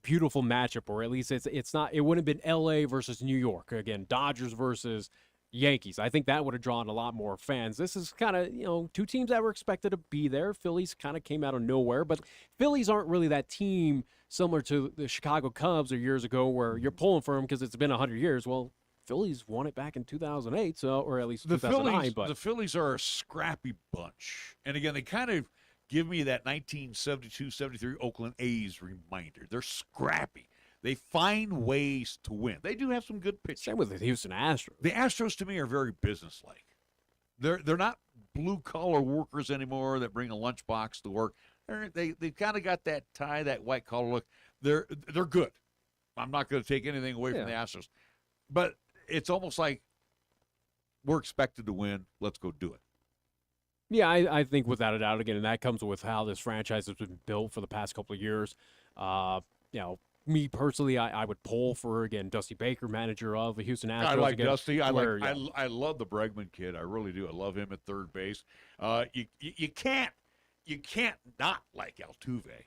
beautiful matchup, or at least it's not. It wouldn't have been L.A. versus New York. Again, Dodgers versus Yankees. I think that would have drawn a lot more fans. This is kind of, two teams that were expected to be there. Phillies kind of came out of nowhere, but Phillies aren't really that team similar to the Chicago Cubs or years ago where you're pulling for them because it's been 100 years. Well, Phillies won it back in 2008, or at least 2009. The Phillies are a scrappy bunch. And again, they kind of give me that 1972-73 Oakland A's reminder. They're scrappy. They find ways to win. They do have some good pitching. Same with the Houston Astros. The Astros, to me, are very businesslike. They're not blue-collar workers anymore that bring a lunchbox to work. They've kind of got that tie, that white-collar look. They're good. I'm not going to take anything away from the Astros. But it's almost like we're expected to win. Let's go do it. Yeah, I think without a doubt, again, and that comes with how this franchise has been built for the past couple of years. Me personally, I would pull for, again, Dusty Baker, manager of the Houston Astros. I like again, Dusty. I love the Bregman kid. I really do. I love him at third base. You can't not like Altuve.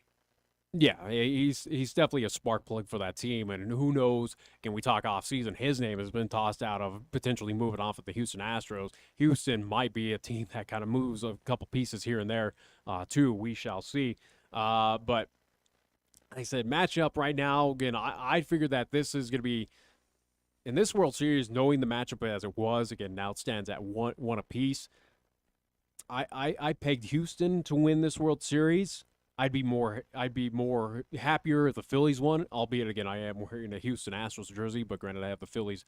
Yeah, he's definitely a spark plug for that team, and who knows? Again, we talk off season. His name has been tossed out of potentially moving off of the Houston Astros. Houston might be a team that kind of moves a couple pieces here and there, too. We shall see. But like I said, matchup right now, again, I figured that this is going to be, in this World Series, knowing the matchup as it was, again, now it stands at one apiece. I pegged Houston to win this World Series. I'd be more happier if the Phillies won, albeit, again, I am wearing a Houston Astros jersey, but granted, I have the Phillies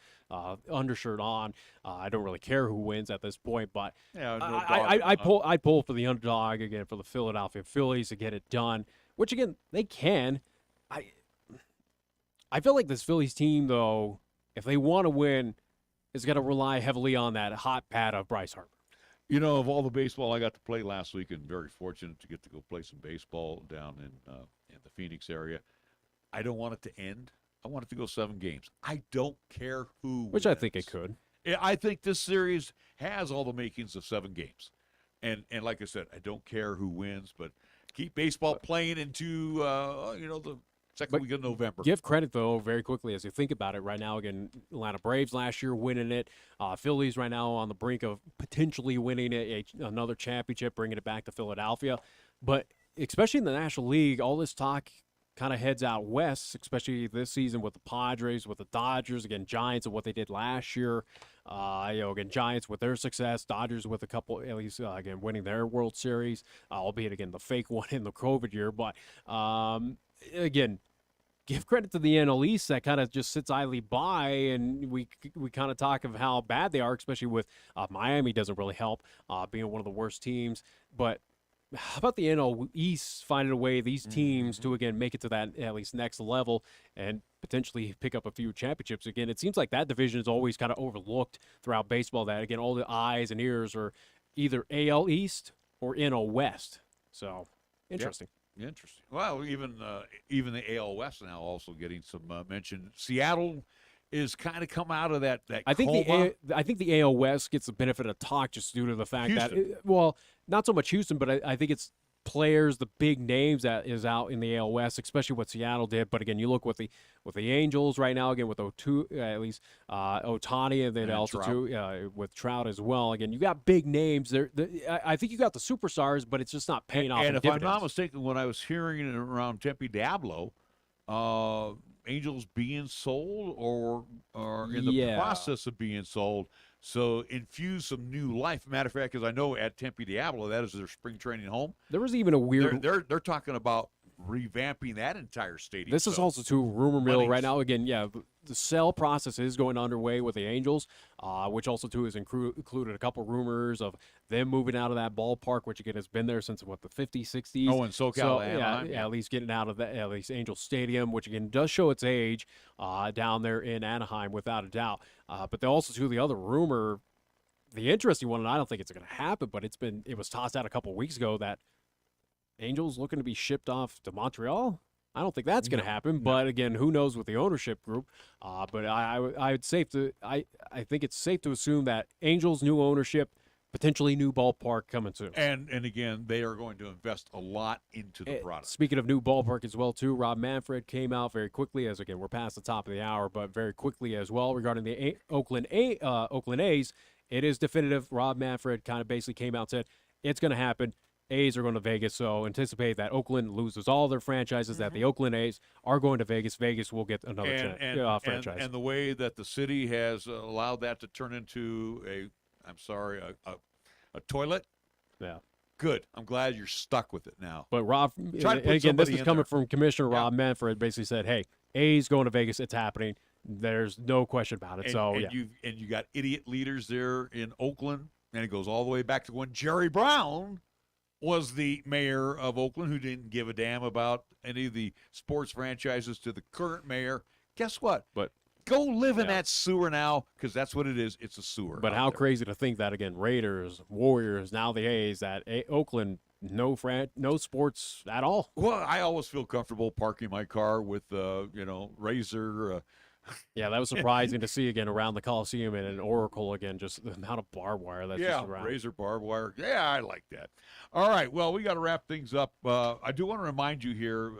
undershirt on. I don't really care who wins at this point, but I pull for the underdog, again, for the Philadelphia Phillies to get it done. Which, again, they can. I feel like this Phillies team, though, if they want to win, is going to rely heavily on that hot pad of Bryce Harper. You know, of all the baseball I got to play last week, and very fortunate to get to go play some baseball down in the Phoenix area, I don't want it to end. I want it to go 7 games. I don't care who Which wins. I think it could. I think this series has all the makings of 7 games. And like I said, I don't care who wins, but keep baseball playing into, the second week of November. Give credit, though, very quickly as you think about it right now. Again, Atlanta Braves last year winning it. Phillies right now on the brink of potentially winning another championship, bringing it back to Philadelphia. But especially in the National League, all this talk kind of heads out west, especially this season with the Padres, with the Dodgers, again, Giants and what they did last year. Again, Giants with their success, Dodgers with a couple, at least, again, winning their World Series, albeit, again, the fake one in the COVID year. But, again, give credit to the NL East that kind of just sits idly by, and we kind of talk of how bad they are, especially with Miami doesn't really help, being one of the worst teams. But how about the NL East finding a way, these teams, to, again, make it to that at least next level and potentially pick up a few championships? Again, it seems like that division is always kind of overlooked throughout baseball, that, again, all the eyes and ears are either AL East or NL West. So, interesting. Yep. Interesting. Well, even the AL West now also getting some mention. Seattle is kind of come out of that I think coma. I think the AL West gets the benefit of talk just due to the fact Houston. that, well, not so much Houston, but I think it's players, the big names that is out in the AL West, especially what Seattle did. But again, you look with the Angels right now, again with at least Ohtani, and then also too with Trout as well. Again, you got big names there. I think you got the superstars, but it's just not paying off. And if dividends. I'm not mistaken, when I was hearing it around Tempe Diablo, Angels being sold or in the process of being sold. So infuse some new life. Matter of fact, because I know at Tempe Diablo, that is their spring training home. There was even a weird. They're talking about revamping that entire stadium. This is also too rumor mill right now. Again, the sale process is going underway with the Angels, which also too has included a couple rumors of them moving out of that ballpark, which again has been there since the 50s, 60s. Oh, in SoCal, so, Anaheim. at least getting out of that, at least Angels Stadium, which again does show its age down there in Anaheim without a doubt. But also too the other rumor, the interesting one, and I don't think it's going to happen, but it was tossed out a couple weeks ago that Angels looking to be shipped off to Montreal. I don't think that's going to happen, but again, who knows with the ownership group? But I think it's safe to assume that Angels new ownership, potentially new ballpark coming soon. And again, they are going to invest a lot into the product. Speaking of new ballpark as well too, Rob Manfred came out very quickly, as again we're past the top of the hour, but very quickly as well regarding the Oakland A's. It is definitive. Rob Manfred kind of basically came out and said it's going to happen. A's are going to Vegas, so anticipate that Oakland loses all their franchises, that the Oakland A's are going to Vegas. Vegas will get another franchise. And the way that the city has allowed that to turn into a toilet. Yeah. Good. I'm glad you're stuck with it now. But Rob, again, this is coming from Commissioner Rob Manfred, basically said, hey, A's going to Vegas. It's happening. There's no question about it. You got idiot leaders there in Oakland, and it goes all the way back to when Jerry Brown was the mayor of Oakland, who didn't give a damn about any of the sports franchises, to the current mayor. Guess what? But go live in that sewer now, because that's what it is. It's a sewer. But how crazy to think that, again, Raiders, Warriors, now the A's, that Oakland, no sports at all. Well, I always feel comfortable parking my car with, Razor. Yeah, that was surprising to see again around the Coliseum and in Oracle again, just the amount of barbed wire that's just around. Razor barbed wire. Yeah, I like that. All right, well, we got to wrap things up. I do want to remind you here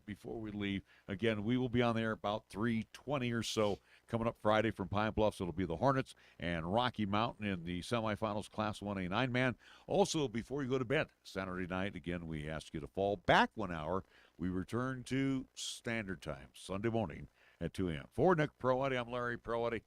before we leave, again, we will be on there about 3:20 or so coming up Friday from Pine Bluffs. It'll be the Hornets and Rocky Mountain in the semifinals, Class 1A 9-man. Also, before you go to bed Saturday night, again, we ask you to fall back 1 hour. We return to standard time Sunday morning at 2 a.m. For Nick Proietti, I'm Larry Proietti.